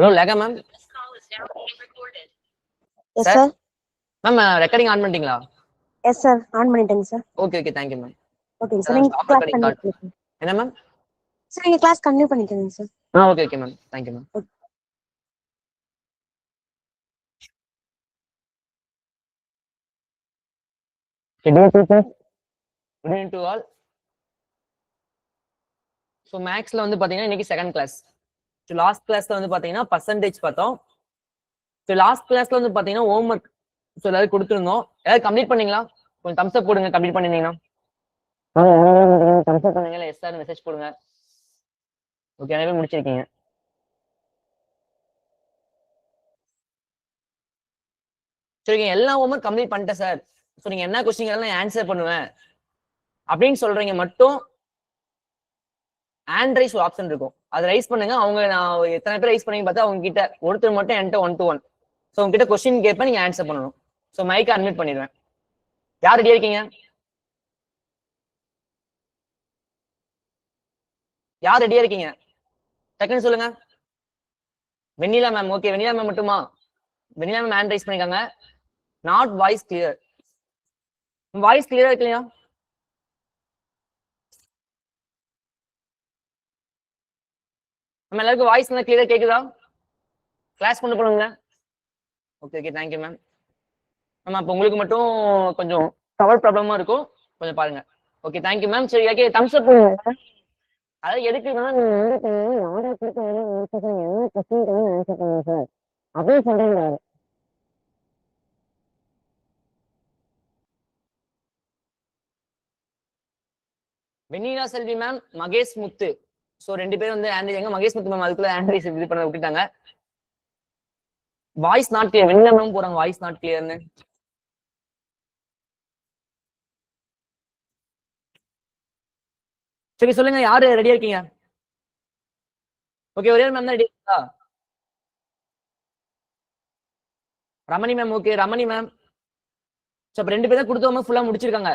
Hello Lekha ma'am. Yes sir. Ma'am recording on பண்ணிட்டீங்களா? Yes sir, on பண்ணிட்டேங்க sir. Okay okay, thank you ma'am. ஓகேங்க sir, நீங்க class continue பண்ணிக்கோங்க. என்ன ma'am? Sir நீங்க கிளாஸ் கண்டினியூ பண்ணிக்கோங்க sir. Okay okay ma'am, thank you ma'am. Good evening to all. So மேக்ஸ்ல வந்து பாத்தீங்கன்னா இன்னைக்கு செகண்ட் கிளாஸ். ஸோ லாஸ்ட் கிளாஸ்ல வந்து பாத்தீங்கன்னா பர்சன்டேஜ் பார்த்தோம். ஸோ லாஸ்ட் கிளாஸ்ல வந்து பாத்தீங்கன்னா ஹோம் ஒர்க் ஸோ எல்லாரும் கொடுத்துருந்தோம். ஏதாவது கம்ப்ளீட் பண்ணீங்களா? கொஞ்சம் தம்ஸ் அப் போடுங்க கம்ப்ளீட் பண்ணிருந்தீங்கன்னா. தம்ஸ் அப் பண்ணுங்க, எஸ் சார் மெசேஜ் போடுங்க. ஓகே, எல்லாமே முடிச்சிருக்கீங்க. சரி, எல்லா ஹோம் ஒர்க் கம்ப்ளீட் பண்ணிட்டேன் சார். ஸோ நீங்க என்ன கொஸ்டின் எல்லாம் ஆன்சர் பண்ணுவேன் அப்படின்னு சொல்றீங்க மட்டும் ஹேண்ட் ரைஸ் ஒரு ஆப்ஷன் இருக்கும், அதை ரைஸ் பண்ணுங்க. அவங்க நான் எத்தனை பேர் ரைஸ் பண்ணி பார்த்தா அவங்க கிட்ட ஒருத்தர் மட்டும் என்கிட்ட 1 to 1. ஸோ உங்ககிட்ட கொஸ்டின் கேட்பேன், நீங்க ஆன்சர் பண்ணணும். ஸோ மைக்கை அட்மிட் பண்ணிடுவேன். யார் ரெடியா இருக்கீங்க? யார் ரெடியா இருக்கீங்க? டக்குன்னு சொல்லுங்க. வெண்ணிலா மேம். ஓகே, வெண்ணிலா மேம் மட்டுமா? வெண்ணிலா மேம் ஹேண்ட் ரைஸ் பண்ணிருக்காங்க. Not voice clear. வாய்ஸ் கிளியரா இருக்கு இல்லையா? நம்ம எல்லாருக்கும் வாய்ஸ் நல்லா கிளியரா கேக்குதா? கிளாஸ் கொண்டு போடுங்க. Okay okay, thank you ma'am. Ma'am அப்போ உங்களுக்கு மட்டும் கொஞ்சம் டவர் ப்ராப்ளமா இருக்கும், கொஞ்சம் பாருங்க. Okay, thank you ma'am. சரி, ஓகே, தம்ஸ் அப் பண்ணுங்க. அதாவது எதுக்குன்னா அப்படியே சொல்றீங்க. வெண்ணிலா செல்வி மேம், மகேஷ் முத்து. ஸோ 2 பேரும் வந்து ஆண்ட்ரி எங்க மகேஷ் முத்து மேம் அதுக்குள்ள ஆண்ட்ரி இது பண்ண விட்டுட்டாங்க. Voice not clear. Vennila ma'am போறாங்க வாய்ஸ் நாட் கிளியர்னு. சரி சொல்லுங்க, யாரு ரெடியா இருக்கீங்க? ஓகே, ஒரே மேம் தான் ரெடி இருக்கா? Ramani ma'am. Okay, Ramani ma'am. So அப்போ 2 பேரும் கொடுத்தவங்க ஃபுல்லா முடிச்சிருக்காங்க.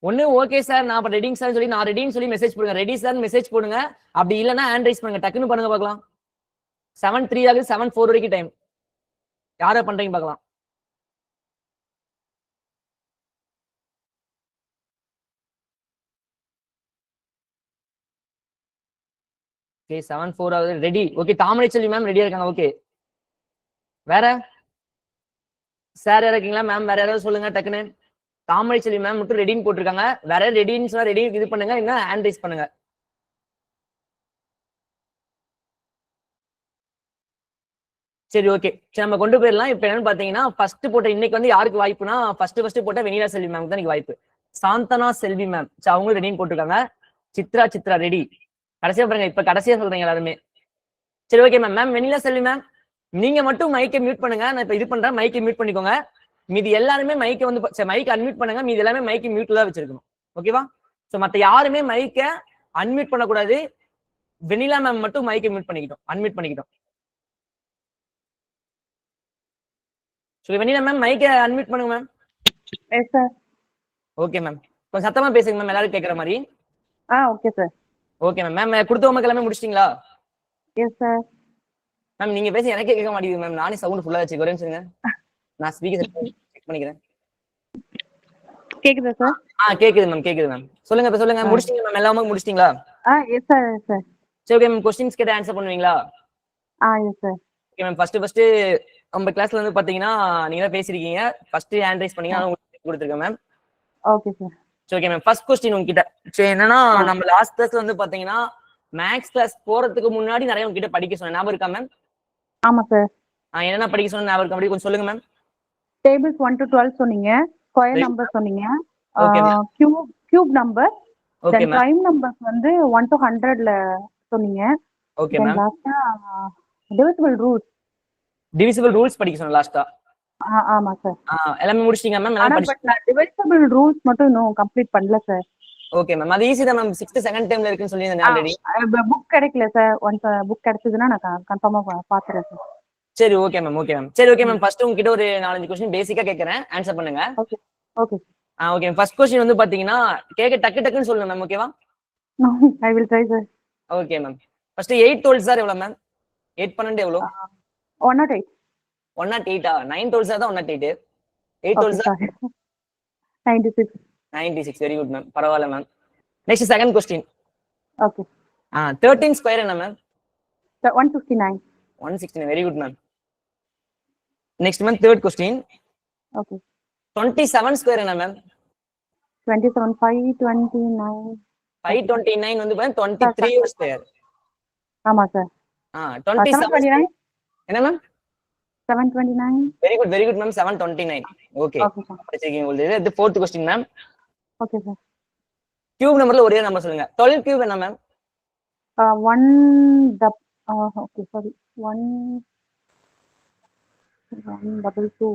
ஒண்ணு ஓகே சார் நான் ரெடிங் சார் சொல்லி நான் ரெடின்னு சொல்லி மெசேஜ் போடுங்க. ரெடி சார் மெசேஜ் போடுங்க. அப்படி இல்லைன்னா ஹேண்ட் ரைஸ் பண்ணுங்க. டக்குன்னு பண்ணுங்க பார்க்கலாம். 7:03 ஆகுது, 7:04 வரைக்கும் டைம். யாரை பண்றீங்க பார்க்கலாம். ஓகே, 7:04 ஆகுது. ரெடி. ஓகே, தாமரை செல்வி மேம் ரெடியா இருக்காங்க. ஓகே, வேற சார் யாரா இருக்கீங்களா மேம்? வேற யாராவது சொல்லுங்க டக்குன்னு. தாமரை செல்வி மேம் மட்டும் ரெடின்னு போட்டிருக்காங்க. வேற ரெடின்னு சொன்னா ரெடி இது பண்ணுங்க, இல்லைன்னா ஹேண்ட் ரைஸ் பண்ணுங்க. சரி ஓகே, சரி நம்ம கொண்டு போயிடலாம். இப்போ என்னன்னு பாத்தீங்கன்னா ஃபர்ஸ்ட் போட்ட இன்னைக்கு வந்து யாருக்கு வாய்ப்புனா ஃபர்ஸ்ட் போட்ட வெண்ணிலா செல்வி மேம் தான் வாய்ப்பு. சாந்தனா செல்வி மேம் அவங்களும் ரெடின்னு போட்டிருக்காங்க. சித்ரா ரெடி. கடைசியா பாருங்க, இப்ப கடைசியா சொல்றீங்க எல்லாருமே. சரி ஓகே மேம். மேம் வெண்ணிலா செல்வி மேம் நீங்க மட்டும் மைக்கை மியூட் பண்ணுங்க. நான் இப்ப இது பண்றேன், மைக்கை மியூட் பண்ணிக்கோங்க. மீதி எல்லாருமே மைக்கை வந்து மைக் அன்மியூட் பண்ணுங்க. மீதி எல்லாமே மைக்கை மியூட்ல தான் வச்சிருக்கணும். ஓகேவா? சோ மத்த யாருமே மைக்கை அன்மியூட் பண்ணக்கூடாது. வெண்ணிலா மேம் மட்டும் மைக்கை மியூட் பண்ணிக்கிட்டோம், அன்மியூட் பண்ணிக்கிட்டோம். சரி வெண்ணிலா மேம் மைக்கை அன்மியூட் பண்ணுங்க ma'am. Yes sir. Okay ma'am, கொஞ்சம் சத்தமா பேசுங்க மேம், எல்லாரும் கேட்குற மாதிரி. Okay sir. Okay ma'am. Ma'am கொடுத்த ஹோம்வொர்க் எல்லாமே முடிச்சிட்டீங்களா? Yes sir. மேம் நீங்க பேசி எனக்கே கேட்க மாட்டேங்குது மேம். நானே சவுண்ட் ஃபுல்லா வச்சுக்கிறேன் சொல்லுங்க. நான் ஸ்பீக்கர் செக் பண்ணிக்கிறேன். கேக்குதா சார்? கேக்குது மேம், கேக்குது மேம். சொல்லுங்க இப்ப சொல்லுங்க. முடிச்சிட்டீங்க மேம், எல்லா ஹோம்வொர்க் முடிச்சிட்டீங்களா? Yes sir, yes sir. சரி ஓகே மேம், क्वेश्चंस கேட்ட ஆன்சர் பண்ணுவீங்களா? Yes sir. Okay ma'am. First நம்ம கிளாஸ்ல வந்து பாத்தீங்கன்னா நீங்க தான் பேசிருக்கீங்க. ஃபர்ஸ்ட் ஹேண்ட் ரைஸ் பண்ணீங்க, நான் உங்களுக்கு கொடுத்திருக்கேன் மேம். Okay sir. சரி ஓகே மேம். ஃபர்ஸ்ட் क्वेश्चन உங்ககிட்ட. சரி என்னன்னா நம்ம லாஸ்ட் கிளாஸ்ல வந்து பாத்தீங்கன்னா மேக்ஸ் கிளாஸ் போறதுக்கு முன்னாடி நிறைய உங்ககிட்ட படிக்க சொன்னேன், ஞாபகம் இருக்கா மேம்? ஆமா சார். என்னென்ன படிக்க சொன்னேன் ஞாபகம் இருக்கா? அப்படி கொஞ்சம் சொல்லுங்க மேம். டேபிள்ஸ் 1 to 12 சொன்னீங்க, ஸ்கொயர் நம்பர் சொன்னீங்க, okay cube number, okay then ma'am. Prime numbers வந்து 1 to 100ல சொன்னீங்க. Okay then ma'am. லாஸ்டா டிவிசிபிள் ரூல்ஸ் படிக்க சொன்னேன் லாஸ்டா. ஆமா சார். எல்லாமே முடிச்சிட்டீங்க மேம்? எல்லாமே பட் நான் டிவிசிபிள் ரூல்ஸ் மட்டும் இன்னும் கம்ப்ளீட் பண்ணல சார். Okay ma'am. அது ஈஸி தான் மேம். 6th செகண்ட் டைம்ல இருக்குன்னு சொல்லியிருந்தேன் ஆல்ரெடி. புக் கிடைக்கல சார். ஒன்ஸ் புக் கிடைச்சதுன்னா நான் கன்ஃபார்மா பாத்துறேன் சார். சரி ஓகே மேம். Okay ma'am. சரி ஓகே மேம். ஃபர்ஸ்ட் உங்ககிட்ட ஒரு 4-5 क्वेश्चन பேசிக்கா கேக்குறேன், ஆன்சர் பண்ணுங்க. Okay okay. Okay first question வந்து பாத்தீங்கன்னா கேக்க டக்கு டக்குன்னு சொல்லுங்க மேம். ஓகேவா? I will try sir. Okay ma'am. First 8 12 sir எவ்வளவு மேம்? 8 12 எவ்வளவு? 108. 108 9 12 சார் தான் 108. 8 okay 12 sir sorry. 96. 96. Very good ma'am, பரவாயில்ல ma'am. Next second question. Okay. 13 square என்ன ma'am? 159. 169. Very good ma'am. Next ma'am third question. Okay. 27 square என்ன ma'am? 27 529. 529 வந்து 23 square. ஆமா sir. 27 729. என்ன ma'am? 729. Very good ma'am. 729. Okay, okay sir. படிச்சிருக்கீங்க உங்களுக்கு. இது fourth question ma'am. Okay sir. Cube நம்பர்ல ஒரே நம்பர் சொல்லுங்க. 12 கியூப் என்ன ma'am? 1 okay sorry 1 122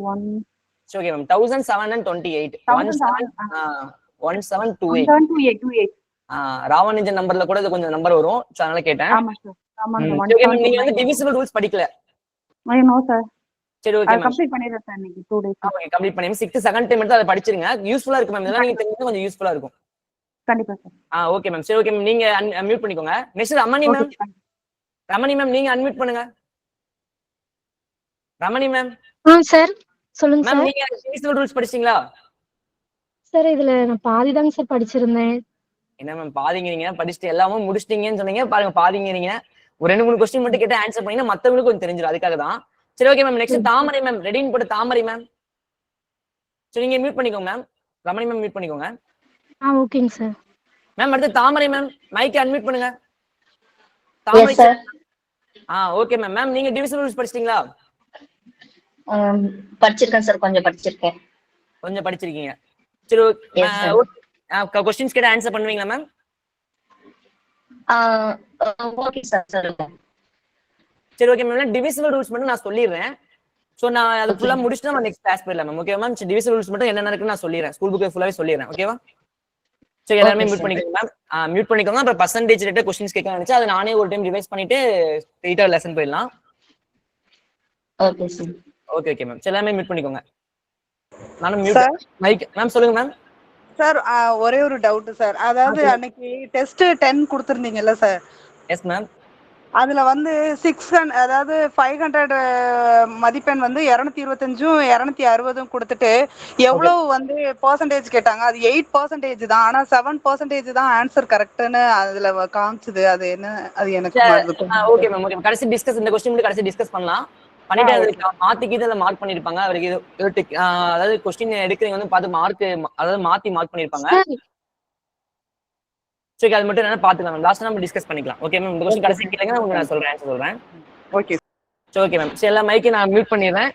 okay ma'am. 1728. 1728. 1728. Ramanujan நம்பர்ல கூட இது கொஞ்சம் நம்பர் வரும், so அதனால கேட்டேன். ஆமா சார். ஆமா ம், சார். okay ma'am. நீங்க வந்து டிவிசிபிள் ரூல்ஸ் படிக்கல. No sir. சரி, ஓகே அது மேம். கம்ப்ளீட் பண்ணிடுறேன் சார் இன்னைக்கு 2 டேஸ். ஓகே, கம்ப்ளீட் பண்ணி 6th செகண்ட் டைம் எடுத்து அதை படிச்சிருங்க. யூஸ்ஃபுல்லா இருக்கு மேம். இதெல்லாம் நீங்க தெரிஞ்சா கொஞ்சம் யூஸ்ஃபுல்லா இருக்கும். கண்டிப்பா சார். Okay ma'am. சரி, ஓகே மேம். நீங்க அன்மியூட் பண்ணிக்கோங்க. Next Ramani ma'am. Ramani ma'am நீங்க அன்மியூட் பண்ணுங்க. ரமணி மேம். சார் சொல்லுங்க மேம் சார். நீங்க டிவிசிபிள் ரூல்ஸ் படிச்சீங்களா? சார் இதுல நான் பாதி தாங்க சார் படிச்சிருந்தேன். என்ன மேம் பாதிங்கிறீங்க? படிச்சுட்டு எல்லாமே முடிச்சிட்டீங்கன்னு சொன்னீங்க, பாருங்க பாதிங்கிறீங்க. ஒரு 2 3 கொஸ்டின் மட்டும் கேட்டு ஆன்சர் பண்ணீங்கன்னா மத்தவங்களுக்கு கொஞ்சம் தெரிஞ்சிடும், அதுக்காக தான். சரி, ஓகே மேம். நெக்ஸ்ட் தாமரை மேம். ரெடின்னு போட்டு தாமரை மேம். சரி, நீங்க மியூட் பண்ணிக்கோங்க மேம். ரமணி மேம் மியூட் பண்ணிக்கோங்க. ஓகேங்க சார். மேம் அடுத்து தாமரை மேம். மைக் அன்மியூட் பண்ணுங்க. தாமரை சார். Okay ma'am. மேம் நீங்க டிவிசிபிள் ரூல்ஸ் படிச்சிட்டீங்களா? படிச்சிருக்கேன் சார், கொஞ்சம் படிச்சிருக்கேன். கொஞ்சம் படிச்சிருக்கீங்க. சரி, Yes, sir. கொஸ்டின்ஸ் கேட்ட ஆன்சர் பண்ணுவீங்களா மேம்? ஓகே சார், சொல்லுங்க. சரி, ஓகே மேம். டிவிசிபிள் ரூல்ஸ் மட்டும் நான் சொல்லிடுறேன். சோ நான் அது ஃபுல்லா முடிச்சுட்டு நம்ம நெக்ஸ்ட் கிளாஸ் போயிடலாம் ma'am. Okay ma'am. Divisible rules மட்டும் என்னென்ன இருக்குன்னு நான் சொல்லிடுறேன். ஸ்கூல் புக் ஃபுல்லாவே சொல்லிடுறேன். ஓகேவா? சரி, எல்லாரும் Okay, மியூட் sir. பண்ணிக்கோங்க மேம். மியூட் பண்ணிக்கோங்க. அப்புறம் பர்சன்டேஜ் ரிலேட்டட் கொஸ்டின்ஸ் கேட்க நினைச்சா அதை நானே ஒரு டைம் ரிவைஸ் பண்ணிட்டு ஸ்ட்ரெயிட்டா லெசன் போயிடலாம். Okay sir. Okay ma'am. சரி, எல்லாமே மியூட் பண்ணிக்கோங்க. நானும் மியூட் மைக் மேம். சொல்லுங்க மேம். சார் ஒரே ஒரு டவுட் சார். அதாவது அன்னைக்கு டெஸ்ட் 10 கொடுத்திருந்தீங்கல்ல சார்? Yes ma'am. அதுல வந்து 600 அதாவது 500 மதிப்பெண் வந்து 225 260 கொடுத்துட்டு எவ்வளவு வந்து பெர்சன்டேஜ் கேட்டாங்க. அது 8% தான். ஆனா 7% தான் ஆன்சர் கரெக்ட்னு அதுல காமிச்சது. அது என்ன? அது எனக்கு ஓகே மேம். ஓகே, கடைசி டிஸ்கஸ் இந்த கொஸ்டின் மட்டும் கடைசி டிஸ்கஸ் பண்ணலாம். பண்ணிட்டு அதுக்கு மாத்திக்கிட்டு அதை மார்க் பண்ணிருப்பாங்க. அவருக்கு அதாவது கொஸ்டின் எடுக்கிறவங்க வந்து பார்த்து மார்க் அதாவது மாத்தி மார்க் பண்ணிருப்பாங்க. சரி, அது மட்டும் என்ன பாத்துக்கலாம். லாஸ்ட் நம்ம டிஸ்கஸ் பண்ணிக்கலாம். Okay ma'am. இந்த கொஸ்டின் கடைசி கேளுங்க, நான் உங்களுக்கு சொல்றேன், ஆன்சர் சொல்றேன். ஓகே. சரி, ஓகே மேம். சரி, எல்லா மைக்கை நான் மியூட் பண்ணிடுறேன்.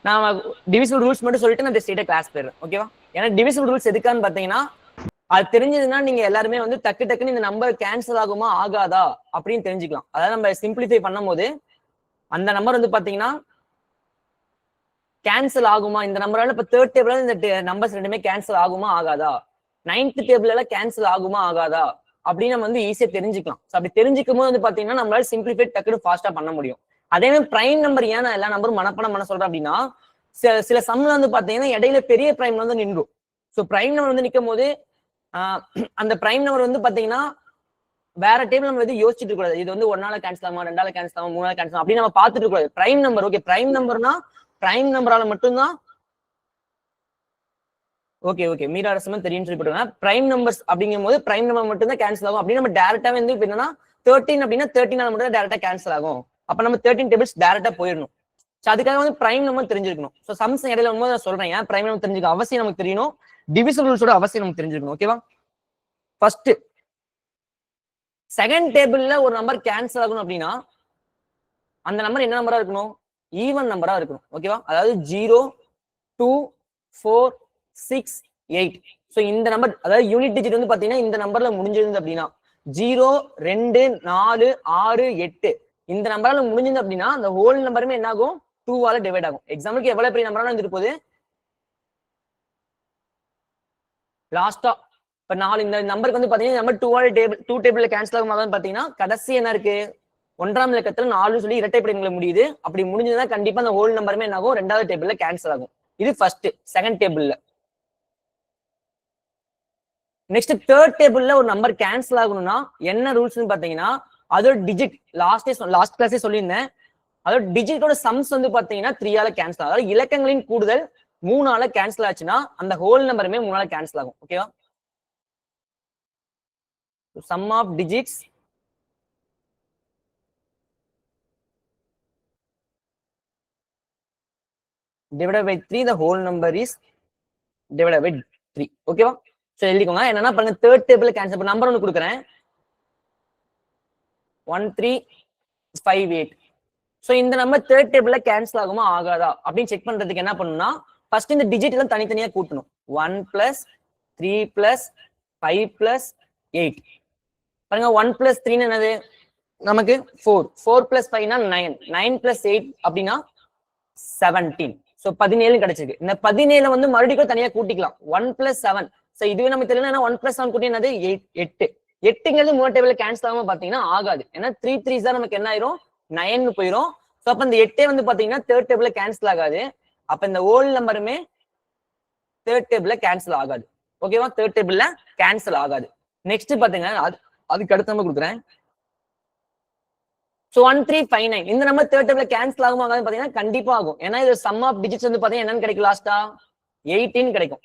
நான் டிவிசிபிள் ரூல்ஸ் மட்டும் சொல்லிட்டு நான் ஸ்ட்ரெயிட்டா கிளாஸ் போயிடுறேன். ஓகேவா? ஏன்னா டிவிசிபிள் ரூல்ஸ் எதுக்கான்னு பாத்தீங்கன்னா, அது தெரிஞ்சதுன்னா நீங்க எல்லாருமே வந்து டக்கு டக்குன்னு இந்த நம்பர் கேன்சல் ஆகுமா ஆகாதா அப்படின்னு தெரிஞ்சுக்கலாம். அதாவது நம்ம சிம்பிளிஃபை பண்ணும் போது அந்த நம்பர் வந்து பாத்தீங்கன்னா கேன்சல் ஆகுமா, இந்த நம்பரால இப்ப 3rd டேபிள்ல இந்த நம்பர்ஸ் ரெண்டுமே கேன்சல் ஆகுமா ஆகாதா, 9th டேபிள்ல கேன்சல் ஆகுமா ஆகாதா அப்படின்னு நம்ம வந்து ஈஸியா தெரிஞ்சுக்கலாம். அப்படி தெரிஞ்சுக்கும் போது வந்து பாத்தீங்கன்னா நம்மளால சிம்பிளிஃபை டக்குனு ஃபாஸ்டா பண்ண முடியும். அதே மாதிரி பிரைம் நம்பர் ஏன் நான் எல்லா நம்பரும் மனப்பாடம் பண்ண சொல்றேன் அப்படின்னா, சில சம்ல வந்து பாத்தீங்கன்னா இடையில பெரிய பிரைம் வந்து நின்றும். ஸோ பிரைம் நம்பர் வந்து நிற்கும் போது அந்த பிரைம் நம்பர் வந்து பாத்தீங்கன்னா வேற டேபிள் நம்ம வந்து யோசிச்சுட்டு இருக்கக்கூடாது. இது வந்து 1 கேன்சல் ஆகுமா, 2 கேன்சல் ஆகும், 3 கேன்சல் ஆகும் அப்படின்னு நம்ம பார்த்துட்டு இருக்கக்கூடாது. பிரைம் நம்பர் ஓகே, பிரைம் நம்பர்னா பிரைம் நம்பரால மட்டும்தான் ஓகே மீரா ரசமன் தெரியும் சொல்லி போட்டுருங்க. பிரைம் நம்பர்ஸ் அப்படிங்கும் போது பிரைம் நம்பர் மட்டும் தான் கேன்சல் ஆகும் அப்படின்னு நம்ம டேரக்டாவே வந்து என்னன்னா 13 அப்படின்னா 13 மட்டும் தான் டேரக்டா கேன்சல் ஆகும். அப்ப நம்ம 13 டேபிள்ஸ் டேரக்டா போயிடணும். ஸோ அதுக்காக வந்து பிரைம் நம்பர் தெரிஞ்சிருக்கணும். ஸோ சம்ஸ் இடையில வரும்போது நான் சொல்றேன், ஏன் பிரைம் நம்பர் தெரிஞ்சுக்க அவசியம் நமக்கு தெரியணும், டிவிசிபிள் ரூல்ஸோட அவசியம் நமக்கு தெரிஞ்சிருக்கணும். ஓகேவா? ஃபர்ஸ்ட் செகண்ட் டேபிள்ல ஒரு நம்பர் கேன்சல் ஆகணும் அப்படின்னா அந்த நம்பர் என்ன நம்பரா இருக்கணும், ஈவன் நம்பரா இருக்கணும். ஓகேவா? அதாவது 0 2 4 6 8. ஸோ இந்த நம்பர் அதாவது யூனிட் டிஜிட் வந்து பாத்தீங்கன்னா இந்த நம்பர்ல முடிஞ்சிருந்து அப்படின்னா 0 2 4 6 8 இந்த நம்பரால முடிஞ்சது அப்படின்னா அந்த ஹோல் நம்பருமே என்ன ஆகும், 2ஆல டிவைட் ஆகும். எக்ஸாம்பிளுக்கு எவ்வளவு பெரிய நம்பரா இருந்துட்டு போகுது, லாஸ்டா இப்ப 4 இந்த நம்பருக்கு வந்து பாத்தீங்கன்னா நம்பர் 2 டேபிள்ல கேன்சல் ஆகும் பாத்தீங்கன்னா கடைசி என்ன இருக்கு, 1ஆம் இலக்கத்துல 4 சொல்லி இரட்டைப்படைகளை முடியுது. அப்படி முடிஞ்சதுன்னா கண்டிப்பா அந்த ஹோல் நம்பருமே என்ன ஆகும், 2வது டேபிள்ல கேன்சல் ஆகும். இது ஃபர்ஸ்ட். செகண்ட் டேபிள்ல நெக்ஸ்ட் 3rd டேபிள்ல ஒரு நம்பர் கேன்சல் ஆகணும்னா என்ன ரூல்ஸ்னு பாத்தீங்கன்னா அதோட டிஜிட் லாஸ்ட் கிளாஸே சொல்லியிருந்தேன். அதோட டிஜிட்டோட சம்ஸ் வந்து பாத்தீங்கன்னா 3ஆல கேன்சல் ஆகும். அதாவது இலக்கங்களின் கூடுதல் 3ஆல கேன்சல் ஆச்சுன்னா அந்த ஹோல் நம்பருமே 3ஆல கேன்சல் ஆகும். ஓகேவா? Sum of digits divided by 3, the whole number is divided by 3. ஓகேவா? சோ எழுதிக்கோங்க. என்னன்னா பாருங்க, தேர்ட் டேபிள்ல கேன்சல் பண்ண நம்பர் ஒன்னு கொடுக்குறேன், 1358. சோ இந்த நம்பர் தேர்ட் டேபிள்ல கேன்சல் ஆகுமா ஆகாதா அப்படின்னு செக் பண்றதுக்கு என்ன பண்ணணும்னா, ஃபர்ஸ்ட் இந்த டிஜிட் எல்லாம் தனித்தனியா கூட்டணும். 1 + 3 + 5 + 8. பாருங்க, 1 + 3 என்னது நமக்கு 4, 4 + 5 னா 9, 9 + 8 அப்படின்னா 17. சோ 17 கிடைச்சிருக்கு. இந்த 17 வந்து மறுபடியும் தனியா கூட்டிக்கலாம். 1 + 7. சோ இதுவே நமக்கு தெரியல, 1 + 7 கூட்டி என்னது 8. 8ங்கிறது மூணு டேபிள்ல கேன்சல் ஆகாம பாத்தீங்கன்னா ஆகாது. ஏன்னா 3 3s தான் நமக்கு என்ன ஆயிரும் 9 போயிரும். சோ அப்ப இந்த 8 வந்து பாத்தீங்கன்னா தேர்ட் டேபிள்ல கேன்சல் ஆகாது. அப்ப இந்த ஹோல் நம்பருமே தேர்ட் டேபிள்ல கேன்சல் ஆகாது. ஓகேவா? தேர்ட் டேபிள்ல கேன்சல் ஆகாது. நெக்ஸ்ட் பாத்தீங்க, அதுக்கு அடுத்த நம்பர் கொடுக்குறேன். சோ 1359 இந்த நம்பர் தேர்ட் டேபிள்ல கேன்சல் ஆகுமா ஆகாதுன்னு பாத்தீங்கன்னா கண்டிப்பா ஆகும். ஏன்னா இது சம் ஆஃப் டிஜிட்ஸ் வந்து பாத்தீங்கன்னா என்னன்னு கிடைக்கும், லாஸ்டா 18 கிடைக்கும்.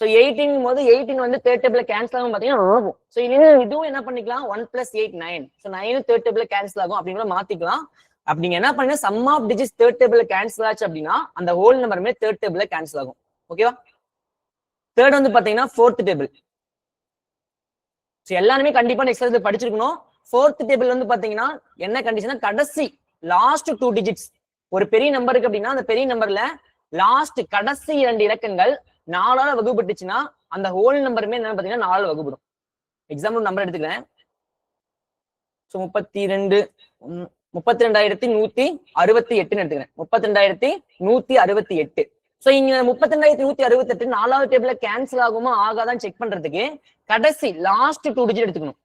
சோ 18 போது 18 வந்து தேர்ட் டேபிள்ல கேன்சல் ஆகும் பாத்தீங்கன்னா ஆகும். சோ இதுவும் என்ன பண்ணிக்கலாம், 1 + 8 9. சோ 9 தேர்ட் டேபிள்ல கேன்சல் ஆகும் அப்படிங்கிற மாத்திக்கலாம். அப்படி நீங்க என்ன பண்ணுங்க, சம் ஆஃப் டிஜிட்ஸ் தேர்ட் டேபிள்ல கேன்சல் ஆச்சு அப்படின்னா அந்த ஹோல் நம்பருமே தேர்ட் டேபிள்ல கேன்சல் ஆகும். ஓகேவா? தேர்ட் வந்து பாத்தீங்கன்னா ஃபோர்த் டேபிள். சோ எல்லாருமே கண்டிப்பா நெக்ஸ்ட் கிளாஸ் படிச்சிருக்கணும். ஃபோர்த் டேபிள் வந்து பாத்தீங்கன்னா என்ன கண்டிஷனா, கடைசி லாஸ்ட் 2 டிஜிட்ஸ் ஒரு பெரிய நம்பருக்கு அப்படின்னா அந்த பெரிய நம்பர்ல லாஸ்ட் கடைசி 2 இலக்கங்கள் 4ஆல வகுப்பட்டுச்சுன்னா அந்த ஹோல் நம்பருமே என்ன பாத்தீங்கன்னா 4ஆல வகுப்படும். எக்ஸாம்பிள் நம்பர் எடுத்துக்கிறேன். சோ 32,168 எடுத்துக்கிறேன். 32,168. சோ இங்க 32,168 4வது டேபிள்ல கேன்சல் ஆகுமா ஆகாதான்னு செக் பண்றதுக்கு கடைசி லாஸ்ட் 2 டிஜிட் எடுத்துக்கணும்.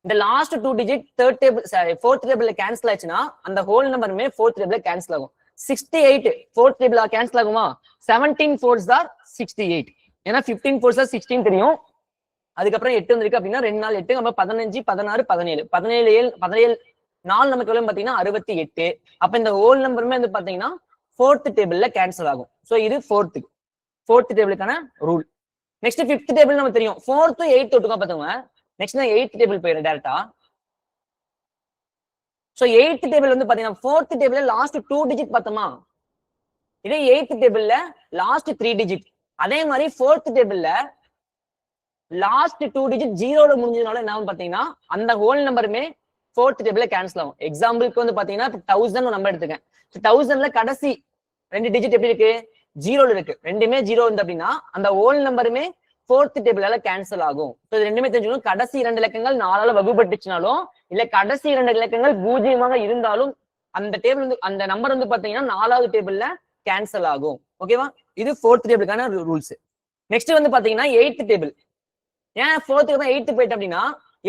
இந்த last 2 digit third table fourth டேபிள்ல கேன்சல் ஆச்சுன்னா அந்த ஹோல் நம்பருமே ஃபோர்த் டேபிள்ல கேன்சல் ஆகும். 68 ஃபோர்த் டேபிள்ல கேன்சல் ஆகுமா, 17 4s are 68. ஏன்னா 15 4s are 16 தெரியும். அதுக்கப்புறம் 8 வந்திருக்கு அப்படின்னா 2 நாள் 8, நம்ம 15 16 17 17 4 நமக்கு எவ்வளவு பாத்தீங்கன்னா 68. அப்ப இந்த ஹோல் நம்பருமே வந்து பாத்தீங்கன்னா ஃபோர்த் டேபிள்ல கேன்சல் ஆகும். சோ இது ஃபோர்த் டேபிளுக்கான ரூல். நெக்ஸ்ட் ஃபிஃப்த் டேபிள் நமக்கு தெரியும். 4th 8th ஒட்டுக்கா பாத்துங்க. நெக்ஸ்ட் நான் 8th டேபிள் போயிடுறேன் டைரக்டா. சோ 8th டேபிள் வந்து பாத்தீங்கன்னா ஃபோர்த் டேபிள்ல லாஸ்ட் 2 டிஜிட் பார்த்தோமா, இதே 8th டேபிள்ல லாஸ்ட் 3 டிஜிட். அதே மாதிரி ஃபோர்த் டேபிள்ல லாஸ்ட் 2 டிஜிட் 0ல முடிஞ்சதுனால என்ன ஆகும் பாத்தீங்கன்னா அந்த ஹோல் நம்பருமே ஃபோர்த் டேபிள்ல கேன்சல் ஆகும். எக்ஸாம்பிளுக்கு வந்து பாத்தீங்கன்னா 1000 நம்பர் எடுத்துக்கேன். 1000ல கடைசி 2 டிஜிட் எப்படி இருக்கு, 0ல இருக்கு. ரெண்டுமே 0 வந்து அப்படின்னா அந்த ஹோல் நம்பருமே ஃபோர்த் டேபிளால கேன்சல் ஆகும். இது ரெண்டுமே தெரிஞ்சுக்கணும். கடைசி 2 இலக்கங்கள் 4ஆல வகுப்பட்டுச்சுனாலும் இல்ல கடைசி 2 இலக்கங்கள் 0 இருந்தாலும் அந்த டேபிள் வந்து அந்த நம்பர் வந்து பாத்தீங்கன்னா 4வது டேபிள்ல கேன்சல் ஆகும். ஓகேவா? இது ஃபோர்த் டேபிளுக்கான ரூல்ஸ். நெக்ஸ்ட் வந்து பாத்தீங்கன்னா 8th டேபிள். ஏன் 4th 8th போயிட்டு அப்படின்னா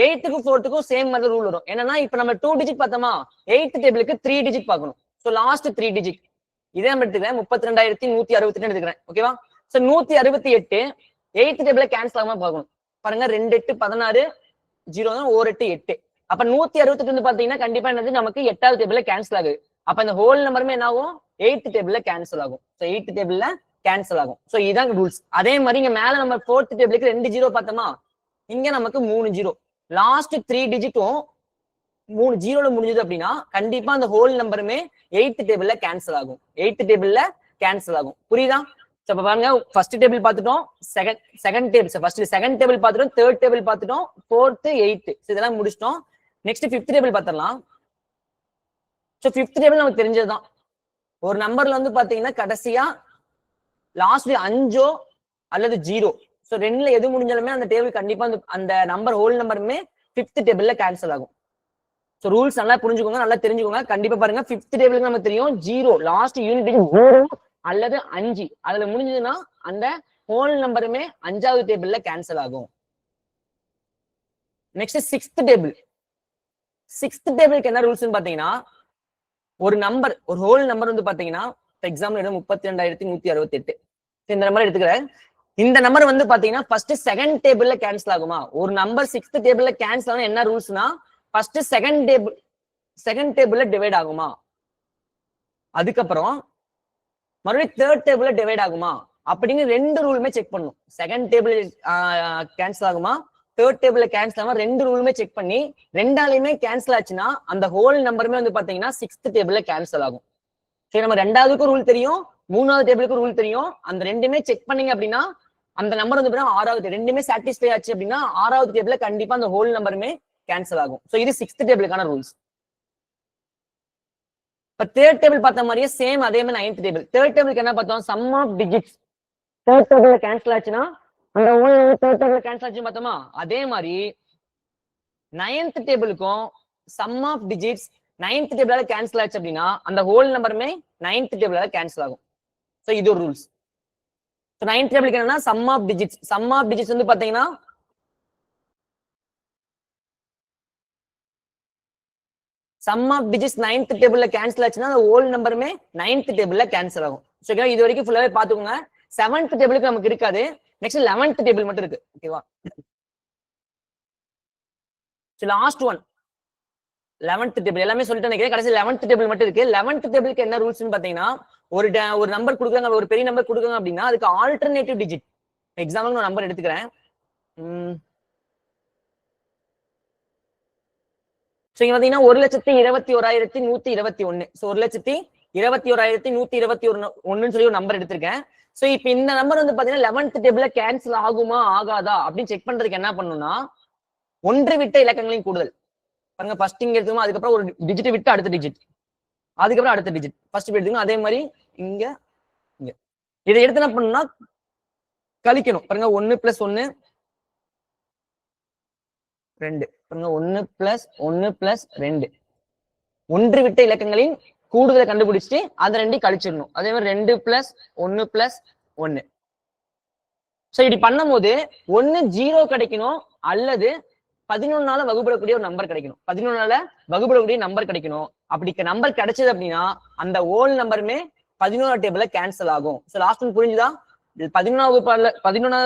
8th-க்கும் 4th-க்கும் சேம் மாதிரி ரூல் வரும். என்னன்னா இப்ப நம்ம 2 டிஜிட் பார்த்தோமா, 8th டேபிளுக்கு 3 டிஜிட் பார்க்கணும். சோ லாஸ்ட் 3 டிஜிட் இதே நம்ம எடுத்துக்கிறேன். 32,168 எடுத்துக்கிறேன். ஓகேவா? சோ 168 8th டேபிள்ல கேன்சல் ஆகாம பார்க்கணும். பாருங்க 2 8 16 0 1 8 8. அப்ப 168 வந்து பாத்தீங்கன்னா கண்டிப்பா என்னது நமக்கு 8வது டேபிள்ல கேன்சல் ஆகுது. அப்ப இந்த ஹோல் நம்பருமே என்ன ஆகும், 8th டேபிள்ல கேன்சல் ஆகும். சோ 8th டேபிள்ல கேன்சல் ஆகும். சோ இதான் ரூல்ஸ். அதே மாதிரி இங்க மேல நம்ம 4th டேபிளுக்கு 2 0 பார்த்தோமா, இங்க நமக்கு 3 0. லாஸ்ட் 3 டிஜிட்டும் 3 0ல முடிஞ்சது அப்படின்னா கண்டிப்பா அந்த ஹோல் நம்பருமே 8th டேபிள்ல கேன்சல் ஆகும். 8th டேபிள்ல கேன்சல் ஆகும். புரியுதா? சோ இப்ப பாருங்க, ஃபர்ஸ்ட் டேபிள் பார்த்துட்டோம், second table first second table பார்த்துட்டோம், தேர்ட் டேபிள் பார்த்துட்டோம், 4th 8th இதெல்லாம் முடிச்சிட்டோம். நெக்ஸ்ட் 5th டேபிள் பார்த்துடலாம். சோ 5th டேபிள் நமக்கு தெரிஞ்சதுதான். ஒரு நம்பர்ல வந்து பாத்தீங்கன்னா கடைசியா லாஸ்ட் 5 அல்லது 0, சோ 2ல எது முடிஞ்சாலுமே அந்த டேபிள் கண்டிப்பா அந்த நம்பர் ஹோல் நம்பருமே 5th டேபிள்ல கேன்சல் ஆகும். சோ ரூல்ஸ் நல்லா புரிஞ்சுக்கோங்க, நல்லா தெரிஞ்சுக்கோங்க. கண்டிப்பா பாருங்க 5th டேபிளுக்கு நமக்கு தெரியும் 0 லாஸ்ட் யூனிட் 0 அல்லது 5 அதுல முடிஞ்சதுன்னா அந்த ஹோல் நம்பருமே 5வது டேபிள்ல கேன்சல் ஆகும். Next 6th table. 6th டேபிளுக்கு என்ன ரூல்ஸ்னு பாத்தீங்கன்னா, ஒரு நம்பர் ஒரு ஹோல் நம்பர் வந்து பாத்தீங்கன்னா எக்ஸாம்பிள் 32,168 இந்த நம்பர் எடுத்துக்கிறேன். இந்த நம்பர் வந்து பாத்தீங்கன்னா ஃபர்ஸ்ட் செகண்ட் டேபிள்ல கேன்சல் ஆகுமா, ஒரு நம்பர் 6th டேபிள்ல கேன்சல் ஆகும் என்ன ரூல்ஸ்னா ஃபர்ஸ்ட் செகண்ட் டேபிள்ல டிவைட் ஆகுமா, அதுக்கப்புறம் மறுபடியும் தேர்ட் டேபிள்ல டிவைட் ஆகுமா அப்படின்னு 2 ரூலுமே செக் பண்ணணும். செகண்ட் டேபிள் கேன்சல் ஆகுமா, தேர்ட் டேபிள்ல கேன்சல் ஆகுமா, 2 ரூலுமே செக் பண்ணி 2ஆலையுமே கேன்சல் ஆச்சுன்னா அந்த ஹோல் நம்பருமே வந்து பாத்தீங்கன்னா 6th டேபிள்ல கேன்சல் ஆகும். சரி, நம்ம 2ஆவதுக்கும் ரூல் தெரியும், 3ஆவது டேபிளுக்கு ரூல் தெரியும். அந்த ரெண்டுமே செக் பண்ணீங்க அப்படின்னா அந்த நம்பர் வந்து 6வது, ரெண்டுமே சாட்டிஸ்ஃபை ஆச்சு அப்படின்னா 6வது டேபிள்ல கண்டிப்பா அந்த ஹோல் நம்பருமே கேன்சல் ஆகும். ஸோ இது 6th டேபிளுக்கான ரூல்ஸ். இப்ப தேர்ட் டேபிள் பார்த்த மாதிரியே சேம் அதே மாதிரி 9th டேபிள். தேர்ட் டேபிளுக்கு என்ன பார்த்தோம், சம் ஆஃப் டிஜிட்ஸ் தேர்ட் டேபிள்ல கேன்சல் ஆச்சுன்னா அந்த ஹோல் நம்பர் தேர்ட் டேபிள்ல கேன்சல் ஆச்சுன்னு பார்த்தோமா, அதே மாதிரி 9th டேபிளுக்கும் சம் ஆஃப் டிஜிட்ஸ் 9th டேபிளால கேன்சல் ஆச்சு அப்படின்னா அந்த ஹோல் நம்பருமே 9th டேபிளால கேன்சல் ஆகும். ஸோ இது ஒரு ரூல்ஸ். 9th டேபிளுக்கு என்னன்னா சம் ஆஃப் டிஜிட்ஸ் வந்து பாத்தீங்கன்னா சம் ஆஃப் டிஜிட்ஸ் 9th டேபிள்ல கேன்சல் ஆச்சுன்னா அந்த ஹோல் நம்பருமே 9th டேபிள்ல கேன்சல் ஆகும். ஓகேவா, இது வரைக்கும் ஃபுல்லாவே பாத்துக்கோங்க. 7th டேபிளுக்கு நமக்கு இருக்காது, நெக்ஸ்ட் 11th டேபிள் மட்டும் இருக்கு. ஓகேவா, லாஸ்ட் ஒன் 11th டேபிள் எல்லாமே சொல்லிட்டு நினைக்கிறேன். கடைசி 11th டேபிள் மட்டும் இருக்கு. 11th டேபிளுக்கு என்ன ரூல்ஸ்னு பாத்தீங்கன்னா, ஒரு நம்பர் கொடுக்குறாங்க, ஒரு பெரிய நம்பர் கொடுக்குறாங்க அப்படின்னா அதுக்கு ஆல்டர்னேட்டிவ் டிஜிட். எக்ஸாம்பிள் நான் நம்பர் எடுத்துக்கிறேன். ஸோ இங்க பாத்தீங்கன்னா 1,21,121. ஸோ 1,21,121 சொல்லி ஒரு நம்பர் எடுத்திருக்கேன். ஸோ இப்போ இந்த நம்பர் வந்து பாத்தீங்கன்னா 11th டேபிள்ல கேன்சல் ஆகுமா ஆகாதா அப்படின்னு செக் பண்றதுக்கு என்ன பண்ணணும்னா, ஒன்று விட்ட இலக்கங்களின் கூடுதல் பாருங்க. ஃபர்ஸ்ட் இங்க எடுத்துக்கணும், அதுக்கப்புறம் ஒரு டிஜிட் விட்டு அடுத்த டிஜிட், அதுக்கப்புறம் அடுத்த டிஜிட் ஃபர்ஸ்ட் எடுத்துக்கணும். அதே மாதிரி இங்க இதை எடுத்து என்ன பண்ணணும்னா கழிக்கணும். பாருங்க 1 + 1 2, பாருங்க 1 + 1 + 2, ஒன்று விட்ட இலக்கங்களின் கூடுதலை கண்டுபிடிச்சிட்டு அதை 2 கழிச்சிடணும். அதே மாதிரி 2 + 1 + 1. ஸோ இப்படி பண்ணும் போது 1 0 கிடைக்கணும் அல்லது 11ஆல வகுப்படக்கூடிய ஒரு நம்பர் கிடைக்கணும். 11ஆல வகுப்படக்கூடிய நம்பர் கிடைக்கணும். அப்படி நம்பர் கிடைச்சது அப்படின்னா அந்த ஹோல் நம்பருமே 11ஆவது டேபிள்ல கேன்சல் ஆகும். ஸோ லாஸ்ட் ஒன் புரிஞ்சுதா? 11ஆவது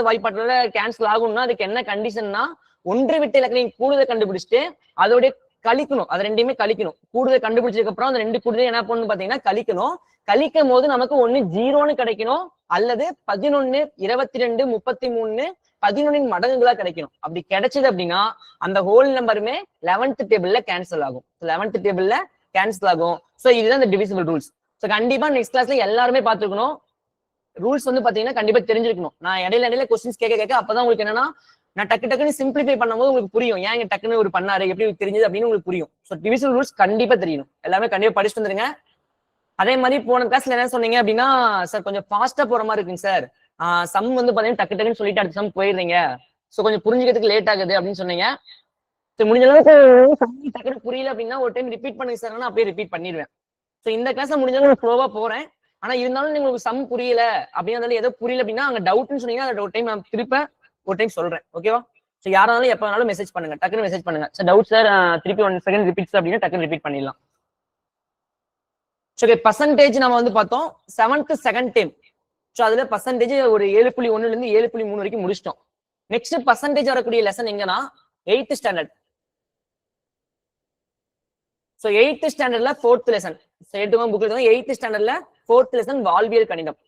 வாய்ப்பாட்டுல கேன்சல் ஆகும்னா அதுக்கு என்ன கண்டிஷன்னா, ஒன்று விட்ட இலக்கங்களின் கூடுதலை கண்டுபிடிச்சிட்டு அதோட கழிக்கணும். அது ரெண்டையுமே கழிக்கணும். கூடுதல் கண்டுபிடிச்சதுக்கு அப்புறம் அந்த 2 கூடுதல் என்ன பண்ணணும் பாத்தீங்கன்னா கழிக்கணும். கழிக்கும் போது நமக்கு 1 0ன்னு கிடைக்கணும் அல்லது 11, 22, 33 11 மடங்குகளா கிடைக்கணும். அப்படி கிடைச்சது அப்படின்னா அந்த ஹோல் நம்பருமே 11th டேபிள்ல கேன்சல் ஆகும். 11th டேபிள்ல கேன்சல் ஆகும். ஸோ இதுதான் இந்த டிவிசிபிள் ரூல்ஸ். ஸோ கண்டிப்பா நெக்ஸ்ட் கிளாஸ்ல எல்லாருமே பார்த்துக்கணும். ரூல்ஸ் வந்து பாத்தீங்கன்னா கண்டிப்பா தெரிஞ்சிருக்கணும். நான் இடையில கொஸ்டின்ஸ் கேட்க அப்பதான் உங்களுக்கு என்னன்னா நான் டக்குன்னு சிம்பிளிஃபை பண்ணும்போது உங்களுக்கு புரியும், ஏன் டக்குன்னு ஒரு பண்ணாரு எப்படி தெரிஞ்சது அப்படின்னு உங்களுக்கு புரியும். ஸோ டிவிசிபிள் ரூல்ஸ் கண்டிப்பா தெரியணும். எல்லாமே கண்டிப்பா படிச்சுட்டு வந்துருங்க. அதே மாதிரி போன கிளாஸ்ல என்ன சொன்னீங்க அப்படின்னா, சார் கொஞ்சம் ஃபாஸ்டா போற மாதிரி இருக்குங்க சார், சம் வந்து பாத்தீங்கன்னா டக்குன்னு சொல்லிட்டு அடுத்த சம் போயிடுறீங்க, ஸோ கொஞ்சம் புரிஞ்சுக்கிறதுக்கு லேட் ஆகுது அப்படின்னு சொன்னீங்க. முடிஞ்ச அளவுக்கு டக்குன்னு புரியல அப்படின்னா ஒரு டைம் ரிப்பீட் பண்ணுங்க சார், நான் அப்படியே ரிப்பீட் பண்ணிடுவேன். ஸோ இந்த கிளாஸ்ல முடிஞ்ச அளவுக்கு ஸ்லோவா போறேன். ஆனா இருந்தாலும் உங்களுக்கு சம் புரியல அப்படின்னாலும் ஏதோ புரியல அப்படின்னா அங்க டவுட்னு சொன்னீங்கன்னா அதை ஒரு டைம் நான் ஒரு டைம் சொல்றேன். ஓகேவா? ஸோ யாராலும் எப்ப வேணாலும் மெசேஜ் பண்ணுங்க, டக்குன்னு மெசேஜ் பண்ணுங்க. சார் டவுட் சார் திருப்பி 1 செகண்ட் ரிப்பீட்ஸ் அப்படின்னா டக்குன்னு ரிப்பீட் பண்ணிடலாம். ஓகே, பர்சன்டேஜ் நம்ம வந்து பார்த்தோம் 7th செகண்ட் டைம். ஸோ அதுல பர்சன்டேஜ் ஒரு 7.1 இருந்து 7.3 வரைக்கும் முடிச்சிட்டோம். நெக்ஸ்ட் பர்சன்டேஜ் வரக்கூடிய லெசன் எங்கன்னா 8th ஸ்டாண்டர்ட். ஸோ 8th ஸ்டாண்டர்ட்ல 4th லெசன். ஸோ 8th ஸ்டாண்டர்ட்ல 4th லெசன் வாழ்வியல் கணிதம்.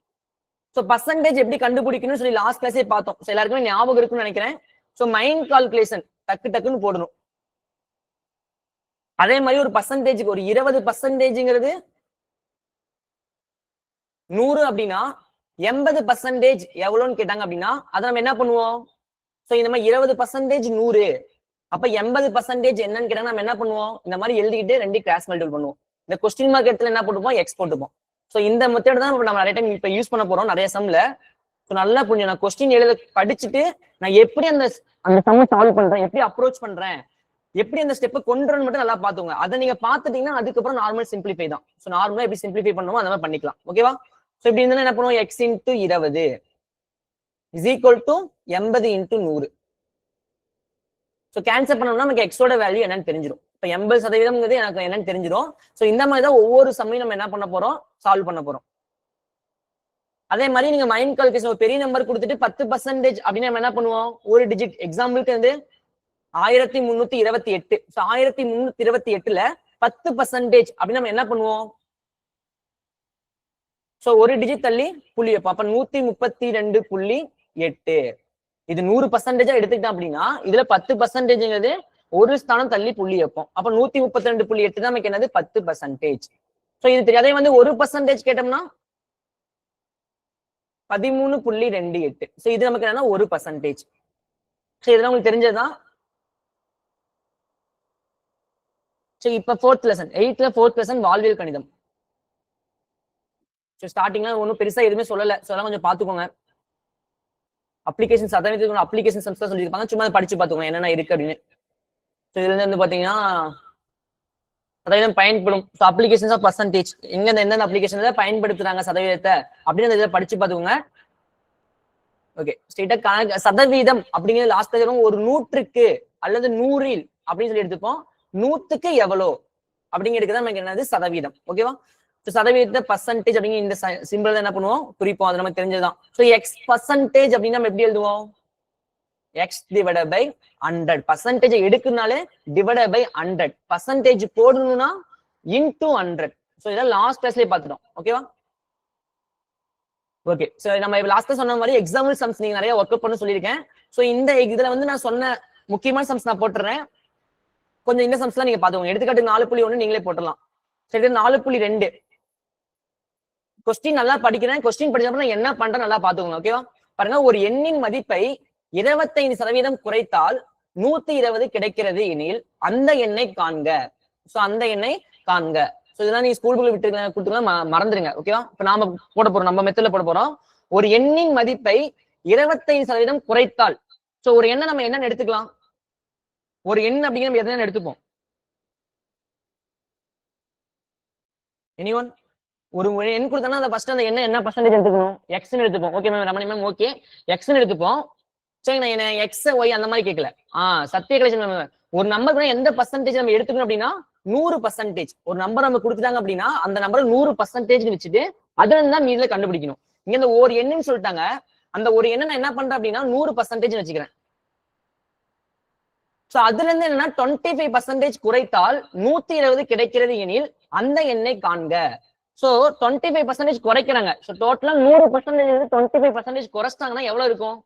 ஸோ பர்சன்டேஜ் எப்படி கண்டுபிடிக்கணும்னு சொல்லி லாஸ்ட் கிளாஸே பார்த்தோம். ஸோ எல்லாருக்குமே ஞாபகம் இருக்குன்னு நினைக்கிறேன். ஸோ மைண்ட் கால்குலேஷன் டக்குன்னு போடணும். அதே மாதிரி ஒரு பர்சன்டேஜுக்கு ஒரு 20%ங்கிறது 100 அப்படின்னா 80% எவ்வளோன்னு கேட்டாங்க அப்படின்னா அதை நம்ம என்ன பண்ணுவோம்? ஸோ இந்த மாதிரி 20% 100, அப்ப 80% என்னன்னு கேட்டாங்க நம்ம என்ன பண்ணுவோம்? இந்த மாதிரி எழுதிக்கிட்டு 2 கிராஸ் மல்டிபிள் பண்ணுவோம். இந்த கொஸ்டின் மார்க் இடத்துல என்ன போட்டுப்போம்? எக்ஸ் போட்டுப்போம். ஸோ இந்த மெத்தட் தான் நம்ம நிறைய டைம் இப்ப யூஸ் பண்ண போறோம் நிறைய சம்ல. ஸோ நல்லா புரிஞ்சு நான் கொஸ்டின் எழுத படிச்சுட்டு நான் எப்படி அந்த சம் சால்வ் பண்றேன், எப்படி அப்ரோச் பண்றேன், எப்படி அந்த ஸ்டெப்பை கொண்டுறன்னு மட்டும் நல்லா பாத்துங்க. அதை நீங்க பாத்துட்டீங்கன்னா அதுக்கப்புறம் நார்மல் சிம்பிளிஃபை தான். ஸோ நார்மலா எப்படி சிம்பிளிஃபை பண்ணுவோம் அந்த மாதிரி பண்ணிக்கலாம். ஓகேவா? ஸோ இப்படி இருந்தாலும் என்ன பண்ணுவோம்? x × 20 is equal to 80 × 100. So cancel பண்ணோம்னா நமக்கு எக்ஸோட வேல்யூ என்னன்னு தெரிஞ்சிடும். இப்போ 80% எனக்கு என்னன்னு தெரிஞ்சிடும். ஸோ இந்த மாதிரி தான் ஒவ்வொரு சம்மையும் நம்ம என்ன பண்ண போறோம்? சால்வ் பண்ண போறோம். அதே மாதிரி நீங்க மைண்ட் கால்குலேஷன் ஒரு பெரிய நம்பர் கொடுத்துட்டு 10% அப்படின்னு நம்ம என்ன பண்ணுவோம்? ஒரு டிஜிட் எக்ஸாம்பிளுக்கு வந்து 1328. 1328ல 10% அப்படின்னு நம்ம என்ன பண்ணுவோம்? சோ ஒரு டிஜிட் தள்ளி புள்ளி வைப்போம். அப்ப 132.8. இது 100% எடுத்துக்கிட்டோம் அப்படின்னா இதுல 10%ங்கிறது ஒரு ஸ்தானம் தள்ளி புள்ளி வைப்போம். அப்ப 132.8 தான் நமக்கு என்னது 10%. சோ இது தெரியும். அதே வந்து 1% கேட்டோம்னா 13.28. சோ இது நமக்கு என்னன்னா 1%. சோ இதெல்லாம் உங்களுக்கு தெரிஞ்சதுதான். சோ இப்ப 4th lesson 8th 4th lesson வாழ்வியல் கணிதம். சோ ஸ்டார்டிங்ல ஒன்றும் பெருசா எதுவுமே சொல்லல. அதெல்லாம் கொஞ்சம் பாத்துக்கோங்க. அப்ளிகேஷன் சதவீதத்துக்கு அப்ளிகேஷன் சம்ஸ் தான் சொல்லியிருப்பாங்க. சும்மா அதை படிச்சு பாத்துக்கோங்க என்னென்ன இருக்கு அப்படின்னு. ஸோ இதுல இருந்து வந்து பாத்தீங்கன்னா சதவீதம் பயன்படும். ஸோ அப்ளிகேஷன்ஸ் ஆஃப் பர்சன்டேஜ் எங்க எந்தெந்த அப்ளிகேஷன்ல பயன்படுத்துறாங்க சதவீதத்தை அப்படின்னு இதை படிச்சு பாத்துக்கோங்க. ஓகே, ஸ்ட்ரெயிட்டா சதவீதம் அப்படிங்கிறது லாஸ்ட் வரும். ஒரு 100க்கு அல்லது 100ல் அப்படின்னு சொல்லி எடுத்துப்போம். 100க்கு எவ்வளோ அப்படிங்கிறது தான் நமக்கு என்னது சதவீதம். ஓகேவா? சதவீதத்தை பர்சன்டேஜ் அப்படிங்கிற இந்த சிம்பிள் என்ன பண்ணுவோம் குறிப்போம். அது நமக்கு தெரிஞ்சதுதான். ஸோ எக்ஸ் பர்சன்டேஜ் அப்படின்னு நம்ம எப்படி எழுதுவோம்? X divided by 100. பர்சன்டேஜ் எடுக்குனாலே டிவைடட் பை 100. பர்சன்டேஜ் போடணும்னா இன்டூ 100. ஸோ இதெல்லாம் லாஸ்ட் கிளாஸ்லயே பார்த்துட்டோம். ஓகேவா? ஓகே, ஸோ நம்ம லாஸ்ட்ல சொன்ன மாதிரி எக்ஸாம்பிள் சம்ஸ் நீங்க நிறைய ஒர்க் அவுட் பண்ண சொல்லியிருக்கேன். ஸோ இந்த இதுல வந்து நான் சொன்ன முக்கியமான சம்ஸ் நான் போட்டுறேன். கொஞ்சம் இந்த சம்ஸ்லாம் நீங்க பாத்துக்கோங்க. எடுத்துக்காட்டு 4.1 நீங்களே போட்டுடலாம். சரி, 4.2 கொஸ்டின் நல்லா படிக்கிறேன். கொஸ்டின் படிச்சப்ப நான் என்ன பண்றேன் நல்லா பாத்துக்கோங்க. ஓகேவா? பாருங்க, ஒரு எண்ணின் மதிப்பை 25% குறைத்தால் 120 கிடைக்கிறது எனில் அந்த எண்ணை காண்க. சோ அந்த எண்ணை காண்க. சோ இதெல்லாம் நீங்க ஸ்கூல் புக்ல விட்டு கொடுத்துக்கலாம், மறந்துருங்க. ஓகேவா? இப்ப நாம போட போறோம், நம்ம மெத்தட்ல போட போறோம். ஒரு எண்ணின் மதிப்பை 25% குறைத்தால். சோ ஒரு எண்ணை நம்ம என்னன்னு எடுத்துக்கலாம்? ஒரு எண் அப்படிங்கிற நம்ம எதனா எடுத்துப்போம்? எனிஒன்? ஒரு எண் கொடுத்தா அந்த ஃபர்ஸ்ட் அந்த என்ன பர்சன்டேஜ் எடுத்துக்கணும்? எக்ஸ்ன்னு எடுத்துப்போம். Okay ma'am, Ramani ma'am okay, எக்ஸ்ன்னு எடுத்துப்போம். சரி, நான் என்ன எக்ஸ் ஒய் அந்த மாதிரி கேட்கல. சத்திய கலெக்ஷன் ஒரு நம்பருக்கு எந்த பர்சன்டேஜ் நம்ம எடுத்துக்கணும் அப்படின்னா 100%. ஒரு நம்பர் நம்ம கொடுத்துட்டாங்க அப்படின்னா அந்த நம்பரை 100% வச்சுட்டு அதுல இருந்து தான் மீதில கண்டுபிடிக்கணும். இங்க இந்த ஒரு எண்ணுன்னு சொல்லிட்டாங்க. அந்த ஒரு எண்ணை நான் என்ன பண்றேன் அப்படின்னா 100% வச்சுக்கிறேன். சோ அதுல இருந்து என்னன்னா 25% குறைத்தால் 120 கிடைக்கிறது எனில் அந்த எண்ணை காண்க. சோ 25% குறைக்கிறாங்க. சோ டோட்டலா 100% 25% குறைச்சிட்டாங்கன்னா எவ்வளவு இருக்கும்?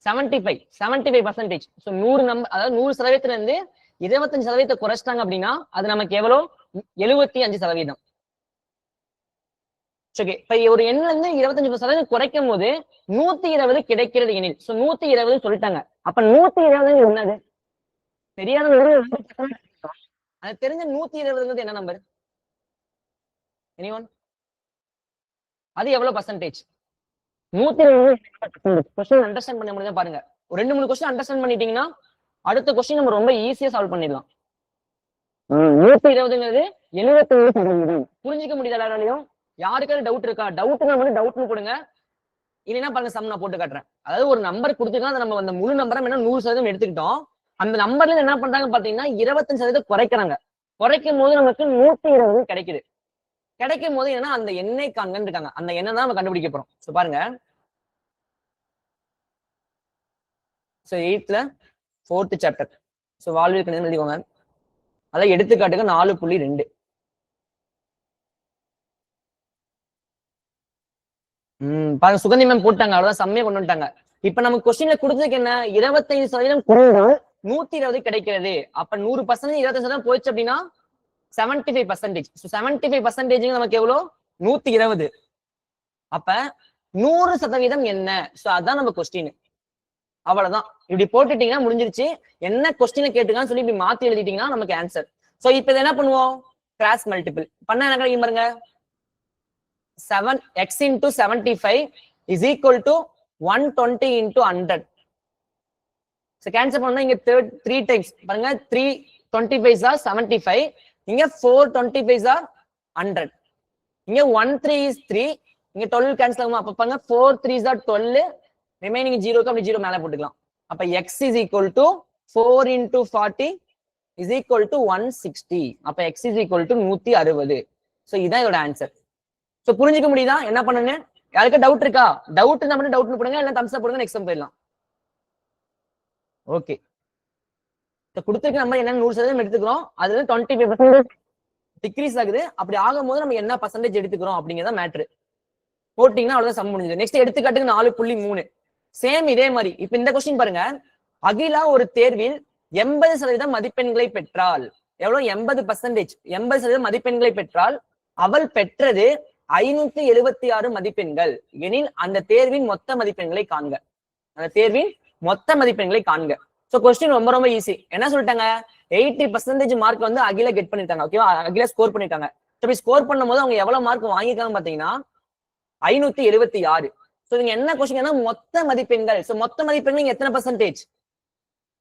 75%. சோ 100 நம்பர், அதாவது 100% இருந்து 25% குறைச்சிட்டாங்க அப்படின்னா அது நமக்கு எவ்வளவு? 75%. ஓகே, இப்ப ஒரு எண்ணில இருந்து 25% குறைக்கும் போது 120 கிடைக்கிறது எனில். சோ 120 சொல்லிட்டாங்க. அப்ப 120 என்னது? தெரியாத அது தெரிஞ்ச 120 என்ன நம்பர்? எனிஒன்? அது எவ்வளவு பர்சன்டேஜ்? 120 கொஸ்டின் அண்டர்ஸ்டாண்ட் பண்ண முடியுதா பாருங்க. ஒரு 2-3 கொஸ்டின் அண்டர்ஸ்டாண்ட் பண்ணிட்டீங்கன்னா அடுத்த கொஸ்டின் நம்ம ரொம்ப ஈஸியா சால்வ் பண்ணிடலாம். 120ங்கிறது 75%. புரிஞ்சிக்க முடியுதா எல்லாராலையும்? யாருக்காவது டவுட் இருக்கா? டவுட்னா வந்து டவுட்னு கொடுங்க. இல்லைன்னா பாருங்க, சம் நான் போட்டு காட்டுறேன். அதாவது ஒரு நம்பர் கொடுத்துருக்கா, நம்ம அந்த முழு நம்பரை 100% எடுத்துக்கிட்டோம். அந்த நம்பர்ல இருந்து என்ன பண்றாங்க பாத்தீங்கன்னா 25% குறைக்கிறாங்க. குறைக்கும் போது நமக்கு 120 கிடைக்குது. கிடைக்கும் போது என்னன்னா அந்த எண்ணெய் காண்கன்னு இருக்காங்க. அந்த எண்ணெய் தான் நம்ம கண்டுபிடிக்க போறோம். சோ பாருங்க, so 8th 4th chapter. So வாழ்வியல் கணிதம் எழுதிக்கோங்க. அதான் எடுத்துக்காட்டுக்கு 4.2. பாருங்க, சுகந்தி மேம் போட்டாங்க. அவ்வளவுதான், செம்மையா கொண்டு வந்துட்டாங்க. இப்ப நமக்கு கொஸ்டின்ல கொடுத்ததுக்கு என்ன? 25% குறைந்தால் 120 கிடைக்கிறது. அப்ப 100% 25% போயிடுச்சு அப்படின்னா 75%. 75% நமக்கு எவ்வளவு? 120. அப்ப 100% என்ன? சோ அதான் நம்ம கொஸ்டின். அவ்வளவுதான். இப்படி போட்டுட்டீங்கன்னா முடிஞ்சிருச்சு. என்ன கொஸ்டினை கேட்டுக்கான்னு சொல்லி இப்படி மாத்தி எழுதிட்டீங்கன்னா நமக்கு ஆன்சர். சோ இப்ப இதை என்ன பண்ணுவோம்? கிராஸ் மல்டிபிள் பண்ண என்ன கிடைக்கும் பாருங்க. 7x into 75 is equal to 120 into 100. So cancel பண்ணா இங்க 3 times பாருங்க. 3 25s are 75. இங்க 4 25s are 100. இங்க 1 3 is 3. இங்க 12 cancel ஆகுமா? அப்ப பாருங்க 4 3s are 12. ரிமைனிங் 0க்கு அப்படி 0 மேல போட்டுக்கலாம். அப்ப x is equal to 4 into 40 is equal to 160. அப்ப x is equal to 160. So இதான் இதோட ஆன்சர். சோ புரிஞ்சுக்க முடியுதா என்ன பண்ணுங்க? யாருக்கு டவுட் இருக்கா? டவுட் இருந்தா மட்டும் டவுட்னு போடுங்க, இல்ல தம்ஸ் அப் போடுங்க, நெக்ஸ்ட் சம் போயிடலாம். ஓகே, கொடுத்துருக்க நம்ம என்ன 100% எடுத்துக்கிறோம், அதுல 25% டிக்ரீஸ் ஆகுது. அப்படி ஆகும்போது நம்ம என்ன பர்சன்டேஜ் எடுத்துக்கிறோம் அப்படிங்கிறத மேட்ரு போட்டீங்கன்னா அவ்வளவுதான் சம் முடிஞ்சது. நெக்ஸ்ட் எடுத்துக்காட்டுக்கு 4.3 சேம் இதே மாதிரி. இப்ப இந்த கொஸ்டின் பாருங்க, அகிலா ஒரு தேர்வில் 80% மதிப்பெண்களை பெற்றால், எவ்வளவு 80%, 80% மதிப்பெண்களை பெற்றால் அவள் பெற்றது 576 மதிப்பெண்கள் எனில் அந்த தேர்வின் மொத்த மதிப்பெண்களை காண்க. அந்த தேர்வின் மொத்த மதிப்பெண்களை காண்க. சோ கொஸ்டின் ரொம்ப ரொம்ப ஈஸி. என்ன சொல்லிட்டாங்க, 80% மார்க் வந்து அகில கெட் பண்ணிட்டாங்க. ஓகேவா, அகில ஸ்கோர் பண்ணிட்டாங்க. ஸ்கோர் பண்ணும் போது அவங்க எவ்வளவு மார்க் வாங்கிருக்காங்க பாத்தீங்கன்னா 576. சோ நீங்க என்ன கொஸ்டின், மொத்த மதிப்பெண்கள். சோ மொத்த மதிப்பெண்கள் எத்தனை பர்சன்டேஜ்,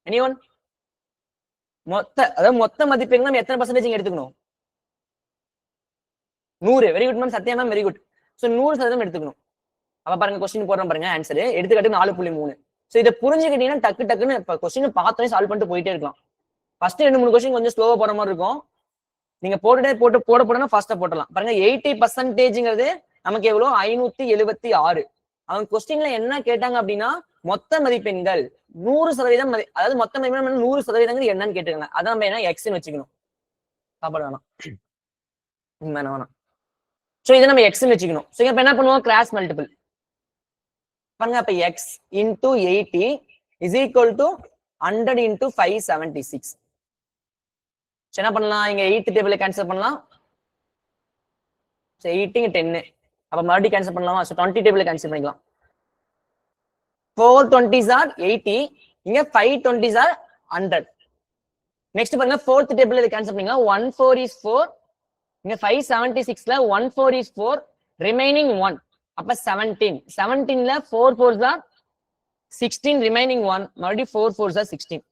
எனிஒன்? அதாவது மொத்த மதிப்பெண்கள் நம்ம எத்தனை பர்சன்டேஜ் எடுத்துக்கணும்? 100. Very good ma'am, Sathya ma'am, very good. So 100% எடுத்துக்கணும். அப்ப பாருங்க கொஸ்டின் போடுறோம் பாருங்க, ஆன்சர் எடுத்துக்காட்டு 4.3. சோ இதை புரிஞ்சுக்கிட்டீங்கன்னா டக்கு டக்குன்னு கொஸ்டின் பார்த்தோன்னே சால்வ் பண்ணிட்டு போயிட்டே இருக்கலாம். ஃபர்ஸ்ட் 2-3 கொஸ்டின் கொஞ்சம் ஸ்லோவா போற மாதிரி இருக்கும். நீங்க போடனா ஃபாஸ்டா போட்டலாம். பாருங்க 80%ங்கிறது நமக்கு எவ்வளவு, 576. அவங்க கொஸ்டின்ல என்ன கேட்டாங்க அப்படின்னா மொத்த மதிப்பெண்கள் 100%, அதாவது மொத்த மதிப்பெண் 100% என்னன்னு கேட்டுருக்காங்க. அதான் நம்ம என்ன எக்ஸ்ன்னு வச்சுக்கணும். சாப்பாடு வேணாம், வேணாம். சோ இதை நம்ம எக்ஸ்ன்னு வச்சுக்கணும். சோ இப்ப என்ன பண்ணுவோம், கிராஸ் மல்டிபிள் பாருங்க. அப்ப X into 80 is equal to 100 into 576. என்ன பண்ணலாம், இங்க 8th டேபிள் கேன்சல் பண்ணலாம். 8 இங்க 10, அப்ப மறுபடியும் கேன்சல் பண்ணலாமா? 20 டேபிள் கேன்சல் பண்ணிக்கலாம். 4 20s are 80, இங்க 5 20s are 100. நெக்ஸ்ட் பாருங்க 4th டேபிள் இது கேன்சல் பண்ணிக்கலாம். 1 4 is 4, இங்க 576ல 1 4 is 4, ரிமைனிங் 1, அப்ப 17. 17ல 4 4s are 16, ரிமைனிங் 1, மறுபடியும் 4 4s are 16.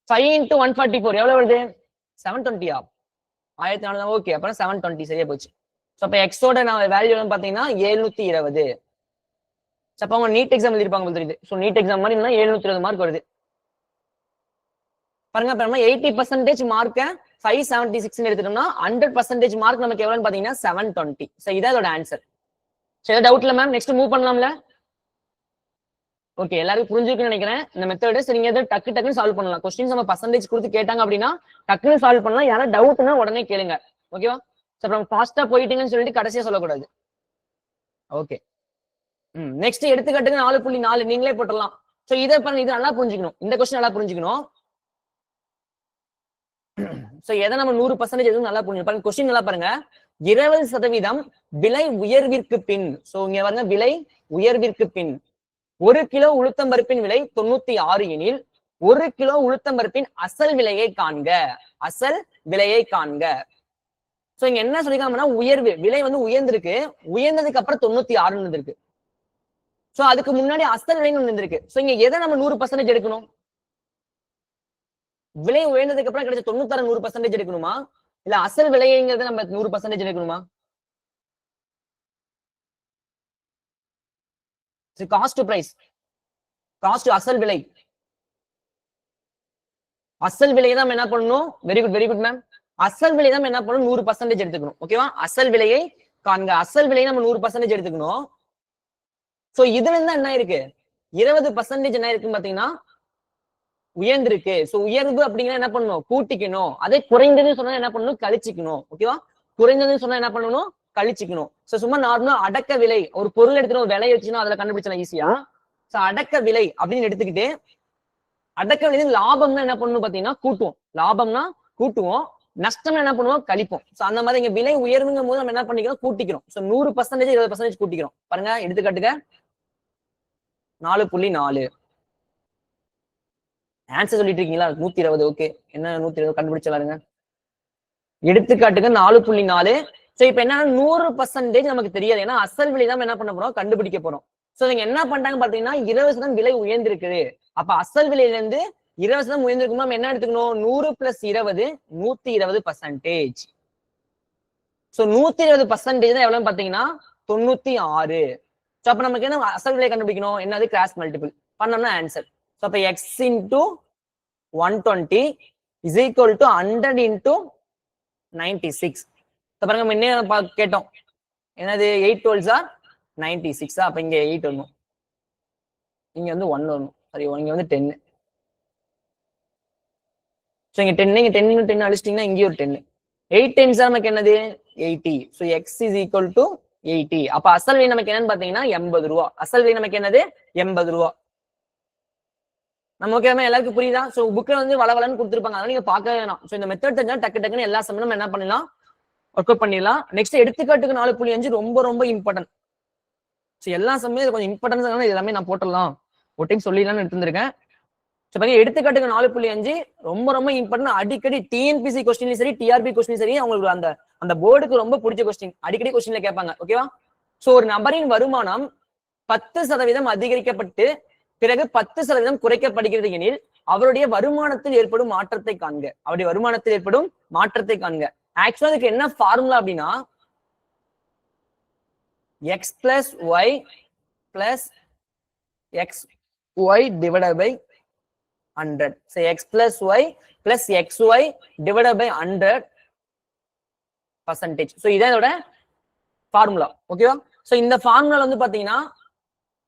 5 into 144 எவ்வளவு வருது, 720. 1400. ஓகே, அப்புறம் 720 சரியா போச்சு. சோ அப்ப எக்ஸோட வேல்யூ பாத்தீங்கன்னா 720. அப்ப அவங்க நீட் எக்ஸாம் எழுதிருப்பாங்க தெரியுது. சோ நீட் எக்ஸாம் மாதிரி 720 மார்க் வருது பாருங்க. அப்ப 80% மார்க்க 576 எடுத்துட்டோம்னா 100% மார்க் நமக்கு எவ்வளவுன்னு பாத்தீங்கன்னா 720. சோ இதான் இதோட ஆன்சர். சரி, டவுட் இல்ல மேம், நெக்ஸ்ட் மூவ் பண்ணலாம்ல? ஓகே, எல்லாருக்கும் புரிஞ்சுக்குன்னு நினைக்கிறேன் இந்த மெத்தட். சரி, நீங்க எதாவது டக்குன்னு சால்வ் பண்ணலாம். கொஸ்டின்ஸ் நம்ம பர்சன்டேஜ் கொடுத்து கேட்டாங்க அப்படின்னா டக்குன்னு சால்வ் பண்ணலாம். யாராவது டவுட்னா உடனே கேளுங்க. ஓகேவா? அப்புறம் ஃபாஸ்டா போயிட்டீங்கன்னு சொல்லிட்டு கடைசியா சொல்லக்கூடாது. ஓகே, நெக்ஸ்ட் எடுத்துக்காட்டுக்கு 4.4 நீங்களே போட்டுடலாம். சோ இதை பாருங்க, இது நல்லா புரிஞ்சுக்கணும். இந்த கொஸ்டின் நல்லா புரிஞ்சுக்கணும். சோ எதை நம்ம 100% எதுவும் நல்லா புரிஞ்சுக்கணும். பாருங்க கொஸ்டின் நல்லா பாருங்க. 20% விலை உயர்விற்கு பின். சோ இங்க பாருங்க, விலை உயர்விற்கு பின் 1 கிலோ உளுத்தம்பருப்பின் விலை 96 எனில் 1 கிலோ உளுத்தம்பருப்பின் அசல் விலையை காண்க. அசல் விலையை காண்க. சோ இங்க என்ன சொல்லிருக்காங்கன்னா உயர்வு, விலை வந்து உயர்ந்திருக்கு, உயர்ந்ததுக்கு அப்புறம் 96 இருந்திருக்கு. சோ அதுக்கு முன்னாடி அசல் விலைன்னு ஒண்ணு இருந்திருக்கு. சோ இங்க எதை நம்ம 100% எடுக்கணும்? விலை உயர்ந்ததுக்கு அப்புறம் கிடைச்ச 96 100% எடுக்கணுமா, இல்ல அசல் விலைங்கிறத நம்ம 100% எடுக்கணுமா? காஸ்ட் பிரைஸ், காஸ்ட் அசல் விலை, அசல் விலையை தான் என்ன பண்ணணும்? Very good, very good ma'am. அசல் விலை தான் என்ன பண்ணணும்? 100% எடுத்துக்கணும். ஓகேவா? அசல் விலையை காண்க. அசல் விலையை நம்ம 100% எடுத்துக்கணும். சோ இதுல இருந்தா என்ன இருக்கு, 20% என்ன இருக்குன்னு பாத்தீங்கன்னா உயர்ந்திருக்கு. சோ உயர்வு அப்படிங்கிற என்ன பண்ணணும்? கூட்டிக்கணும். அதே குறைந்ததுன்னு சொன்னா என்ன பண்ணணும்? கழிச்சுக்கணும். ஓகேவா? குறைந்ததுன்னு சொன்னா என்ன பண்ணணும்? கழிச்சுக்கணும். சோ சும்மா நார்மலா அடக்க விலை, ஒரு பொருள் எடுத்துட்டு ஒரு விலை வச்சுன்னா அதுல கண்டுபிடிச்சலாம் ஈஸியா. சோ அடக்க விலை அப்படின்னு எடுத்துக்கிட்டு அடக்க விலை லாபம்னா என்ன பண்ணணும் பாத்தீங்கன்னா கூட்டுவோம். லாபம்னா கூட்டுவோம், நஷ்டம்னா என்ன பண்ணுவோம்? கழிப்போம். சோ அந்த மாதிரி இங்க விலை உயர்வுங்கும் போது நம்ம என்ன பண்ணிக்கிறோம்? கூட்டிக்கிறோம். சோ 100% 20% கூட்டிக்கிறோம். பாருங்க எடுத்துக்காட்டுங்க 4.4. ஆன்சர் சொல்லிட்டு இருக்கீங்களா? 120. ஓகே, என்ன 120 கண்டுபிடிச்சலாருங்க. எடுத்துக்காட்டுக்கு 4.4. சோ இப்ப என்ன 100% நமக்கு தெரியாது, ஏன்னா அசல் விலை தான் என்ன பண்ண போறோம்? கண்டுபிடிக்க போறோம். சோ நீங்க என்ன பண்றாங்க பாத்தீங்கன்னா 20% விலை உயர்ந்திருக்குது. அப்ப அசல் விலையில இருந்து 20% உயர்ந்திருக்கும். நம்ம என்ன எடுத்துக்கணும்? 100 + 20 120%. சோ 120% தான் எவ்வளவு பாத்தீங்கன்னா 96. சோ அப்ப நமக்கு என்ன அசல் விலை கண்டுபிடிக்கணும்? என்னது? கிராஸ் மல்டிபிள் பண்ணோம்னா ஆன்சர். சோ அப்ப x into 120 is equal to 100 into 96. பாருங்க முன்னே கேட்டோம், என்னது 8 12s are 96. அப்ப இங்க 8 வரணும், இங்க வந்து 1 வரணும். சாரி இங்க வந்து 10. ஸோ இங்க 10 இங்க 10 அழிச்சிட்டீங்கன்னா இங்கேயும் ஒரு 10. 8 times நமக்கு என்னது 80. So X is equal to 80. அப்ப அசல் விலை நமக்கு என்னன்னு பாத்தீங்கன்னா 80 ரூபா. அசல் விலை நமக்கு என்னது 80 ரூபா. நம்ம ஓகே எல்லாருக்கும் புரியுதா? ஸோ புக்ல வந்து வளவலன்னு கொடுத்துருப்பாங்க, அதனால நீங்க பார்க்க வேணாம். ஸோ இந்த மெத்தட் தெரிஞ்சா டக்கு டக்குன்னு எல்லா சம்பளம் என்ன பண்ணலாம், ஒர்க் அவுட் பண்ணிடலாம். நெக்ஸ்ட் எடுத்துக்காட்டுக்கு 4.5 ரொம்ப ரொம்ப இம்பார்ட்டன்ட். ஸோ எல்லா சமயம் கொஞ்சம் இம்பார்ட்டன்ஸ் எல்லாமே நான் போட்டுடலாம், ஒரு டைம் சொல்லிடலாம்னு எடுத்துருக்கேன். ஸோ பாருங்க எடுத்துக்காட்டுக்கு 4.5 ரொம்ப ரொம்ப இம்பார்ட்டன்ட். அடிக்கடி டிஎன்பிசி கொஸ்டின்லையும் சரி டிஆர்பி கொஸ்டின் சரி அவங்களுக்கு அந்த போர்டுக்கு ரொம்ப பிடிச்ச கொஸ்டின், அடிக்கடி கொஸ்டின்ல கேட்பாங்க. ஓகேவா? ஸோ ஒரு நபரின் வருமானம் 10% அதிகரிக்கப்பட்டு பிறகு 10% குறைக்கப்படுகிறது எனில் அவருடைய வருமானத்தில் ஏற்படும் மாற்றத்தை காண்க. அவருடைய வருமானத்தில் ஏற்படும் மாற்றத்தை காண்க. ஆக்சுவலா இதுக்கு என்ன ஃபார்முலா அப்படின்னா x plus y plus xy divided by 100. So x plus y plus xy divided by 100%. So இதான் இதோட ஃபார்முலா. ஓகேவா? சோ இந்த ஃபார்முலா வந்து பாத்தீங்கன்னா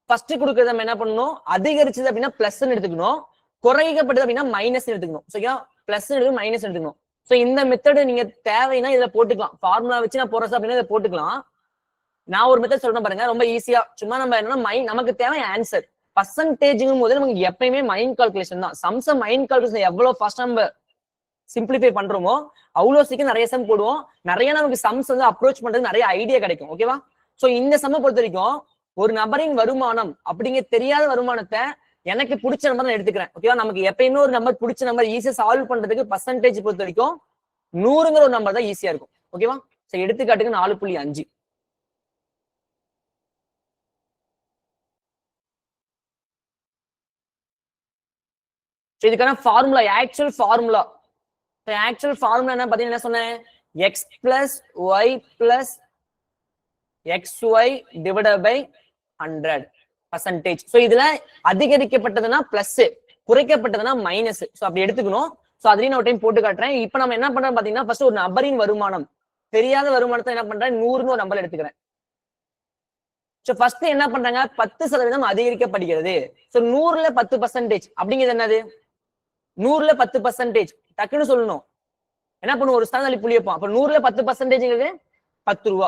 ஃபர்ஸ்ட் கொடுக்கறது நம்ம என்ன பண்ணணும், அதிகரிச்சது அப்படின்னா பிளஸ் எடுத்துக்கணும், குறைக்கப்பட்டது அப்படின்னா மைனஸ் எடுத்துக்கணும். சரியா? பிளஸ் எடுத்து மைனஸ் எடுத்துக்கணும். சோ இந்த மெத்தட் நீங்க தேவைன்னா இதுல போட்டுக்கலாம். ஃபார்முலா வச்சு நான் போறேன் அப்படின்னா இதை போட்டுக்கலாம். நான் ஒரு மெத்தட் சொல்றேன் பாருங்க, ரொம்ப ஈஸியா. சும்மா நம்ம என்னன்னா நமக்கு தேவை ஆன்சர். பர்சன்டேஜ்ங்கும் போது நமக்கு எப்பயுமே மைண்ட் கால்குலேஷன் தான். சம்ஸ் மைண்ட் கால்குலேஷன் எவ்வளவு ஃபாஸ்ட் நம்ம சிம்பிளிஃபை பண்றோமோ அவ்வளோ சீக்கிரம் நிறைய சம் போடுவோம். நிறைய நமக்கு சம்ஸ் வந்து அப்ரோச் பண்றது நிறைய ஐடியா கிடைக்கும். ஓகேவா? சோ இந்த சம்மை பொறுத்த வரைக்கும் ஒரு நபரின் வருமானம் அப்படிங்கிற தெரியாத வருமானத்தை எனக்கு பிடிச்ச நம்பர் நான் எடுத்துக்கிறேன். ஓகேவா? நமக்கு எப்பயுமே ஒரு நம்பர் பிடிச்ச நம்பர் ஈஸியா சால்வ் பண்றதுக்கு பர்சன்டேஜ் பொறுத்த வரைக்கும் 100ங்கிற ஒரு நம்பர் தான் ஈஸியா இருக்கும். ஓகேவா? சோ எடுத்துக்காட்டுக்கு 4.5. இதுக்கான ஃபார்முலா, ஆக்சுவல் ஃபார்முலா என்ன பாத்தீங்கன்னா என்ன சொன்னேன், x plus y plus xy divided by 100%. So இதுல அதிகரிக்கப்பட்டதுன்னா பிளஸ், குறைக்கப்பட்டதுன்னா மைனஸ். சோ அப்படி எடுத்துக்கணும். சோ அதையும் நான் ஒரு டைம் போட்டு காட்டுறேன். இப்ப நம்ம என்ன பண்றோம் பாத்தீங்கன்னா ஃபர்ஸ்ட் ஒரு நபரின் வருமானம், தெரியாத வருமானத்தை என்ன பண்றேன் 100ன்னு ஒரு நம்பர் எடுத்துக்கிறேன். சோ ஃபர்ஸ்ட் என்ன பண்றாங்க 10% அதிகரிக்கப்படுகிறது. சோ 100ல 10% அப்படிங்கிறது என்னது, 100ல 10% டக்குன்னு சொல்லணும். என்ன பண்ணுவோம், ஒரு ஸ்தானி புள்ளியப்போம். அப்ப 100ல 10%ங்கிறது 10 ரூபா.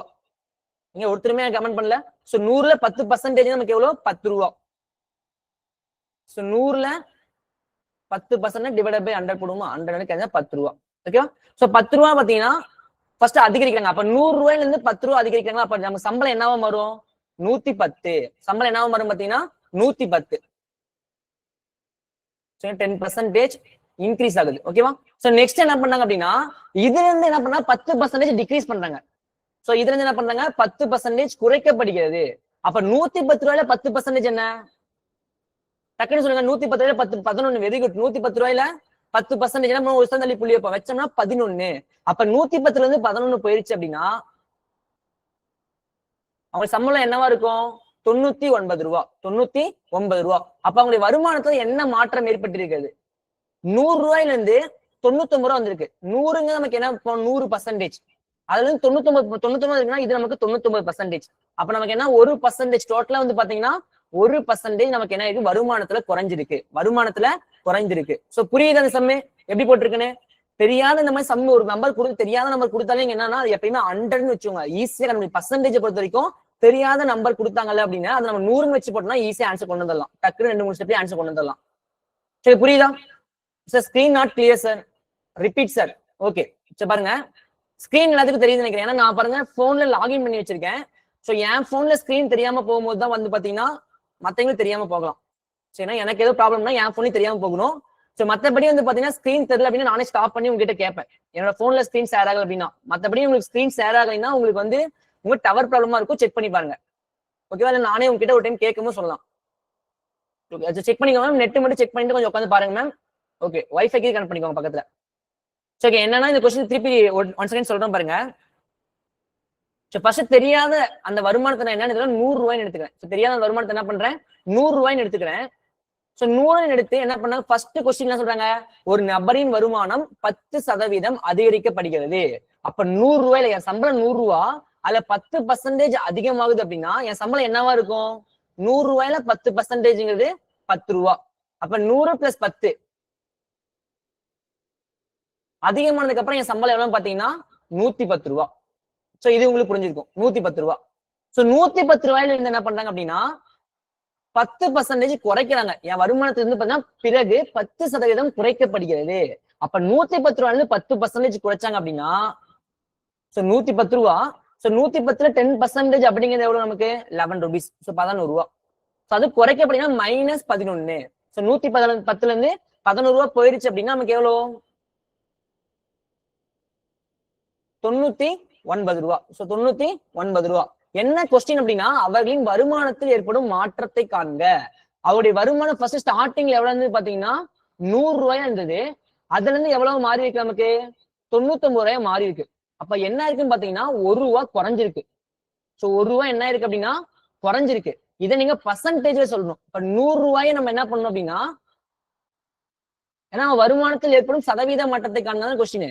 நீங்க ஒருத்தருமே கமெண்ட் பண்ணல. சோ 100ல 10% நமக்கு எவ்வளவு 10 ரூபா. சோ 100ல 10% டிவைடட் பை 100 போடுவோமா, 100 10 ரூபா. ஓகேவா? சோ 10 ரூபா பாத்தீங்கன்னா ஃபர்ஸ்ட் அதிகரிக்கிறாங்க. அப்ப 100 ரூபாயில இருந்து 10 ரூபா அதிகரிக்கிறாங்க. அப்ப நம்ம சம்பளம் என்னவா மாறும் 110. சம்பளம் என்னவா மாறும் பாத்தீங்கன்னா 110. 10% இன்க்ரீஸ் ஆகுது. ஓகேவா? சோ நெக்ஸ்ட் என்ன பண்ணாங்க அப்படின்னா இதுல இருந்து என்ன பண்ணா 10% டிக்ரீஸ் பண்றாங்க. சோ இதுல இருந்து என்ன பண்றாங்க 10% குறைக்கப்படுகிறது. அப்ப 110 ரூபாயில 10% என்ன, டக்குன்னு சொல்லுங்க. 110 ரூபாயில 10 11. Very good. 110 ரூபாயில 10% என்ன ஒரு ஸ்தானி புள்ளி வைப்போம், வச்சோம்னா 11. அப்ப 110ல இருந்து 11 போயிருச்சு அப்படின்னா அவங்க சம்பளம் என்னவா இருக்கும் 99 ரூபா. 99 ரூபா. அப்ப அவங்களுடைய வருமானத்துல என்ன மாற்றம் ஏற்பட்டிருக்கிறது, 100 ரூபாயில இருந்து 99 ரூபா வந்திருக்கு. 100ங்க நமக்கு என்ன 100%. அதுல இருந்து 99 இருக்குன்னா இது நமக்கு 99%. அப்ப நமக்கு என்ன 1% டோட்டலா வந்து பாத்தீங்கன்னா 1% நமக்கு என்ன இருக்கு வருமானத்துல குறைஞ்சிருக்கு. சோ புரியுது அந்த சம்மு எப்படி போட்டிருக்குன்னு. தெரியாத இந்த மாதிரி சம் ஒரு நம்பர் கொடுத்து தெரியாத நம்பர் கொடுத்தாலே என்னன்னா அது எப்பயுமே 100ன்னு வச்சுக்கோங்க. ஈஸியா நம்ம பர்சன்டேஜ் பொறுத்த வரைக்கும் தெரியாத நம்பர் கொடுத்தாங்கல்ல அப்படின்னா அதை நம்ம 100ன்னு வச்சு போட்டோம்னா ஈஸியா ஆன்சர் கொண்டு வந்துடலாம். டக்குன்னு 2-3 ஸ்டெப்ல ஆன்சர் கொண்டு வந்துடலாம். சரி புரியுதா sir? Screen not clear sir, repeat sir. Okay சரி பாருங்க, ஸ்கிரீன் எல்லாத்துக்கும் தெரியுதுன்னு நினைக்கிறேன். ஏன்னா நான் பாருங்க போன்ல லாகின் பண்ணி வச்சிருக்கேன். சோ என் போன்ல ஸ்கிரீன் தெரியாம போகும்போது தான் வந்து பாத்தீங்கன்னா மத்தவங்களுக்கு தெரியாம போகலாம். சரினா எனக்கு ஏதோ ப்ராப்ளம்னா என் போன்லயும் தெரியாம போகணும். சோ மத்தபடி வந்து பாத்தீங்கன்னா ஸ்கிரீன் தெரியல அப்படின்னா நானே ஸ்டாப் பண்ணி உங்ககிட்ட கேட்பேன், என்னோட போன்ல ஸ்கிரீன் ஷேர் ஆகல அப்படின்னா. மத்தபடி உங்களுக்கு ஸ்கிரீன் ஷேர் ஆகலைன்னா உங்களுக்கு வந்து உங்க டவர் ப்ராப்ளமா இருக்கும், செக் பண்ணி பாருங்க. ஓகேவா? இல்ல நானே உங்ககிட்ட ஒரு டைம் கேட்கும்போது சொல்லலாம். செக் பண்ணிக்கோங்க மேம். நெட் மட்டும் செக் பண்ணிட்டு கொஞ்சம் உட்காந்து பாருங்க மேம். ஓகே வைஃபைக்கு கனெக்ட் பண்ணிக்கோங்க பக்கத்துல. சரி என்னன்னா இந்த கொஸ்டின் திருப்பி 1 செகண்ட் சொல்றேன் பாருங்க. ஃபர்ஸ்ட் தெரியாத அந்த வருமானத்தை என்னன்னு 100 ரூபாய்னு எடுத்துக்கிறேன். தெரியாத அந்த வருமானத்தை என்ன பண்றேன் 100 ரூபாய்னு எடுத்துக்கிறேன். சோ 100 எடுத்து என்ன பண்ணாங்க ஃபர்ஸ்ட் கொஸ்டின் என்ன சொல்றாங்க, ஒரு நபரின் வருமானம் 10% அதிகரிக்கப்படுகிறது. அப்ப 100 ரூபாயில என் சம்பளம் 100 ரூபா, அதுல 10% அதிகமாகுது அப்படின்னா என் சம்பளம் என்னவா இருக்கும் 100 ரூபாயில 10%ங்கிறது 10 ரூபா. அப்ப 100 + 10 அதிகமானதுக்கு அப்புறம் என் சம்பளம் எவ்வளவு பாத்தீங்கன்னா 110 ரூபா. சோ இது உங்களுக்கு புரிஞ்சிருக்கும். 110 ரூபா. சோ 110 ரூபாயில இருந்து என்ன பண்றாங்க அப்படின்னா 10% குறைக்கிறாங்க. என் வருமானத்துல இருந்து பாத்தீங்கன்னா பிறகு 10% குறைக்கப்படுகிறது. அப்ப 110 ரூபாயில இருந்து 10% குறைச்சாங்க அப்படின்னா சோ 110 ரூபா. சோ 110ல 10% அப்படிங்கிறது எவ்வளவு நமக்கு 11 rupees. சோ 11 ரூபா. சோ அது குறைக்கப்படுங்கன்னா -11. சோ 110ல இருந்து 11 ரூபா போயிருச்சு அப்படின்னா நமக்கு எவ்வளவு 99 ரூபா. சோ 99 ரூபா. என்ன கொஸ்டின் அப்படின்னா அவர்களின் வருமானத்தில் ஏற்படும் மாற்றத்தை காண்க. அவருடைய வருமானம் ஃபர்ஸ்ட் ஸ்டார்டிங்ல எவ்வளவு இருந்து பாத்தீங்கன்னா 100 ரூபாயா இருந்தது. அதுல இருந்து எவ்வளவு மாறி இருக்கு நமக்கு 99 ரூபாயா மாறி இருக்கு. அப்ப என்ன இருக்குன்னு பாத்தீங்கன்னா 1 ரூபா குறைஞ்சிருக்கு. சோ 1 ரூபா என்ன இருக்கு அப்படின்னா குறைஞ்சிருக்கு. இதை நீங்க பர்சன்டேஜ்ல சொல்லணும். இப்ப 100 ரூபாயை நம்ம என்ன பண்ணணும் அப்படின்னா ஏன்னா வருமானத்தில் ஏற்படும் சதவீத மாற்றத்தை காண்தான் கொஸ்டின்.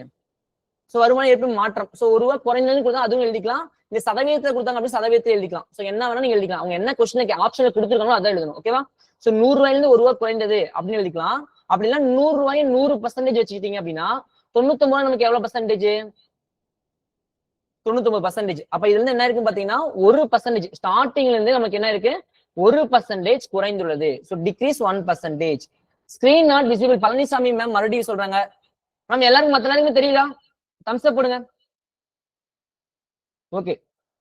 சோ வருமானம் ஏற்படும் மாற்றம். சோ 1 ரூபா குறைஞ்சதுன்னு கொடுத்தா அதுவும் எழுதிக்கலாம். இந்த சதவீதத்தை கொடுத்தாங்க அப்படின்னு சதவீதத்தை எழுதிக்கலாம். சோ என்ன வேணா நீங்க எழுதிக்கலாம். அவங்க என்ன கொஸ்டின் ஆப்ஷன்ல கொடுத்துருக்காங்களோ அதான் எழுதணும். ஓகேவா? சோ 100 ரூபாயில இருந்து 1 ரூபா குறைந்தது அப்படின்னு எழுதிக்கலாம். அப்படி இல்ல 100 ரூபாயை 100% வச்சுக்கிட்டீங்க அப்படின்னா 99 நமக்கு எவ்வளவு பர்சன்டேஜ் 99%. அப்ப இதுல இருந்து என்ன இருக்குன்னு பாத்தீங்கன்னா 1% ஸ்டார்டிங்ல இருந்து நமக்கு என்ன இருக்கு 1% குறைந்துள்ளது. So decrease 1%. Screen not visible. Palanisamy ma'am மறுபடியும் சொல்றாங்க. மேம் எல்லாருக்கும் மத்த எல்லாருக்குமே தெரியல. தம்ஸ் அப் போடுங்க. ஓகே.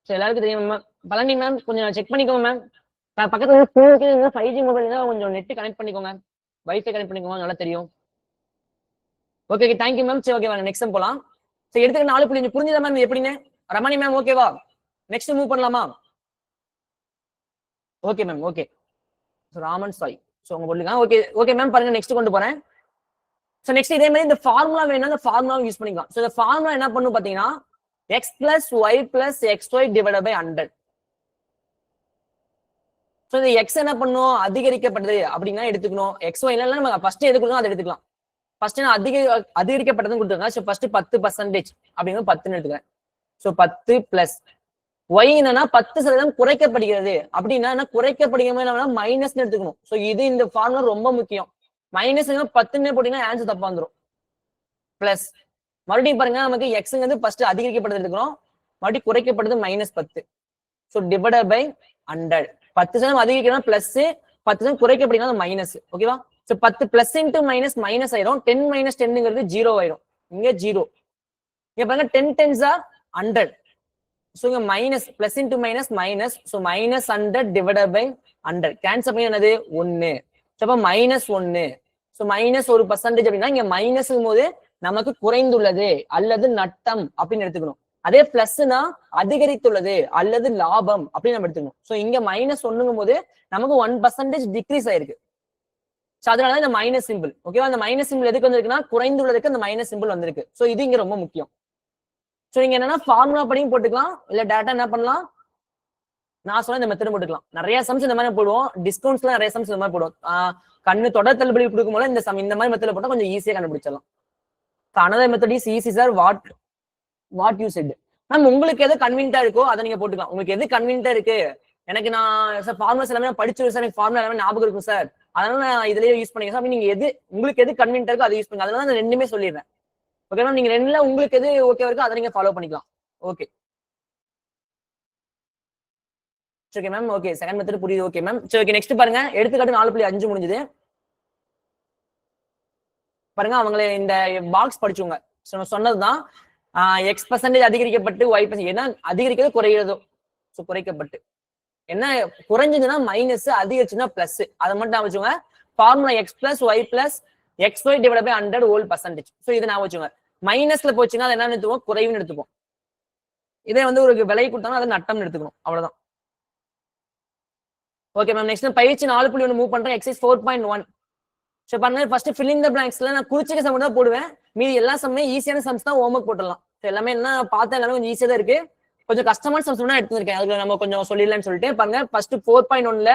சோ எல்லாருக்கும் தெரியும் மேம். பழனி மேம் கொஞ்சம் செக் பண்ணிக்கோங்க மேம். பக்கத்துல 5G மொபைல் தான் கொஞ்சம் நெட் கனெக்ட் பண்ணிக்கோங்க. வைஃபை கனெக்ட் பண்ணிக்கோங்க. நல்லா தெரியும். Okay thank you ma'am. சரி ஓகே வாங்க நெக்ஸ்ட் டைம் போலாம். சரி எடுத்துக்க 4 புள்ளி புரிஞ்சுதா மேம் எப்படின்னு? ரமணி மேம் ஓகேவா? நெக்ஸ்ட் மூவ் பண்ணலாமா? Okay ma'am okay. Raman Sai. So உங்க போடுங்க. ஓகே ஓகே மேம் பாருங்க நெக்ஸ்ட் கொண்டு போறேன். சோ நெக்ஸ்ட் இதே மாதிரி இந்த ஃபார்முலா வேணும்னா இந்த ஃபார்முலா யூஸ் பண்ணிக்கலாம். சோ இந்த ஃபார்முலா என்ன பண்ணும் பாத்தீங்கன்னா x + y + xy / 100. சோ இந்த x என்ன பண்ணும் அதிகரிக்கப்பட்டது அப்படின்னா எடுத்துக்கணும். xy எல்லாம் நம்ம ஃபர்ஸ்ட் எது கொடுக்கணும் அதை எடுத்துக்கலாம். ஃபர்ஸ்ட் நான் அதிகரிக்கப்பட்டதுன்னு கொடுத்துருக்கேன். சோ ஃபர்ஸ்ட் 10% அப்படிங்கிறது 10ன்னு எடுத்துக்கிறேன். சோ 10 + y என்னன்னா 10% குறைக்கப்படுகிறது அப்படின்னா குறைக்கப்படுகிறது மைனஸ் எடுத்துக்கணும். சோ இது இந்த ஃபார்முலா ரொம்ப முக்கியம். மைனஸ் 10ன்னு போட்டீங்கன்னா ஆன்சர் தப்பா வந்துடும். பிளஸ் மறுபடியும் பாருங்க நமக்கு எக்ஸ்ங்கிறது ஃபர்ஸ்ட் அதிகரிக்கப்படுது எடுத்துக்கிறோம். மறுபடியும் குறைக்கப்படுது -10. So divided by 100. 10% அதிகரிக்கணும் பிளஸ் 10% குறைக்கப்படுகிறது மைனஸ். ஓகேவா? So 10 plus into minus minus ஆயிரும். 10 - 10ங்கிறது 0 ஆயிரும். இங்க 0. இங்க பாருங்க 10 10s are 100. சோ இங்க minus plus into minus minus. So -100 divided by 100. Cancel பண்ணி என்னது 1. சோ அப்ப -1. சோ -1% அப்படின்னா இங்க மைனஸ்ங்கும் போது நமக்கு குறைந்துள்ளது அல்லது நட்டம் அப்படின்னு எடுத்துக்கணும். அதே பிளஸ்னா அதிகரித்துள்ளது அல்லது லாபம் அப்படின்னு நம்ம எடுத்துக்கணும். சோ இங்க -1ங்கும் போது நமக்கு 1% டிக்ரீஸ் ஆயிருக்கு. சோ அதனால இந்த மைனஸ் சிம்பிள். ஓகேவா? அந்த மைனஸ் சிம்பிள் எதுக்கு வந்திருக்குன்னா குறைந்துள்ளதுக்கு அந்த மைனஸ் சிம்பிள் வந்திருக்கு. சோ இது இங்க ரொம்ப முக்கியம். சோ நீங்க என்னன்னா ஃபார்முலா படியும் போட்டுக்கலாம். இல்ல டேட்டா என்ன பண்ணலாம் நான் சொன்ன இந்த மெத்தட் போட்டுக்கலாம். நிறைய சம்ஸ் இந்த மாதிரி போடுவோம். டிஸ்கவுண்ட்ஸ்ல நிறைய சம்ஸ் இந்த மாதிரி போடுவோம். கண்ணு தொடர் தள்ளுபடி கொடுக்கும் போது இந்த மாதிரி மெத்தட்ல போட்டா கொஞ்சம் ஈஸியா கண்டுபிடிச்சிடலாம். another method is easy sir. what you said ma'am உங்களுக்கு எது கன்வீனியன்ட்டா இருக்கோ அதை நீங்க போட்டுக்கலாம். உங்களுக்கு எது கன்வீனியன்ட்டா இருக்கு எனக்கு நான் சார் ஃபார்முலாஸ் எல்லாமே படிச்சு சார் எனக்கு ஃபார்முலா எல்லாமே ஞாபகம் இருக்கும் சார் அதனால நான் இதுலயே யூஸ் பண்ணிக்க சார். நீங்க எது உங்களுக்கு எது கன்வீனியன்ட்டா இருக்கோ அதை யூஸ் பண்ணுங்க. அதனால நான் ரெண்டுமே சொல்லிடுறேன். ஓகே மேம் நீங்க ரெண்டுல உங்களுக்கு எது ஓகே இருக்கோ அதை நீங்க ஃபாலோ பண்ணிக்கலாம். Okay okay ma'am. Okay second method புரியுது. Okay ma'am. சரி ஓகே நெக்ஸ்ட் பாருங்க. எடுத்துக்காட்டு 4.5 முடிஞ்சது பாருங்க. அவங்களே இந்த பாக்ஸ் படிச்சுங்க. சொன்னதுதான் x% அதிகரிக்கப்பட்டு y% ஏன்னா அதிகரிக்கிறது குறைகிறதோ சோ குறைக்கப்பட்டு என்ன குறைஞ்சதுன்னா மைனஸ் அதிகரிச்சுன்னா பிளஸ். அதை மட்டும் வச்சுங்க. Formula x + y + xy / 100 whole %. So இதை நான் வச்சுங்க. மைனஸ்ல போச்சுன்னா அது என்ன எடுத்துப்போம் குறைவுன்னு எடுத்துப்போம். இதே வந்து ஒரு விலை கொடுத்தாங்கன்னா அது நட்டம்னு எடுத்துக்கணும். அவ்வளவுதான். Okay ma'am. நெக்ஸ்ட் பயிற்சி 4.1 மூவ் பண்றேன். எக்ஸசைஸ் 4.1. சோ பாருங்க ஃபர்ஸ்ட் fill in the blanksல நான் குறிச்சிக்க சம் தான் போடுவேன். மீதி எல்லா சம்மே ஈஸியான சம்ஸ் தான் ஹோம்வொர்க் போடலாம். எல்லாமே என்ன பார்த்தா எல்லாமே கொஞ்சம் ஈஸியா தான் இருக்கு. கொஞ்சம் கஷ்டமான சம்ஸ் தான் எடுத்துருக்கேன். அதுல நம்ம கொஞ்சம் சொல்லிடலாம்னு சொல்லிட்டு பாருங்க. ஃபர்ஸ்ட் 4.1ல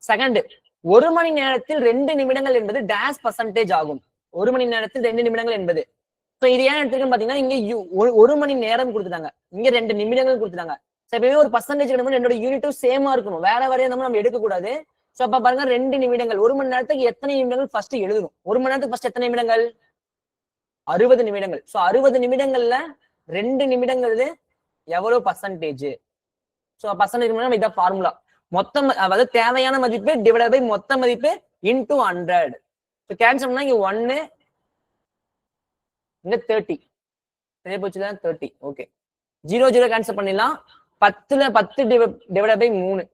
செகண்ட் 1 மணி நேரத்தில் 2 நிமிடங்கள் என்பது டேஷ் % ஆகும். 1 மணி நேரத்தில் 2 நிமிடங்கள் என்பது. சோ இது ஏன் எடுத்துருக்கேன்னு பாத்தீங்கன்னா இங்க 1 மணி நேரம் கொடுத்துட்டாங்க. இங்க 2 நிமிடங்கள் கொடுத்துட்டாங்க. எப்பவுமே ஒரு பர்சன்டேஜ் என்னோட யூனிட்டும் சேமா இருக்கணும். வேற வேற நம்ம எடுக்க கூடாது. சோ அப்ப பாருங்க 2 நிமிடங்கள். 1 மணி நேரத்துக்கு எத்தனை நிமிடங்கள் ஃபர்ஸ்ட் எழுதணும்? 1 மணி நேரத்துக்கு ஃபர்ஸ்ட் எத்தனை நிமிடங்கள்? 60 நிமிடங்கள். சோ 60 நிமிடங்கள்ல 2 நிமிடங்கள் எவ்வளவு பர்சன்டேஜ்? சோ பர்சன்டேஜ் இதான் ஃபார்முலா. மொத்தம் அதாவது தேவையான மதிப்பு டிவைட் பை மொத்த மதிப்பு இன்டு 100. சோ கேன்சல் பண்ணா இங்க 1 இங்க 30 சரியா போச்சுல 30. ஓகே 0 0 கேன்சல் பண்ணிடலாம். 10ல 10 டிவைட் பை 3.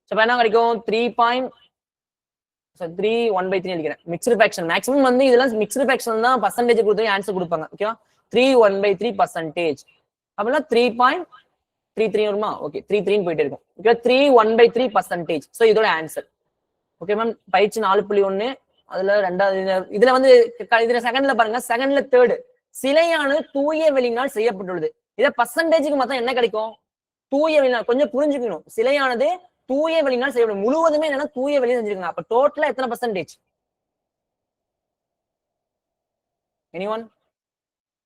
சோ என்ன கிடைக்கும்? 3.1/3 எழுதிக்கிறேன். மிக்ஸ்டு ஃபிராக்ஷன் மேக்ஸிமம் வந்து இதெல்லாம் மிக்ஸ்டு ஃபிராக்ஷன் தான் பர்சன்டேஜ் கொடுத்து ஆன்சர் கொடுப்பாங்க. ஓகேவா 3.1/3%. அப்படின்னா 3.33 வருமா? ஓகே 33 போயிட்டு இருக்கும். ஓகே 3.1/3%. சோ இதோட ஆன்சர். ஓகே மேம் பயிற்சி 4.1 அதுல 2வது இதுல வந்து இதுல செகண்ட்ல பாருங்க. செகண்ட்ல 3rd சிலையானது தூய வெளியினால் செய்யப்பட்டுள்ளது. இத பர்சன்டேஜுக்கு மொத்தம் என்ன கிடைக்கும்? தூய வெளியினால். கொஞ்சம் புரிஞ்சுக்கணும். சிலையானது தூய வெளியினால் செய்யப்படும். முழுவதுமே என்னன்னா தூய வெளியில் செஞ்சிருக்காங்க. அப்ப டோட்டலா எத்தனை percentage? Anyone?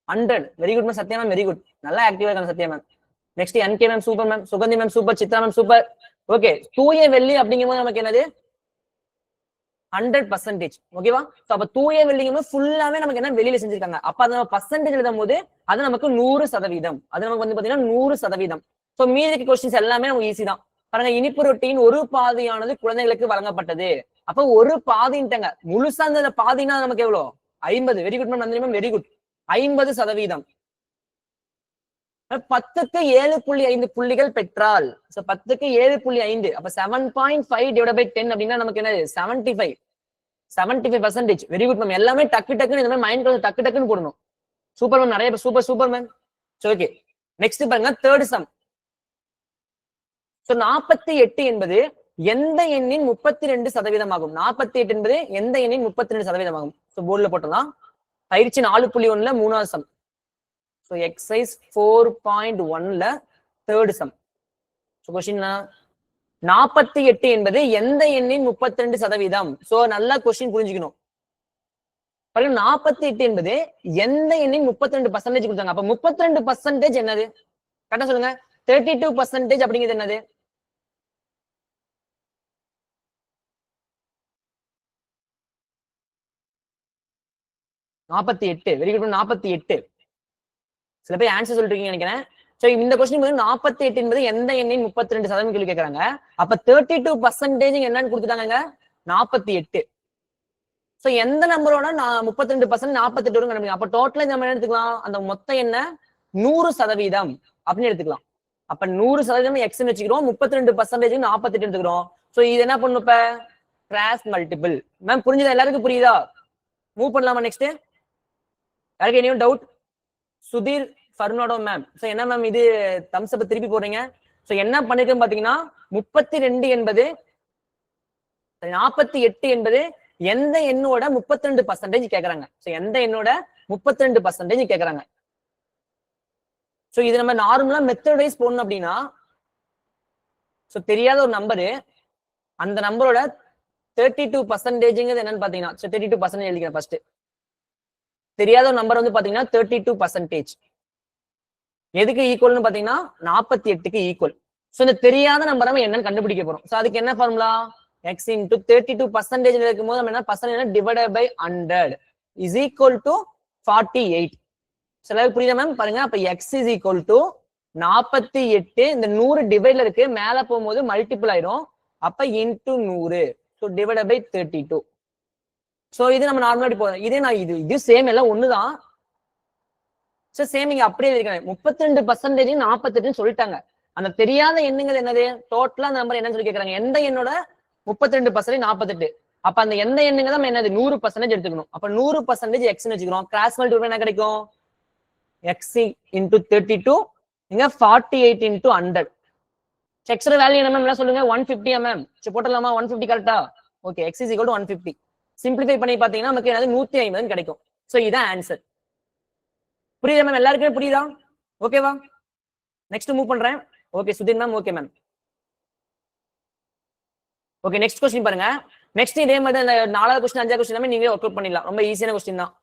100. Very good ma'am. Sathya ma'am very good. நல்லா ஆக்டிவா இருக்காங்க Sathya ma'am. Next NK ma'am super ma'am. Suganthi ma'am super. Chitra ma'am super. Okay தூய வெள்ளி அப்படிங்கும்போது நமக்கு என்னது? 100%. ஓகேவா? சோ அப்ப தூய வெள்ளிங்கும்போது ஃபுல்லாவே நமக்கு என்ன வெளியில செஞ்சிருக்காங்க. அப்ப அது நம்ம பர்சன்டேஜ் எழுதும் போது அது நமக்கு 100%. அது நமக்கு வந்து பாத்தீங்கன்னா 100%. சோ மீதி கொஸ்டின்ஸ் எல்லாமே நமக்கு ஈஸி தான். பாருங்க இனிப்பு ரொட்டியின் ஒரு பாதியானது குழந்தைகளுக்கு வழங்கப்பட்டது. அப்ப ஒரு பாதின்ட்டாங்க. முழுசா அந்த பாதினா நமக்கு எவ்வளவு? 50. Very good ma'am. Nandini ma'am very good. 50%. 10க்கு 7.5 புள்ளிகள் பெற்றால் 10க்கு 7.5 அப்ப 7.5 டிவைட் பை 10 அப்படின்னா நமக்கு என்னது? 75%. Very good ma'am. எல்லாமே டக்கு டக்குன்னு இந்த மாதிரி மைண்ட் டக்கு டக்குன்னு போடணும். Super ma'am. நிறைய சூப்பர் மேம். ஓகே நெக்ஸ்ட் பாருங்க 3rd சம். 48 என்பது எந்த எண்ணின் 32% ஆகும்? 48 என்பது எந்த எண்ணின் 32% ஆகும்? போர்டுல போட்டலாம். பயிற்சி 4.1ல 3வது சம். எக்ஸசைஸ் 4.1ல 3rd சம். கொஸ்டின் 48 என்பது எந்த எண்ணின் 32%? சோ நல்லா கொஸ்டின் புரிஞ்சுக்கணும். 48 என்பது எந்த எண்ணின் 32% கொடுத்தாங்க. அப்ப 32% என்னது? கரெக்டா சொல்லுங்க. 32% அப்படிங்கிறது என்னது? Very good. 48. சில பேர் ஆன்சர் சொல்லிட்டு இருக்கீங்க நினைக்கிறேன். சோ இந்த கொஸ்டின் 48 என்பது எந்த எண்ணின் 32% கேள்வி கேட்கறாங்க. அப்ப 32% என்னன்னு கொடுத்துட்டாங்க 48. சோ எந்த நம்பரோட 32% 48 வரும் கண்டுபிடிங்க. அப்ப டோட்டலா நம்ம என்ன எடுத்துக்கலாம்? அந்த மொத்த என்ன 100% அப்படின்னு எடுத்துக்கலாம். அப்ப 100% எக்ஸ் வச்சுக்கிறோம். 32% 48 எடுத்துக்கிறோம். சோ இது என்ன பண்ணும்? இப்ப கிராஸ் மல்டிபிள். மேம் புரிஞ்சுதா? எல்லாருக்கும் புரியுதா? மூவ் பண்ணலாமா? நெக்ஸ்ட் யாருக்கு என்ன டவுட்? சுதீர் ஃபர்னாடோ மேம். சோ என்ன மேம் இது தம்ஸ் அப் திருப்பி போடுறீங்க? சோ என்ன பண்ணிருக்கேன்னு பாத்தீங்கன்னா 32 என்பது 48 என்பது எந்த எண்ணோட 32% கேக்குறாங்க. சோ எந்த எண்ணோட 32% கேக்குறாங்க. சோ இது நம்ம நார்மலா மெத்தட் வைஸ் போடணும் அப்படின்னா சோ தெரியாத ஒரு நம்பரு அந்த நம்பரோட 32% என்னன்னு பாத்தீங்கன்னா 32% எழுதிக்கிறேன் ஃபர்ஸ்ட். தெரியாத ஒரு நம்பர் வந்து பாத்தீங்கன்னா 32% எதுக்கு ஈக்குவல்னு பாத்தீங்கன்னா 48க்கு ஈக்குவல். சோ இந்த தெரியாத நம்பர் நம்ம என்னன்னு கண்டுபிடிக்க போறோம். சோ அதுக்கு என்ன ஃபார்முலா? x into 32% இருக்கும்போது நம்ம என்ன percentage divided by 100 is equal to 48. சிலருக்கு புரியுதா மேம்? பாருங்க அப்ப x is equal to 48. இந்த 100 டிவைட்ல இருக்கு, மேல போகும்போது மல்டிபிள் ஆயிடும். அப்ப into 100. So divided by 32. So இது நம்ம நார்மலா போதும். இதே நான் இது சேம் எல்லாம் ஒண்ணுதான். ஸோ சேம் இங்க அப்படியே இருக்கேன். 32% 48 சொல்லிட்டாங்க. அந்த தெரியாத எண்ணுங்கள் என்னது? டோட்டலா அந்த நம்பர் என்னன்னு சொல்லி கேட்கறாங்க. எந்த எண்ணோட 32% 48. அப்ப அந்த எந்த எண்ணுங்க தான் என்னது 100% எடுத்துக்கணும். அப்ப 100% எக்ஸ்ன்னு வச்சுக்கிறோம். கிராஸ் மல்டிபிள் என்ன கிடைக்கும்? எக்ஸ் இன்டூ 32 இங்க 48 இன்டூ 100. எக்ஸோட வேல்யூ என்ன மேம் சொல்லுங்க? 150 மேம். சரி போட்டலாமா? 150 கரெக்டா? Okay. X is equal to 150. Simplify பண்ணி பாத்தீங்கன்னா நமக்கு என்னது 150 கிடைக்கும். சோ இதான் ஆன்சர். புரியுதா மேம்? எல்லாருக்குமே புரியுதா? ஓகேவா? நெக்ஸ்ட் மூவ் பண்றேன். Okay Sudhir ma'am. Okay ma'am. Okay next question பாருங்க. நெக்ஸ்ட் இதே மாதிரி அந்த 4வது கொஸ்டின் 5வது கொஸ்டின் எல்லாமே நீங்களே ஒர்க் அவுட் பண்ணிடலாம். ரொம்ப ஈஸியான கொஸ்டின் தான்.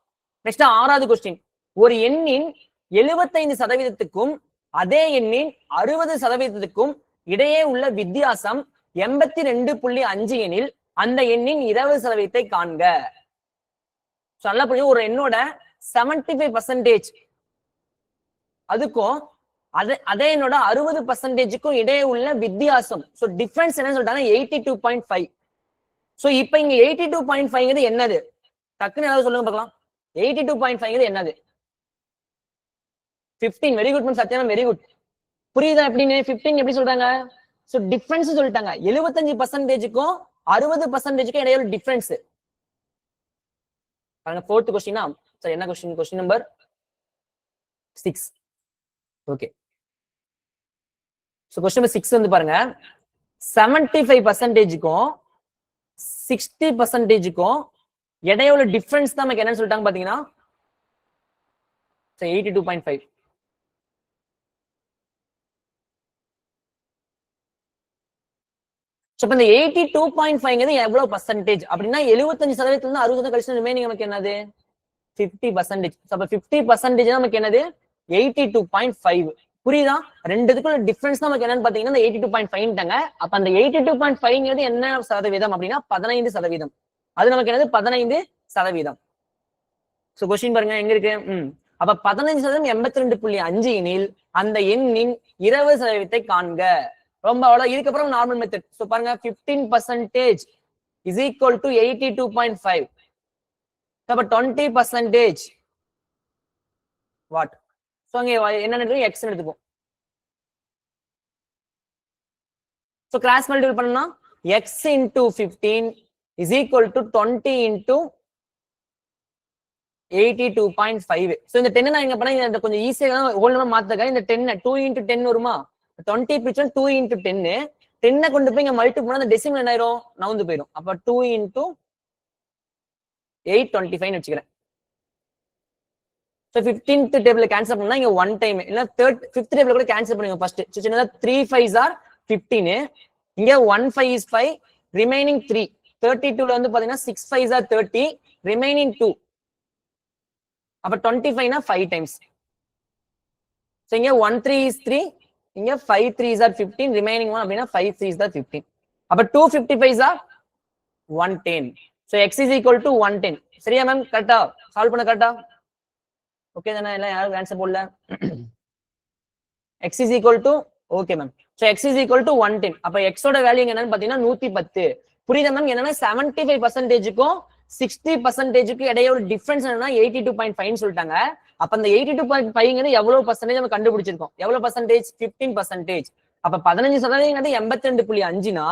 நெக்ஸ்ட் 6வது கொஸ்டின். ஒரு எண்ணின் 75%க்கும் அதே எண்ணின் 60%க்கும் இடையே உள்ள வித்தியாசம் 82.5 எனில் அந்த எண்ணின் 20% காண்க. நல்லா புரியும். ஒரு எண்ணோட 75% அதுக்கும் அதே என்னோட 60%க்கும் இடையே உள்ள வித்தியாசம். சோ டிஃபரன்ஸ் என்ன சொல்லிட்டாங்க 82.5. சோ இப்ப இங்க 82.5 என்னது? டக்குன்னு ஏதாவது சொல்லுங்க பார்க்கலாம். 82.5 என்னது? 15. Very good ma'am. Sathya ma'am very good. புரியுதா எப்படின்னு? 15 எப்படி சொல்றாங்க? சோ டிஃபரன்ஸ் சொல்லிட்டாங்க. 75%க்கும் 60%க்கும் இடையே உள்ள டிஃபரன்ஸ். பாருங்க 4th क्वेश्चन. சரி என்ன question? Question number 6. Okay. So question number 6 வந்து பாருங்க 75%க்கும் 60%க்கும் இடையே உள்ள டிஃபரன்ஸ் தான் நமக்கு என்னன்னு சொல்லிட்டாங்க பாத்தீங்கன்னா 82.5. இப்ப இந்த 82.5 எவ்வளவு பர்சன்டேஜ் அப்படின்னா 75% இருந்து 60% கழிச்சு ரிமைனிங் நமக்கு என்னது 50%. அப்ப 50% நமக்கு என்னது 82.5. புரியுதா? ரெண்டுத்துக்குள்ள டிஃபரன்ஸ் நமக்கு என்னன்னு பாத்தீங்கன்னா 82.5ட்டாங்க. அப்ப அந்த 82.5 என்ன சதவீதம் அப்படின்னா 15%. அது நமக்கு என்னது 15%. சோ क्वेश्चन பாருங்க எங்க இருக்கு. அப்ப 15% 82.5 எனில் அந்த எண்ணின் 20% காண்க. ரொம்ப அவ்வளவு. இதுக்கப்புறம் நார்மல் மெத்தட். சோ பாருங்க 15% is equal to 82.5. அப்ப 20% வாட்? சோ அங்க என்ன எடுத்துக்கோ? x எடுத்துப்போம். சோ கிராஸ் மல்டிபிள் பண்ணா x into 15 is equal to 20 into 82.5. So இந்த 10 நான் இங்க பண்ணா இந்த கொஞ்சம் ஈஸியா ஹோல் நம்பர் மாத்துங்க. இந்த 10 2 into 10 வருமா? 20 பிரிச்சா 2 into 10. 10 கொண்டு போய் இங்க மல்டிபிள் பண்ணா அந்த டெசிமல் என்ன ஆயிரும்? நவுந்து போயிடும். அப்ப 2 into 825 வெச்சுக்கிறேன். சோ 15th டேபிள்ல கேன்சல் பண்ணா இங்க 1 டைம் இல்ல 5th டேபிள்ல கூட கேன்சல் பண்ணுங்க ஃபர்ஸ்ட். சின்னதா 3 5s are 15. இங்க 1 5 is 5 ரிமைனிங் 3. 32ல வந்து பாத்தீங்கன்னா 6 5s are 30 ரிமைனிங் 2. அப்ப 25 னா 5 டைம்ஸ். சோ இங்க 1 3 is 3 இங்க 5 3s are 15 ரிமைனிங் 1 அப்படினா 5 3s are 15. அப்ப 255s are 110. So x is equal to 110. சரியா மேம்? கரெக்ட்டா? சால்வ் பண்ண கரெக்ட்டா? ஓகே தானே? எல்லாம் யாரும் ஆன்சர் போடல? x is equal to okay ma'am. So x is equal to 110. அப்ப x ஓட வேல்யூ என்னன்னு பாத்தீங்கன்னா 110. புரியுதா மேம்? என்னன்னா 75%க்கும் 60%க்கு இடையே ஒரு டிஃபரன்ஸ் என்னன்னா 82.5 சொல்லிட்டாங்க. அப்ப அந்த 82.5 எவ்வளவு பர்சன்டேஜ் நம்ம கண்டுபிடிச்சிருக்கோம்? எவ்வளவு பர்சன்டேஜ்? 15%. அப்ப 15% 82.5னா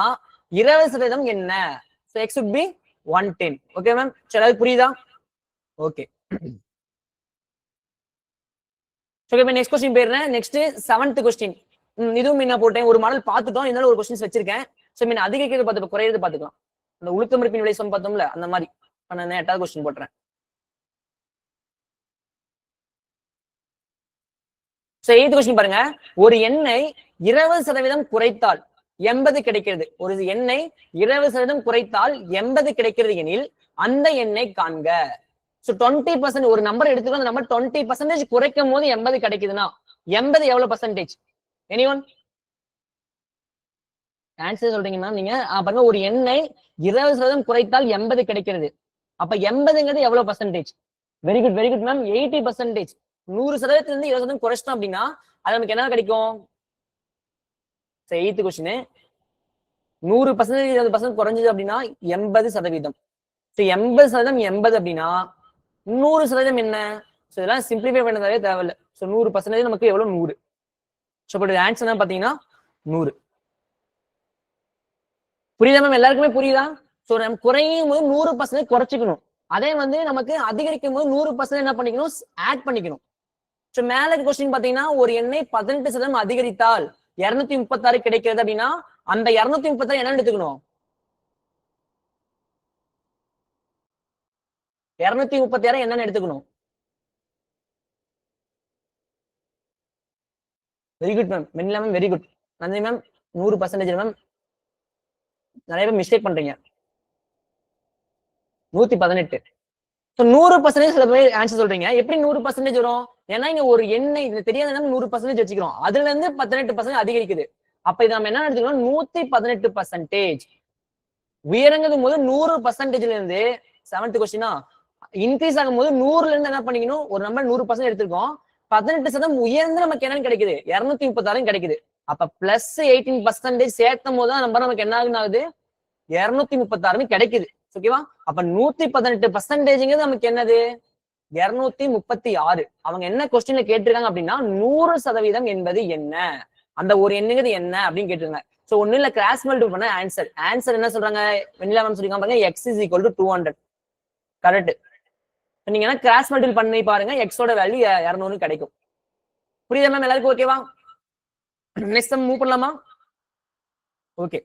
20% என்ன? So x would be 110. Okay ma'am? சரி புரியுதா? ஓகே. சோ இப்போ நெக்ஸ்ட் क्वेश्चन போயிடுறேன். Next 7th question. இதுவும் என்ன போட்டேன் ஒரு மாடல் பார்த்துட்டோம். இதனால ஒரு क्वेश्चंस வச்சிருக்கேன். சோ மீன் அதிகரிக்கிறது பார்த்து குறையிறது பார்த்துக்கலாம். அந்த உளுத்தமரிப்பின் விலை சம் பார்த்தோம்ல அந்த மாதிரி நான் 8வது क्वेश्चन போடுறேன். சோ 8th क्वेश्चन பாருங்க. ஒரு எண்ணை 20% குறைத்தால் 80 கிடைக்கிறது. ஒரு எண்ணை 20% குறைத்தால் 80 கிடைக்கிறது எனில் அந்த எண்ணை காண்க. சோ 20% ஒரு நம்பர் எடுத்துக்கோ. அந்த நம்பர் 20% குறைக்கும் போது 80 கிடைக்குதுன்னா 80 எவ்வளவு பர்சன்டேஜ்? எனிஒன் ஆன்சர் சொல்றீங்க மேம் நீங்க? பாருங்க ஒரு எண்ணை 20% குறைத்தால் 80 கிடைக்கிறது. அப்ப 80ங்கிறது எவ்வளவு percentage? Very good very good ma'am. 80%. 100% இருந்து 20% குறைச்சிட்டோம் அப்படின்னா அது நமக்கு என்ன கிடைக்கும்? 8th क्वेश्चन 100% 20% குறைஞ்சது அப்படின்னா 80%. சோ 80% 80 அப்படின்னா 100% என்ன? சோ இதெல்லாம் சிம்பிளிஃபை பண்ணவே தேவையில்ல. சோ 100% நமக்கு எவ்வளவு? 100. சோ பட் ஆன்சர் என்ன பாத்தீங்கன்னா 100. புரியுதா மேம்? எல்லாருக்குமே புரியுதா? சோ நம்ம குறையும் போது 100% குறைச்சிக்கணும். அதே வந்து நமக்கு அதிகரிக்கும் போது 100% என்ன பண்ணிக்கணும்? ஆட் பண்ணிக்கணும். சோ மேல क्वेश्चन பாத்தீங்கன்னா ஒரு எண்ணை 18% அதிகரித்தால் 236 கிடைக்கிறது அப்படின்னா அந்த 236 என்ன எடுத்துக்கணும்? 236 என்னன்னு எடுத்துக்கணும்? Very good ma'am. Mennila ma'am very good. நன்றி மேம். 100% மேம். நிறைய பேர் மிஸ்டேக் பண்றீங்க. 118. 100% சில பேர் ஆன்சர் சொல்றீங்க. எப்படி 100% வரும்? ஏன்னா இங்க ஒரு எண்ணெய் இது தெரியாத 100% வச்சுக்கிறோம். அதுல இருந்து 18% அதிகரிக்குது. அப்ப இதை நம்ம என்ன எடுத்துக்கணும் 118%. உயரங்கும் போது 100%ல இருந்து 7th கொஸ்டினா இன்க்ரீஸ் ஆகும் போது 100ல இருந்து என்ன பண்ணிக்கணும், ஒரு நம்பர் 100% எடுத்திருக்கோம். 18% உயர்ந்து நமக்கு என்னன்னு கிடைக்குது, 236 கிடைக்குது. அப்ப பிளஸ் 18% சேர்த்தும் போது நம்பர் நமக்கு என்ன ஆகுது, 236 கிடைக்குது. ஓகேவா? அப்ப 118% நமக்கு என்னது, 236. அவங்க என்ன கொஸ்டின்ல கேட்டிருக்காங்க அப்படின்னா 100% என்பது என்ன, அந்த ஒரு எண்ணுங்கிறது என்ன அப்படின்னு கேட்டிருக்காங்க. சோ ஒண்ணு இல்ல, கிராஸ் மல்டிபிள் பண்ண ஆன்சர் என்ன சொல்றாங்க, வெண்ணிலா மேம் சொல்லிருக்காங்க பாருங்க, x is equal to 200. Correct. நீங்க என்ன கிராஸ் மல்டிபிள் பண்ணி பாருங்க, எக்ஸோட வேல்யூ 200 கிடைக்கும். புரியுதா மேம் எல்லாருக்கும்? ஓகேவா? நெக்ஸ்ட் சம் மூவ் பண்ணலாமா? ஓகே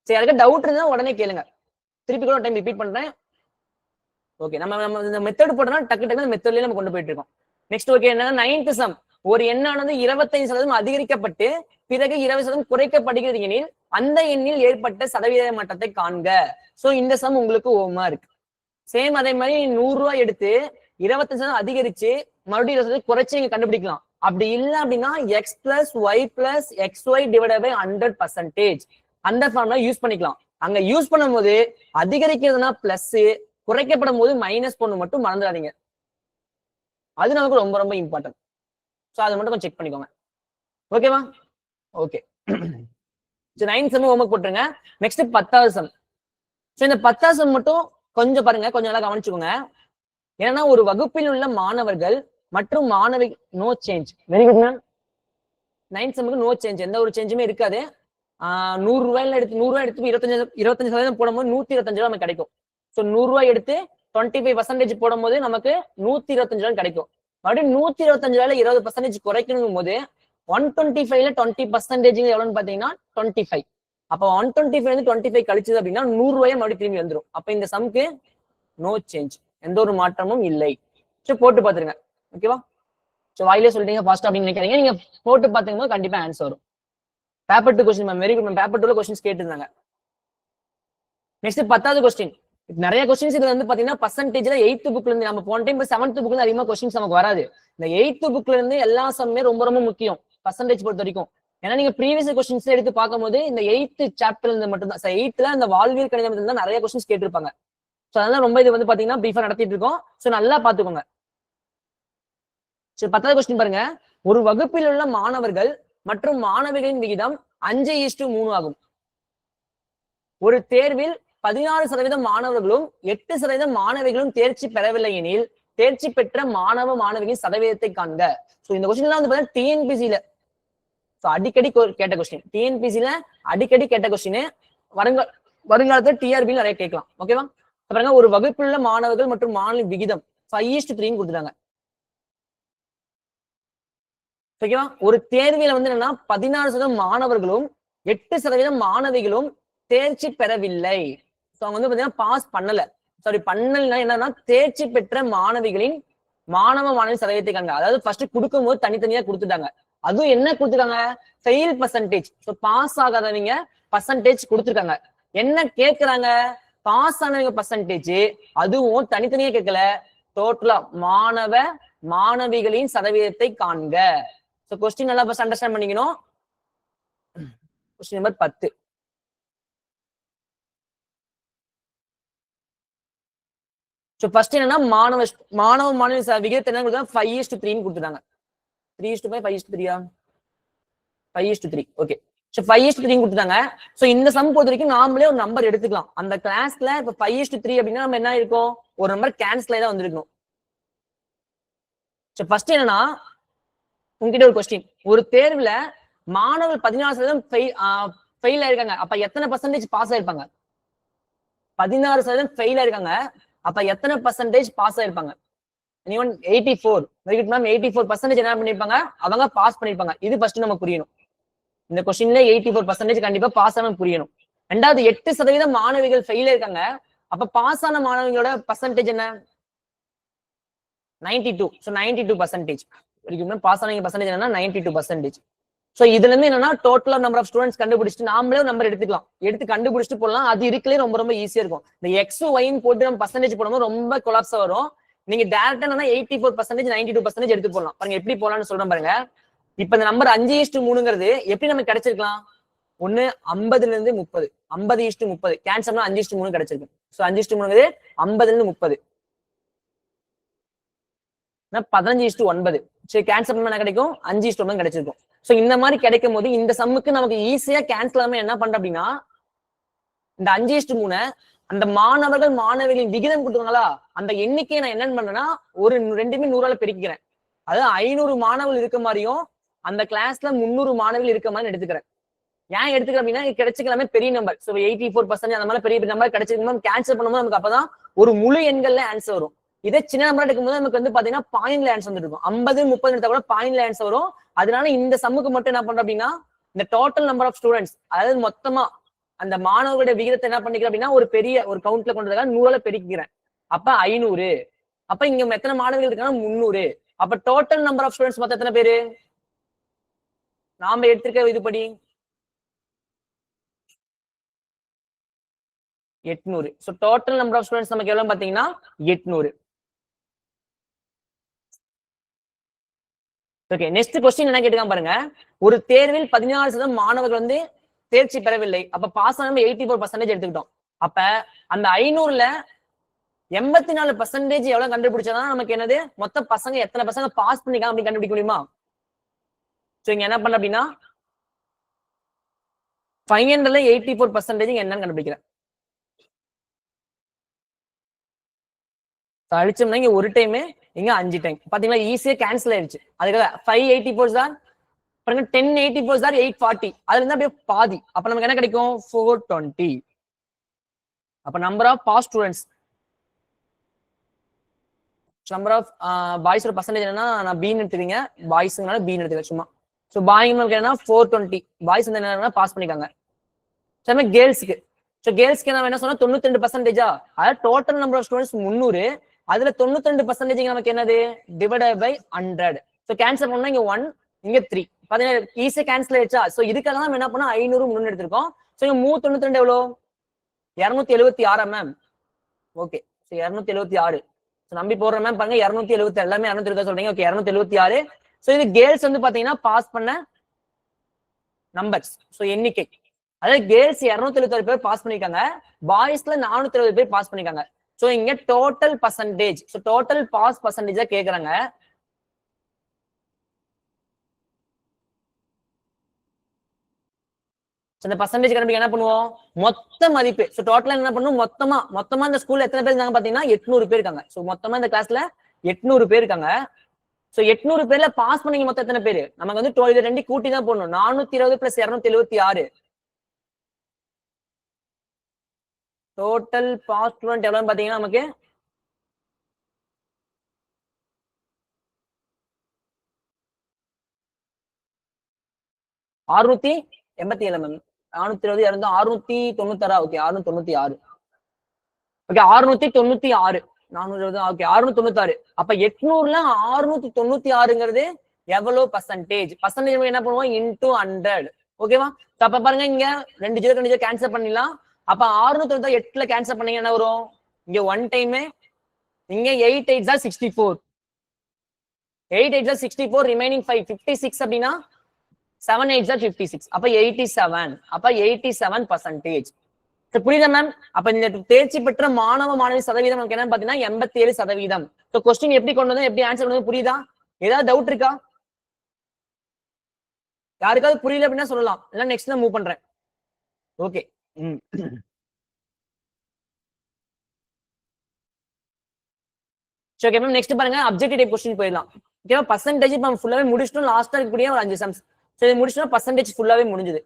சரி, அதுக்கு டவுட் இருந்தா உடனே கேளுங்க, திருப்பி கூட டைம் ரிப்பீட் பண்றேன். ஓகே, நம்ம இந்த மெத்தட் போட்டோம்னா டக்கு டக்கு மெத்தட்லயே நம்ம கொண்டு போயிட்டு இருக்கோம். நெக்ஸ்ட் ஓகே, என்னன்னா 9th சம். ஒரு எண்ணானது 25% அதிகரிக்கப்பட்டு பிறகு 20% குறைக்கப்படுகிறது எனில் அந்த எண்ணில் ஏற்பட்ட சதவீத மாற்றத்தை காண்க. சோ இந்த சம் உங்களுக்கு ஓமா இருக்கு. சேம் அதே மாதிரி 100 ரூபாய் எடுத்து 25% அதிகரிச்சு மறுபடியும் 20% குறைச்சு நீங்க கண்டுபிடிக்கலாம். அப்படி இல்லை அப்படின்னா X plus Y plus XY divided by 100%, அந்த ஃபார்முலா யூஸ் பண்ணிக்கலாம். அங்க யூஸ் பண்ணும்போது அதிகரிக்கிறதுனா பிளஸ், குறைக்கப்படும் போது மைனஸ் பண்ணு மட்டும் மறந்துடாதீங்க. அது நமக்கு ரொம்ப ரொம்ப இம்பார்ட்டன்ட். ஸோ அதை மட்டும் கொஞ்சம் செக் பண்ணிக்கோங்க. ஓகேவா? ஓகே, 9th சம் ஹோம்வொர்க் போட்டுருங்க. Next 10th sum. ஸோ இந்த 10th சம் மட்டும் கொஞ்சம் பாருங்க, கொஞ்சம் நல்லா கவனிச்சுக்கோங்க. ஏன்னா ஒரு வகுப்பில் உள்ள மாணவர்கள் மற்றும் மாணவி no change. Very good ma'am. 9th சம்முக்கு நோ சேஞ்ச், எந்த ஒரு சேஞ்சுமே இருக்காது. 100 ரூபாயில எடுத்து 100 ரூபாய் எடுத்து 25% போடும்போது 125 ரூபாய் நமக்கு கிடைக்கும். ஸோ 100 ரூபாய் எடுத்து 25% போடும்போது நமக்கு 125 ரூபாய் கிடைக்கும். மறுபடியும் 125 ரூபாயில 20% குறைக்கணும் போது 125ல 20% எவ்வளவுன்னு பாத்தீங்கன்னா 25. அப்ப 125 இருந்து 25 கழிச்சது அப்படின்னா 100 ரூபாய் மறுபடியும் திரும்பி வந்துடும். அப்ப இந்த சம்க்கு நோ சேஞ்ச், எந்த ஒரு மாற்றமும் இல்லை. ஸோ போட்டு பாத்துருங்க. ஓகேவா? ஸோ வாயிலே சொல்லிட்டீங்க ஃபாஸ்ட் அப்படின்னு நினைக்கிறீங்க, நீங்க போட்டு பாத்துக்கும் போது கண்டிப்பா ஆன்சர் வரும். Paper 2 question ma'am. Very good ma'am. Paper 2ல கொஸ்டின்ஸ் கேட்டிருந்தாங்க. Next 10th question. நிறைய கொஸ்டின்ஸ் இது வந்து பாத்தீங்கன்னா பர்சன்டேஜ்ல 8th புக்ல இருந்து, நம்ம போன டைம் 7th புக்ல இருந்து அதிகமா கொஸ்டின்ஸ் நமக்கு வராது. இந்த 8th புக்ல இருந்து எல்லா சம்மே ரொம்ப ரொம்ப முக்கியம் பர்சன்டேஜ் பொறுத்த வரைக்கும். ஏன்னா நீங்க ப்ரீவியஸ் கொஸ்டின்ஸ் எடுத்து பார்க்கும்போது இந்த 8th சாப்டர்ல இருந்து மட்டும் தான், 8th இந்த வாழ்வியல் கணிதம் தான் நிறைய கொஸ்டின்ஸ் கேட்டிருப்பாங்க. ஸோ அதனால ரொம்ப இது வந்து பாத்தீங்கன்னா பிரீஃபா நடத்திட்டு இருக்கோம். ஸோ நல்லா பாத்துக்கோங்க. சரி, 10th கொஸ்டின் பாருங்க. ஒரு வகுப்பில் உள்ள மாணவர்கள் மற்றும் மாணவிகளின் விகிதம் 5:3 ஆகும். ஒரு தேர்வில் 16% மாணவர்களும் 8% மாணவிகளும் தேர்ச்சி பெறவில்லை எனில் தேர்ச்சி பெற்ற மாணவ மாணவிகளின் சதவீதத்தை காண்க. சோ இந்த கொஸ்டின் எல்லாம் வந்து பாத்தீங்கன்னா டிஎன்பிசில அடிக்கடி கேட்ட கொஸ்டின், டிஎன்பிசில அடிக்கடி கேட்ட கொஸ்டின், வருங்காலத்துல டிஆர்பியில் நிறைய கேட்கலாம். ஓகேவா? பாருங்க, ஒரு வகுப்பில் உள்ள மாணவர்கள் மற்றும் மாணவி விகிதம் 5:3 கொடுத்துட்டாங்க. ஓகேவா? ஒரு தேர்வில வந்து என்னன்னா 16% மாணவர்களும் 8% மாணவிகளும் தேர்ச்சி பெறவில்லை. அவங்க வந்து பாத்தீங்கன்னா பாஸ் பண்ணல. சாரி, பண்ணல. என்னன்னா தேர்ச்சி பெற்ற மாணவிகளின் மாணவ மாணவி சதவீதத்தை காண்க. அதாவது ஃபர்ஸ்ட் கொடுக்கும் போது தனித்தனியா கொடுத்துட்டாங்க. அதுவும் என்ன கொடுத்துருக்காங்க, ஃபெயில் பர்சன்டேஜ். ஸோ பாஸ் ஆகாதவங்க பர்சன்டேஜ் கொடுத்துருக்காங்க. என்ன கேட்கிறாங்க, பாஸ் ஆனவங்க பர்சன்டேஜ், அதுவும் தனித்தனியா கேட்கல, டோட்டலா மாணவ மாணவிகளின் சதவீதத்தை காண்க. ஸோ கொஸ்டின் நல்லா ஃபர்ஸ்ட் அண்டர்ஸ்டாண்ட் பண்ணிக்கணும். Question number 10. ஸோ ஃபர்ஸ்ட் என்னன்னா மாணவ மாணவி விகிதத்தை என்ன கொடுத்தாங்க, 5:3 கொடுத்துட்டாங்க. 3:5 5:3 5:3. ஓகே, ஸோ 5:3 கொடுத்துட்டாங்க. ஸோ இந்த சம் பொறுத்த வரைக்கும் நாமளே ஒரு நம்பர் எடுத்துக்கலாம். அந்த கிளாஸ்ல இப்ப 5:3 அப்படின்னா நம்ம என்ன இருக்கும், ஒரு நம்பர் கேன்சல் தான் வந்திருக்கணும். ஸோ ஃபர்ஸ்ட் என்னன்னா உங்ககிட்ட ஒரு கொஸ்டின், ஒரு தேர்வுல மாணவர் 16% ஃபெயில் ஆயிருக்காங்க. அப்ப எத்தனை பர்சன்டேஜ் பாஸ் ஆயிருப்பாங்க? 16% ஃபெயில் ஆயிருக்காங்க. அப்ப எத்தனை பர்சன்டேஜ் பாஸ் ஆயிருப்பாங்க? 84. Very good ma'am. 84% என்ன பண்ணிருப்பாங்க, அவங்க பாஸ் பண்ணிருப்பாங்க. இது ஃபர்ஸ்ட் நம்ம புரியணும். இந்த கொஸ்டின்ல 84% கண்டிப்பா பாஸ் ஆன புரியணும். ரெண்டாவது 8% மாணவிகள் ஃபெயில் ஆயிருக்காங்க. அப்ப பாஸ் ஆன மாணவிகளோட பர்சன்டேஜ் என்ன, 92. So 92%. Very good ma'am. Pass ஆன பர்சன்டேஜ் என்னன்னா 92%. ஸோ இதுல இருந்து என்னன்னா டோட்டல் நம்பர் ஆஃப் ஸ்டூடெண்ட்ஸ் கண்டுபிடிச்சிட்டு நாமளே ஒரு நம்பர் எடுத்துக்கலாம், எடுத்து கண்டுபிடிச்சிட்டு போடலாம். அது இருக்கலே ரொம்ப ரொம்ப ஈஸியா இருக்கும். இந்த எக்ஸ் ஒய்ன்னு போட்டு நம்ம பர்சன்டேஜ் போடும்போது ரொம்ப கொலாப்ஸா வரும். நீங்க டேரக்டா என்னன்னா 84% 92% எடுத்து போடலாம். பாருங்க எப்படி போடலாம்னு சொல்றேன் பாருங்க. இப்ப இந்த நம்பர் 5:3 எப்படி நமக்கு கிடைச்சிருக்கலாம், ஒண்ணு 50 50 கேன்சர்னா 5:3 கிடைச்சிருக்கு. ஸோ 5:3 50 15:9. சரி கேன்சல் பண்ண என்ன கிடைக்கும் 5:9 கிடைச்சிருக்கும். ஸோ இந்த மாதிரி கிடைக்கும் போது இந்த சம்முக்கு நமக்கு ஈஸியா கேன்சல் ஆகாம என்ன பண்ற அப்படின்னா இந்த 5:3 அந்த மாணவர்கள் மாணவிகளின் விகிதம் கொடுத்துருங்களா அந்த எண்ணிக்கையை நான் என்னன்னு பண்றேன்னா ஒரு ரெண்டுமே 100ஆல பெருக்கிறேன். அதாவது 500 மாணவர்கள் இருக்க மாதிரியும் அந்த கிளாஸ்ல 300 மாணவர்கள் இருக்க மாதிரி எடுத்துக்கிறேன். ஏன் எடுத்துக்கிறேன் அப்படின்னா கிடைச்சிக்கலாமே பெரிய நம்பர். ஸோ 84% அந்த மாதிரி பெரிய நம்பர் கிடைச்சிருக்கும் கேன்சல் பண்ணும்போது நமக்கு அப்பதான் ஒரு முழு எண்கள்ல ஆன்சர் வரும். இதே சின்ன நம்பர் எடுக்கும்போது நமக்கு வந்து பாத்தீங்கன்னா பாயிண்ட்ல ஆன்சர் வந்துருக்கும். 50 30 எடுத்தா கூட பாயிண்ட்ல ஆன்சர் வரும். அதனால இந்த சம்முக்கு மட்டும் என்ன பண்றோம் அப்படின்னா இந்த டோட்டல் நம்பர் ஆஃப் ஸ்டூடெண்ட்ஸ் அதாவது மொத்தமா அந்த மாணவர்களுடைய விகிதத்தை என்ன பண்ணிக்கிறேன் அப்படின்னா ஒரு பெரிய ஒரு கவுண்ட்ல கொண்டதுக்காக 100ஆல பெருக்கிறேன். அப்ப 500. அப்ப இங்க எத்தனை மாணவர்கள் இருக்காங்கன்னா 300. அப்ப டோட்டல் நம்பர் ஆஃப் ஸ்டூடெண்ட்ஸ் மொத்தம் எத்தனை பேரு நாம எடுத்திருக்க இதுபடி 800. So total number of students நமக்கு எவ்வளவு பாத்தீங்கன்னா 800. ஓகே நெக்ஸ்ட் क्वेश्चन என்ன கேட்டுக்காம பாருங்க. ஒரு தேர்வில் 16% மாணவர்கள் வந்து தேர்ச்சி பெறவில்லை. அப்ப பாஸ் ஆனவங்க 84% எடுத்துக்கிட்டோம். அப்ப அந்த 500ல 84% எவ்வளவு கண்டுபிடிச்சாதான் நமக்கு என்னது மொத்த பசங்க எத்தனை பசங்க பாஸ் பண்ணிக்காங்க அப்படின்னு கண்டுபிடிக்க முடியுமா? சோ இங்க என்ன பண்ண அப்படின்னா 500ல 84% என்னன்னு கண்டுபிடிக்கிறேன். அழிச்சோம்னா இங்க ஒரு டைம் இங்க 5 டைம் பாத்தீங்களா ஈஸியா கேன்சல் ஆயிடுச்சு. அதுக்காக 584 தான் பாருங்க 1084 தான் 840 அதுல இருந்து அப்படியே பாதி. அப்ப நமக்கு என்ன கிடைக்கும் 420. அப்ப number of pass students number of பாய்ஸோட பர்சன்டேஜ் என்னன்னா நான் பீன் எடுத்துக்கீங்க பாய்ஸ்னால பீன் எடுத்துக்கேன் சும்மா. ஸோ பாய்ங்க என்னன்னா 420 பாய்ஸ் வந்து என்ன பாஸ் பண்ணிக்காங்க. சரி கேர்ள்ஸுக்கு ஸோ கேர்ள்ஸ்க்கு என்ன சொன்னா 92%. அதாவது டோட்டல் நம்பர் ஆஃப் ஸ்டூடெண்ட்ஸ் 300 அதுல 92% நமக்கு என்னது டிவைடட் பை 100. ஸோ கேன்சல் பண்ணா இங்க 1 இங்க 3 பாத்தீங்கன்னா ஈஸியா கேன்சல் ஆயிடுச்சா. ஸோ இதுக்காக தான் என்ன பண்ணா 500 300 எடுத்திருக்கோம். ஸோ இங்க 392 எவ்வளோ 276 மேம். ஓகே ஸோ 276 நம்பி போடுற மேம் பாருங்க 270 எல்லாமே 270 சொல்றீங்க. ஓகே 276. ஸோ இது கேர்ள்ஸ் வந்து பாத்தீங்கன்னா பாஸ் பண்ண நம்பர்ஸ். ஸோ எண்ணிக்கை அதாவது கேர்ள்ஸ் 276 பேர் பாஸ் பண்ணிருக்காங்க. பாய்ஸ்ல 420 பேர் பாஸ் பண்ணிருக்காங்க. சோ இங்க total percentage so total pass percentage கேக்குறாங்க. இந்த பர்சன்டேஜ் கண்டுபிடிக்க என்ன பண்ணுவோம் மொத்த மதிப்பு. சோ டோட்டலா என்ன பண்ணுவோம் மொத்தமா இந்த ஸ்கூல்ல எத்தனை பேர் இருக்காங்க பாத்தீங்கன்னா 800 பேர் இருக்காங்க. சோ மொத்தமா இந்த கிளாஸ்ல 800 பேர் இருக்காங்க. சோ 800 பேர்ல பாஸ் பண்ணீங்க மொத்தம் எத்தனை பேர் நமக்கு வந்து 2 கூட்டி தான் போடணும். 420 பிளஸ் 276 டோட்டல் பாஸ் ஸ்டூடெண்ட் எவ்வளவு பாத்தீங்கன்னா நமக்கு 687 மேம். 420 696. ஓகே 696. ஓகே 696 420. ஓகே 696. அப்ப 800ல 696ங்கிறது எவ்வளவு பர்சன்டேஜ் என்ன பண்ணுவோம் இன்டூ 100. ஓகேவா? அப்ப பாருங்க இங்க 2 0 கேன்சல் பண்ணிடலாம். அப்ப 698 8ல கேன்சல் பண்ணீங்க என்ன வரும் இங்க 1 டைம் இங்க 8 8 are 64 8 8 are 64 ரிமைனிங் 5 56 அப்படின்னா 7 8 are 56 அப்ப 87 அப்ப 87%. புரியுதா மேம்? அப்ப இந்த தேர்ச்சி பெற்ற மாணவி சதவீதம் நமக்கு என்னன்னு பாத்தீங்கன்னா 87%. சோ கொஸ்டின் எப்படி கொண்டு வந்து எப்படி ஆன்சர் பண்ணுவது புரியுதா? ஏதாவது டவுட் இருக்கா? யாருக்காவது புரியல அப்படின்னா சொல்லலாம். இல்ல நெக்ஸ்ட் நான் மூவ் பண்றேன். ஓகே ஓகே மேம் நெக்ஸ்ட் பாருங்க அப்ஜெக்டிவ் டைப் क्वेश्चन போயிடலாம். ஓகேவா? பர்சன்டேஜ் நம்ம ஃபுல்லாவே முடிச்சிட்டோம். லாஸ்டா இருக்கக்கூடிய ஒரு 5 சம்ஸ். சோ இது முடிச்சிட்டோம் பர்சன்டேஜ் ஃபுல்லாவே முடிஞ்சது.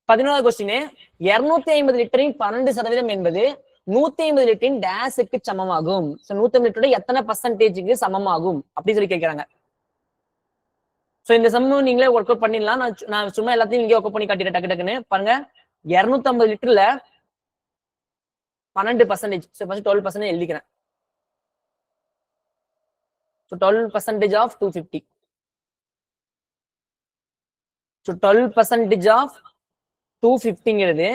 11வது क्वेश्चन 250 லிட்டரின் 12% என்பது 150 லிட்டரின் டேஷுக்கு சமமாகும். சோ 150 லிட்டரோட எத்தனை பர்சன்டேஜ்க்கு சமமாகும் அப்படி சொல்லி கேக்குறாங்க. சோ இந்த சம் நீங்களே ஒர்க் அவுட் பண்ணிடலாம். நான் சும்மா எல்லாத்தையும் இங்கே ஒர்க் அவுட் பண்ணி காட்டிட்டேன் டக்கு டக்குன்னு. பாருங்க 250 லிட்டர்ல 12%. சோ ஃபர்ஸ்ட் 12% எழுதிக்கிறேன். So 12% of 250. So 12% of 250ங்கிறது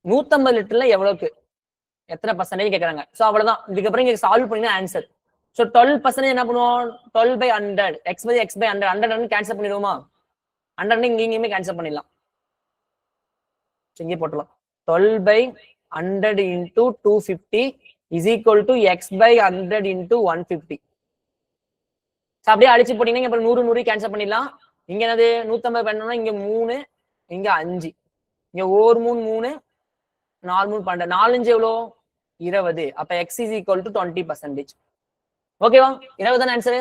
150 லிட்டர்ல எவ்வளவுக்கு எத்தனை பர்சன்டேஜ் கேக்குறாங்க. சோ அவ்வளவுதான். இதுக்கப்புறம் இங்க சால்வ் பண்ணி ஆன்சர். ஸோ 12% என்ன பண்ணுவோம் 12/100 x/100 100 கேன்சல் பண்ணிடுவோமா 100 இங்கேயுமே கேன்சல் பண்ணிடலாம் இங்கே போட்டலாம் 12/100 into 250 is equal to x/100 into 150. அப்படியே அடிச்சு போட்டீங்கன்னா அப்புறம் 100 100 கேன்சல் பண்ணிடலாம் இங்க என்னது 150 பண்ணோம்னா இங்க 3 இங்க 5 இங்க 1 3 3 4 3 12 4 5 எவ்வளோ 20 அப்ப x is equal to 20%. ஓகேவா 20 தானே ஆன்சர்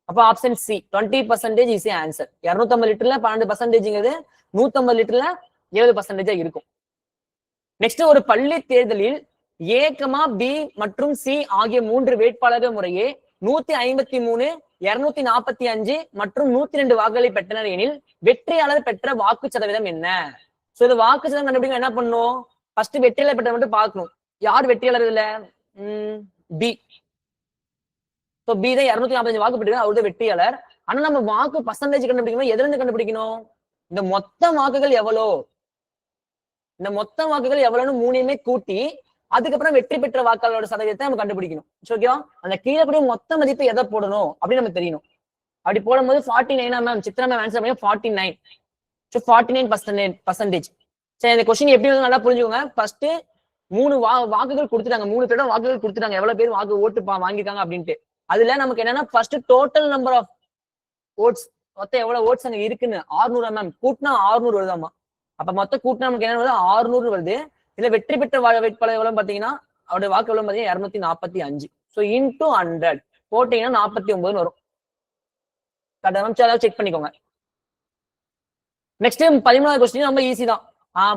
அப்ப ஆப்ஷன் சி 20% இஸ் ஆன்சர் 250 லிட்டர்ல 12%ங்கிறது 150 லிட்டர்ல 7% இருக்கும். நெக்ஸ்ட் ஒரு பள்ளி தேர்தலில் ஏ, பி மற்றும் சி ஆகிய 3 வேட்பாளர்கள் முறையே 153, 245 மற்றும் 102 வாக்குகளை பெற்றனர் எனில் வெற்றியாளர் பெற்ற வாக்கு சதவீதம் என்ன? சோ இது வாக்கு சதவீதம் கண்டுபிடிக்க என்ன பண்ணும் ஃபர்ஸ்ட் வெற்றியாளர் பெற்ற மட்டும் பார்க்கணும் யார் வெற்றியாளர் இதுல பி. சோ பி தான் 245 வாக்கு பெற்றிருக்காங்க அவருடைய வெற்றியாளர். ஆனா நம்ம வாக்கு பர்சன்டேஜ் கண்டுபிடிக்கணும் எதுல இருந்து கண்டுபிடிக்கணும் இந்த மொத்த வாக்குகள் எவ்வளோ இந்த மொத்த வாக்குகள் எவ்வளவுன்னு மூணையுமே கூட்டி அதுக்கப்புறம் வெற்றி பெற்ற வாக்காளரோட சதவீதத்தை நம்ம கண்டுபிடிக்கணும். ஓகேவா அந்த கீழே கூட மொத்த மதிப்பு எதை போடணும் அப்படின்னு நம்ம தெரியணும். அப்படி போடும்போது 49 மேம் சித்ரா மேம் ஆன்சர் பண்ணி 49. ஸோ 49%. சரி இந்த கொஸ்டின் எப்படி வந்து நல்லா புரிஞ்சுக்கோங்க. ஃபர்ஸ்ட் 3 வாக்குகள் கொடுத்துட்டாங்க 3 பேரும் வாக்குகள் கொடுத்துட்டாங்க எவ்வளவு பேர் வாக்கு ஓட்டு வாங்கிருக்காங்க அப்படின்ட்டு. அதுல நமக்கு என்னன்னா first total number of votes மொத்தம் எவ்வளவு ஓட்ஸ் அங்க இருக்குன்னு 600 மேம் கூட்டினா 600 வருதாமா. அப்ப மொத்தம் கூட்டினா நமக்கு என்ன வருது 600 வருது. இதுல வெற்றி பெற்ற வேட்பாளர் எவ்வளவு பாத்தீங்கன்னா அவருடைய வாக்கு எவ்வளவு பாத்தீங்கன்னா 245. ஸோ இன்டூ 100 போட்டீங்கன்னா 49 வரும். செக் பண்ணிக்கோங்க. நெக்ஸ்ட் 13வது கொஸ்டின் ரொம்ப ஈஸி தான்.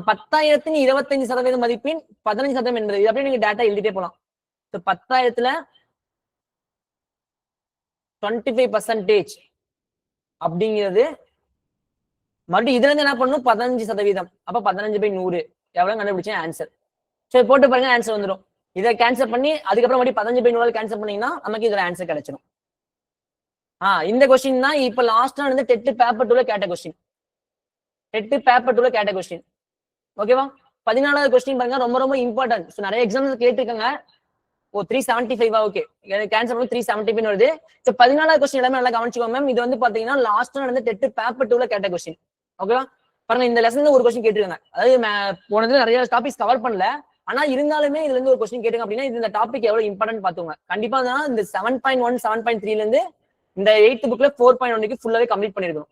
10,000 25% மதிப்பின் 15% என்பது இது அப்படியே நீங்க டேட்டா எழுதிட்டே போலாம். 10,000 25% அப்படிங்கிறது மறுபடியும் இதுல இருந்து என்ன பண்ணும் 15%. அப்ப 15/100 எவ்வளவு கண்டுபிடிச்சேன் ஆன்சர். சரி போட்டு பாருங்க ஆன்சர் வந்துடும். இதை கேன்சல் பண்ணி அதுக்கப்புறம் மறுபடியும் 15/100 கேன்சல் பண்ணீங்கன்னா நமக்கு இதுல ஆன்சர் கிடைச்சிடும். இந்த கொஸ்டின் தான் இப்ப லாஸ்டா வந்து டெட் பேப்பர் 2ல கேட்ட கொஸ்டின். டெட் பேப்பர் 2ல கேட்ட கொஸ்டின். ஓகேவா 14வது கொஸ்டின் பாருங்க ரொம்ப ரொம்ப இம்பார்ட்டன்ட். ஸோ நிறைய எக்ஸாம்ஸ் கேட்டிருக்காங்க. 375 ஓகே கேன்சல் பண்ணி 375 வருது. 14வது கொஸ்டின் எல்லாமே நல்லா கவனிச்சுக்கோங்க மேம். இது வந்து பாத்தீங்கன்னா லாஸ்டா வந்து டெட் பேப்பர் 2ல கேட்ட கொஸ்டின். ஓகேவா பாருங்க இந்த லெசன்ல ஒரு கொஸ்டின் கேட்டிருக்காங்க. அதாவது போனதுல நிறைய டாபிக்ஸ் கவர் பண்ணல ஆனா இருந்தாலுமே இதுல இருந்து ஒரு கொஸ்டின் கேட்டுங்க அப்படின்னா இந்த டாபிக் எவ்வளவு இம்பார்ட்டன்ட் பாத்துங்க. கண்டிப்பா தான் இந்த 7.1 7.3ல இருந்து இந்த 8th புக்ல 4.1 ஃபுல்லாவே கம்ப்ளீட் பண்ணிருக்கணும்.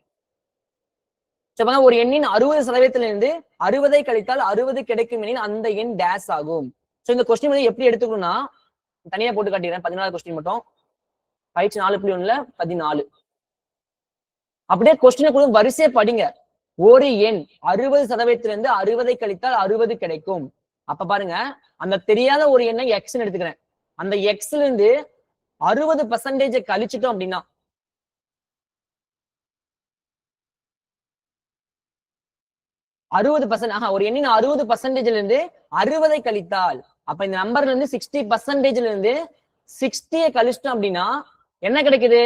ஒரு எண்ணின் 60% இருந்து 60 கழித்தால் 60 கிடைக்கும் எனில் அந்த எண் டேஷ் ஆகும். சோ இந்த கொஸ்டின் வந்து எப்படி எடுத்துக்கணும்னா தனியா போட்டு காட்டிடுறேன். 14வது கொஸ்டின் மட்டும் பயிற்சி 4.1ல 14. அப்படியே கொஸ்டினை கூட வரிசையை படிங்க. ஒரு எண் 60% இருந்து 60 கழித்தால் 60 கிடைக்கும். அப்ப பாருங்க அந்த தெரியாத ஒரு எண்ணை எக்ஸ்ன்னு எடுத்துக்கிறேன். அந்த எக்ஸ்ல இருந்து 60% கழிச்சிட்டோம் அப்படின்னா ஒரு எண்ணின் 60%ல இருந்து 60 கழித்தால் அப்ப இந்த நம்பர்ல இருந்து 60%ல இருந்து 60 கழிச்சிட்டோம் அப்படின்னா என்ன கிடைக்குது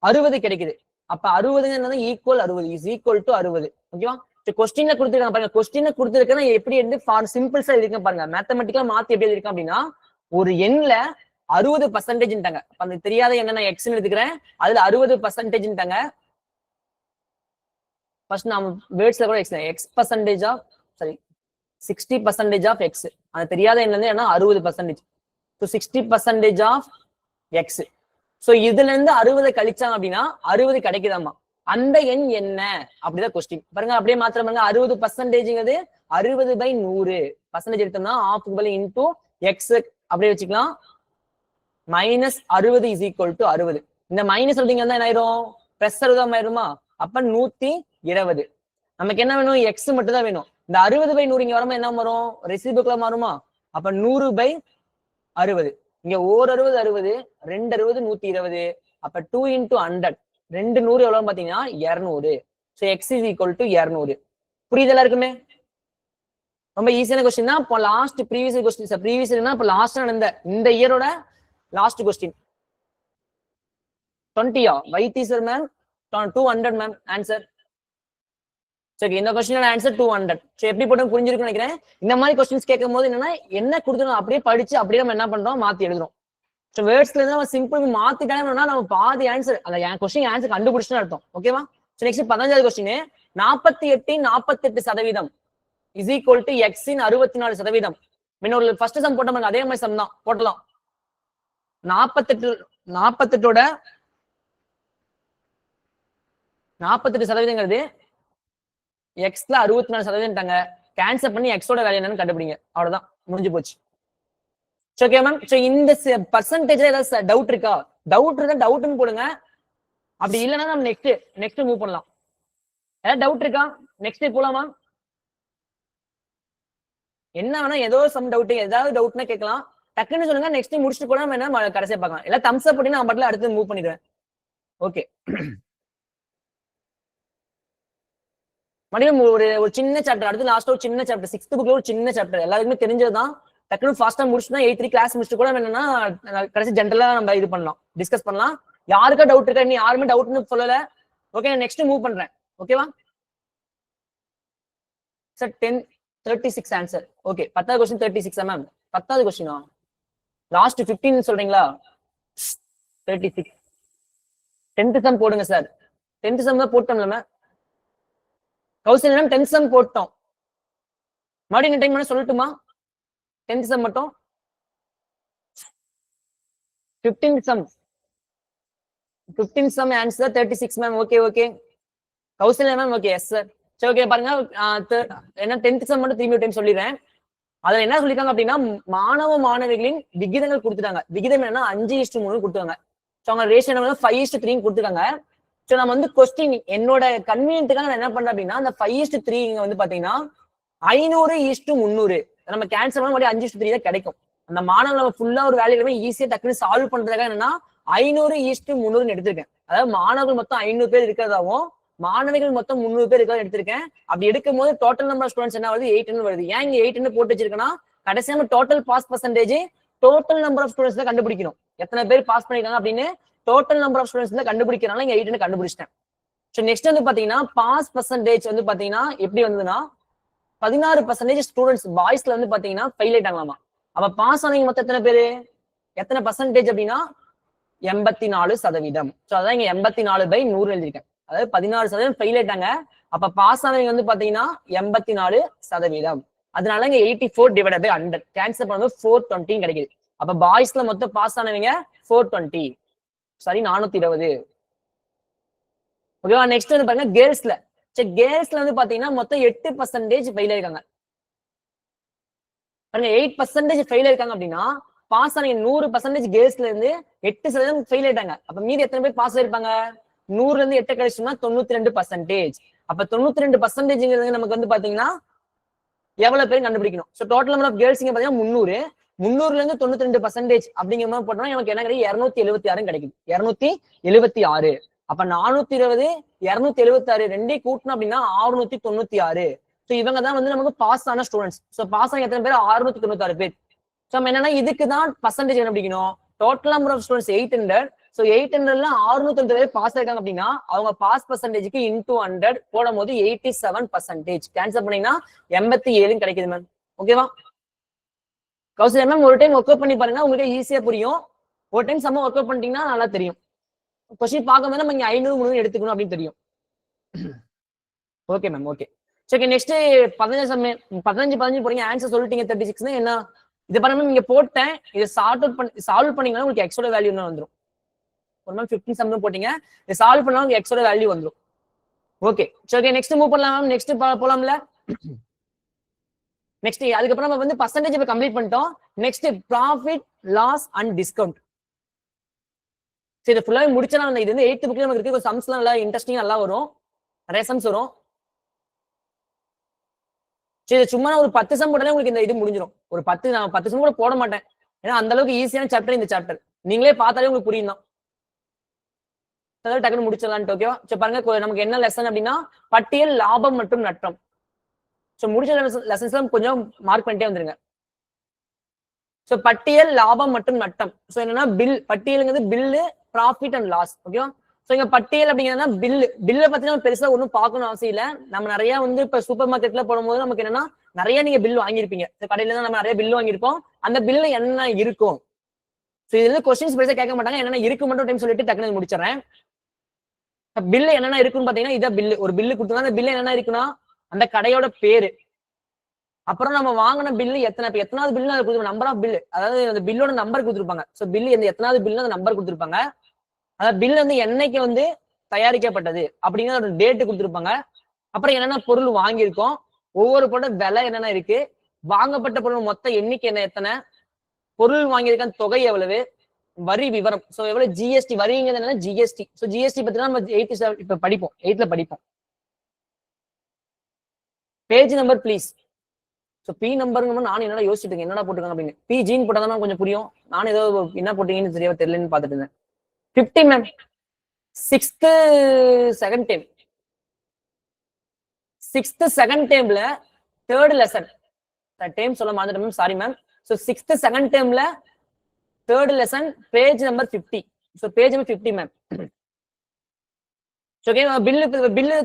60 கிடைக்குது. அப்ப 60 ஈக்குவல் 60 இஸ் ஈக்குவல் டு 60. ஓகேவா கொஸ்டின்ல கொடுத்துருக்காங்க பாருங்க. கொஸ்டின்ல கொடுத்துருக்கேன் எப்படி வந்து சிம்பிள்ஸா எழுதிருக்கேன் பாருங்க. மேத்தமெட்டிக்கலா மாத்தி எப்படி எழுதிருக்கேன் அப்படின்னா ஒரு எண்ல 60%ட்டாங்க. அப்ப அந்த தெரியாத எண்ணை நான் எக்ஸ்ன்னு எடுத்துக்கிறேன். அதுல 60%ட்டாங்க. ஃபர்ஸ்ட் நாம வேர்ட்ஸ்ல கூட X percentage of 60% of X. அது தெரியாத எண்ணில இருந்து 60%. So 60% of X. ஸோ இதுல இருந்து 60 கழிச்சாங்க அப்படின்னா 60 கிடைக்குதாமா. அந்த எண் என்ன அப்படிதான் கொஸ்டின் பாருங்க. அப்படியே மாத்திரம் பாருங்க 60%ங்கிறது 60/100 பர்சன்டேஜ் எடுத்தோம்னா ஆஃப் இன்டூ எக்ஸ் அப்படியே வச்சுக்கலாம். -60 இஸ் ஈக்குவல் டு 60. இந்த மைனஸ் அப்படிங்க என்ன ஆயிரும் பிளஸ் 60 ஆயிருமா. அப்ப 120. நமக்கு என்ன வேணும் எக்ஸ் மட்டும் தான் வேணும். இந்த 60/100 இங்க வரும்போது என்ன வரும் ரெசிபியூக்குள்ள மாறுமா. அப்ப 100/60 இங்க 160 60 260 120. அப்ப 2 into 100 200 எவ்வளவு பாத்தீங்கன்னா 200. So X is equal to 200. புரியுதெல்லாம் இருக்குமே. ரொம்ப ஈஸியான கொஸ்டின் தான். இப்போ லாஸ்ட் ப்ரீவியஸ் கொஸ்டின் ப்ரீவியஸ்னா இப்போ லாஸ்ட் நடந்த இந்த இயரோட லாஸ்ட் கொஸ்டின் 20 வைத்தி சார் மேம் 200 மேம் ஆன்சர். சரி இந்த கொஸ்டினோட ஆன்சர் 200. சரி எப்படி போட்டு புரிஞ்சிருக்குன்னு நினைக்கிறேன். இந்த மாதிரி கொஸ்டின்ஸ் கேட்கும் போது என்னன்னா என்ன கொடுத்துருவோம் அப்படியே படிச்சு அப்படியே நம்ம என்ன பண்றோம் மாத்தி எழுதுறோம். ஸோ வேர்ட்ஸ்ல இருந்து நம்ம சிம்பிள் மாத்திட்டாங்கன்னா நம்ம பாதி ஆன்சர் அந்த என் கொஸ்டின் ஆன்சர் கண்டுபிடிச்சுன்னு அர்த்தம். ஓகேவா? ஸோ நெக்ஸ்ட் 15வது கொஸ்டின் 48 இஸ் ஈக்குவல் டு எக்ஸின் 64%. முன்னொரு ஃபர்ஸ்ட் சம் போட்ட மாதிரி அதே மாதிரி சம் தான் போட்டலாம். 48% எக்ஸ்ல 64%. கேன்சல் பண்ணி எக்ஸோட வேல்யூ என்னன்னு கண்டுபிடிங்க. அவ்வளவுதான், முடிஞ்சு போச்சு. Okay ma'am. சோ இந்த பர்சன்டேஜ்ல ஏதாவது டவுட் இருக்கா? டவுட் இருந்தா டவுட்னு போடுங்க. அப்படி இல்லைன்னா நம்ம நெக்ஸ்ட் மூவ் பண்ணலாம். ஏதாவது டவுட் இருக்கா? நெக்ஸ்ட் போலாமா? என்ன வேணா ஏதோ சம் டவுட், ஏதாவது டவுட்னா கேட்கலாம். டக்குன்னு சொல்லுங்க. நெக்ஸ்ட் முடிச்சுட்டு கூட நம்ம என்ன கடைசியா பார்க்கலாம். எல்லாம் தம்ஸ் அப் பண்ணி நான் பாட்டுல அடுத்து மூவ் பண்ணிடுவேன். ஓகே. மறுபடியும் ஒரு சின்ன சாப்டர், அடுத்து லாஸ்ட் ஒரு சின்ன சாப்டர், 6th புக்ல ஒரு சின்ன சாப்டர் எல்லாருக்குமே தெரிஞ்சதுதான். டக்குனு ஃபாஸ்டா முடிச்சுனா 8 கிளாஸ் முடிச்சுட்டு கூட என்னன்னா கடைசி ஜென்ரலா நம்ம இது பண்ணலாம், டிஸ்கஸ் பண்ணலாம். யாருக்கா டவுட் இருக்கா? நீ யாருமே டவுட்னு சொல்லல. ஓகே, நான் நெக்ஸ்ட் மூவ் பண்றேன். ஓகேவா சார்? 36 ஆன்சர். ஓகே, 10வது கொஸ்டின் 36 மேம். 10வது கொஸ்டினா லாஸ்ட் 15 சொல்றீங்களா? 36 10th சம் போடுங்க சார். 10th சம் தான் போட்டோம்ல ma'am. Kausalya ma'am 10th sum போட்டோம். மறுபடியும் டைம் பண்ண சொல்லட்டுமா? 10th சம் மட்டும் 15th sum answer 36 ma'am. Okay okay Kausalya ma'am. Okay, yes sir. சரி, ஓகே பாருங்க. என்ன 10th சம் மட்டும் திரும்பி டைம் சொல்லிடுறேன். அதுல என்ன சொல்லிருக்காங்க அப்படின்னா, மாணவர்களின் விகிதங்கள் கொடுத்துட்டாங்க. விகிதம் என்னன்னா 5:3 கொடுத்துருக்காங்க. ஸோ அவங்க ரேஷியோ 5:3 கொடுத்துருக்காங்க. ஸோ நம்ம வந்து கொஸ்டின் என்னோட கன்வீனியன்ட்டுக்காக நான் என்ன பண்றேன் அப்படின்னா, அந்த 5:3 இங்க வந்து பாத்தீங்கன்னா 500:300 நம்ம கேன்சல் பண்ண மறுபடியும் 5:3 தான் கிடைக்கும். அந்த மாணவர்கள் நம்ம ஃபுல்லா ஒரு வேலையிலுமே ஈஸியா டக்குன்னு சால்வ் பண்றதுக்காக என்னன்னா 500:300 எடுத்திருக்கேன். அதாவது மாணவர்கள் மொத்தம் 500 பேர் இருக்கிறதாவும் மாணவிகள் மொத்தம் 300 பேர் இருக்கிறதா எடுத்திருக்கேன். அப்படி எடுக்கும் போது டோட்டல் நம்பர் ஆஃப் ஸ்டூடெண்ட்ஸ் என்ன வருது? 8 வருது. ஏன் இங்க 8 போட்டு வச்சிருக்கேன்னா, கடைசியா நம்ம total pass percentage total number of students தான் கண்டுபிடிக்கணும். எத்தனை பேர் பாஸ் பண்ணிருக்காங்க அப்படின்னு டோட்டல் நம்பர் ஆஃப் ஸ்டூடெண்ட்ஸ் தான் கண்டுபிடிக்கிறனால இங்க 8 கண்டுபிடிச்சிட்டேன். ஸோ நெக்ஸ்ட் வந்து பாத்தீங்கன்னா பாஸ் பர்சன்டேஜ் வந்து பாத்தீங்கன்னா எப்படி வந்ததுன்னா 16% ஸ்டூடெண்ட்ஸ் பாய்ஸ்ல வந்து பாத்தீங்கன்னா ஃபெயில் ஆயிட்டாங்களாமா. அப்ப பாஸ் ஆனவங்க மொத்தம் எத்தனை பேரு? எத்தனை பர்சன்டேஜ் அப்படின்னா 84%. ஸோ அதான் இங்க 84/100 எழுதிருக்கேன். அதாவது 16% ஃபெயில் ஆயிட்டாங்க. அப்ப பாஸ் ஆனவங்க வந்து பாத்தீங்கன்னா 84%. அதனால இங்க 84/100 கேன்சல் பண்ணும்போது 420 கிடைக்குது. அப்ப பாய்ஸ்ல மொத்தம் பாஸ் ஆனவங்க 420, சாரி 420. ஓகேவா? நெக்ஸ்ட் வந்து பாருங்க கேர்ள்ஸ்ல. சரி, கேர்ள்ஸ்ல வந்து பாத்தீங்கன்னா மொத்தம் 8% ஃபெயில் ஆயிருக்காங்க. பாருங்க 8% ஃபெயில் ஆயிருக்காங்க அப்படின்னா பாஸ் ஆனவங்க 100% கேர்ள்ஸ்ல இருந்து 8% ஃபெயில் ஆயிட்டாங்க. அப்ப மீதி எத்தனை பேர் பாஸ் ஆயிருப்பாங்க? 100ல இருந்து 8 கழிச்சோம்னா 92%. அப்ப 92% நமக்கு வந்து பாத்தீங்கன்னா எவ்வளவு பேர் கண்டுபிடிக்கணும்? So total number of girls பாத்தீங்கன்னா 300ல இருந்து 92% அப்படிங்கிற மாதிரி போட்டோம்னா நமக்கு என்ன கிடைக்கும்? 276 கிடைக்குது. 276. அப்ப 420 276 ரெண்டையும் கூட்டணும் அப்படின்னா 696. ஸோ இவங்க தான் வந்து நமக்கு பாஸ் ஆன ஸ்டூடெண்ட்ஸ். ஸோ பாஸ் ஆன எத்தனை பேர்? 696 பேர். ஸோ நம்ம என்னன்னா இதுக்கு தான் பர்சன்டேஜ் கண்டுபிடிக்கணும். Total number of students 800. So 800ல 690 பேர் பாஸ் ஆயிருக்காங்க அப்படின்னா அவங்க பாஸ் பர்சன்டேஜ்க்கு இன்டூ 100 போடும் போது 87%. கேன்சல் பண்ணீங்கன்னா 87 கிடைக்குது மேம். ஓகேவா கௌசல்யா மேம்? ஒரு டைம் ஒர்க் அவுட் பண்ணி பாருங்க, உங்களுக்கு ஈஸியா புரியும். ஒரு டைம் சம்ம ஒர்க் அவுட் பண்ணிட்டீங்கன்னா நல்லா தெரியும். கொஸ்டின் பார்க்கும்போது நம்ம இங்க 500 300 எடுத்துக்கணும் அப்படின்னு தெரியும். Okay ma'am. ஓகே, சரி. நெக்ஸ்ட் 15 போறீங்க. ஆன்சர் சொல்லிட்டீங்க 36. என்ன இது பாருங்க, நீங்க போட்டேன். இதை சால்வ் பண்ணீங்கன்னா உங்களுக்கு எக்ஸோட வேல்யூ என்ன வந்துடும்? ஒரு மேம் 15 சம் போட்டீங்க, இதை சால்வ் பண்ணா உங்களுக்கு எக்ஸோட வேல்யூ வந்துடும். ஓகே, சரி. ஓகே, நெக்ஸ்ட் மூவ் பண்ணலாம் மேம். நெக்ஸ்ட் போலாம்ல. நெக்ஸ்ட் அதுக்கப்புறம் நம்ம வந்து பர்சன்டேஜ் கம்ப்ளீட் பண்ணிட்டோம். Next profit loss and discount. சரி, ஃபுல்லாவே முடிச்சலாம். இது வந்து 8th புக்ல நமக்கு இருக்கு. சம்ஸ்லாம் நல்லா இன்ட்ரெஸ்டிங் நல்லா வரும், நிறைய சம்ஸ் வரும். சரி, சும்மா ஒரு 10 சம் போட்டாலே உங்களுக்கு இந்த இது முடிஞ்சிடும். ஒரு 10 சம் கூட போட மாட்டேன், ஏன்னா அந்த அளவுக்கு ஈஸியான சாப்டர் இந்த சாப்டர். நீங்களே பார்த்தாலே உங்களுக்கு புரியும் தான். டக்குனு முடிச்சிடலான்ட்டு. ஓகேவா? சரி பாருங்க, நமக்கு என்ன லெசன் அப்படின்னா பட்டியல் லாபம் மற்றும் நட்டம். ஸோ முடிச்ச லெசன்ஸ் எல்லாம் கொஞ்சம் மார்க் பண்ணிட்டே வந்துருங்க. ஸோ பட்டியல் லாபம் மற்றும் நட்டம். ஸோ என்னன்னா பட்டியலுங்கிறது பில்லு, ப்ராஃபிட் அண்ட் லாஸ். ஓகேவா? ஸோ இங்க பட்டியல் அப்படிங்கிறதுனா பில்லை பத்தி நம்ம பெருசா ஒன்றும் பார்க்கணும் அவசியம் இல்லை. நம்ம நிறைய வந்து இப்ப சூப்பர் மார்க்கெட்ல போடும்போது நமக்கு என்னன்னா நிறைய நீங்க பில் வாங்கியிருப்பீங்க. கடையில தான் நம்ம நிறைய பில் வாங்கியிருப்போம். அந்த பில்லு என்ன இருக்கும்? ஸோ இதுல இருந்து கொஸ்டின்ஸ் பெருசா கேட்க மாட்டாங்க, என்னென்ன இருக்கு மட்டும் டைம் சொல்லிட்டு டக்குனு முடிச்சிடறேன். பில்லு என்னென்ன இருக்குன்னு பாத்தீங்கன்னா இதான் பில்லு. ஒரு பில்லு கொடுத்துருந்தா அந்த பில்லு என்னென்ன இருக்குன்னா அந்த கடையோட பேரு, அப்புறம் நம்ம வாங்கின பில்லு எத்தனாவது பில்லு அதை கொடுத்துருப்பாங்க, நம்பர் ஆஃப் பில்லு, அதாவது அந்த பில்லோட நம்பர் கொடுத்துருப்பாங்க. ஸோ பில்லு எத்தனாவது பில்லு அந்த நம்பர் கொடுத்துருப்பாங்க. அதாவது பில் வந்து என்னைக்கு வந்து தயாரிக்கப்பட்டது அப்படிங்கிற ஒரு டேட்டு கொடுத்துருப்பாங்க. அப்புறம் என்னென்ன பொருள் வாங்கியிருக்கோம், ஒவ்வொரு பொருள் விலை என்னென்ன இருக்கு, வாங்கப்பட்ட பொருள் மொத்த எண்ணிக்கை என்ன, எத்தனை பொருள் வாங்கியிருக்க தொகை எவ்வளவு, வரி விவரம். ஸோ எவ்வளவு ஜிஎஸ்டி, வரிங்கிறது என்னன்னா ஜிஎஸ்டி. ஸோ ஜிஎஸ்டி பத்தினா நம்ம 8th இப்ப படிப்போம், 8th படிப்போம். Page number please. ஸோ பி நம்பருங்க நானும் என்னடா யோசிச்சுட்டு இருக்கேன், என்னடா போட்டுருக்காங்க அப்படின்னு. பி ஜின்னு போட்டாதான் கொஞ்சம் புரியும். நானும் ஏதோ என்ன போட்டீங்கன்னு தெரியலன்னு பார்த்துட்டு இருந்தேன். 50 ma'am, 6th second time, 6th second டைம்ல 3rd லெசன் டைம் சொல்ல மறந்துட்டேன் ma'am, sorry ma'am. So 6th second டைம்ல 3rd lesson page number 50. So page number 50 ma'am. Okay, bill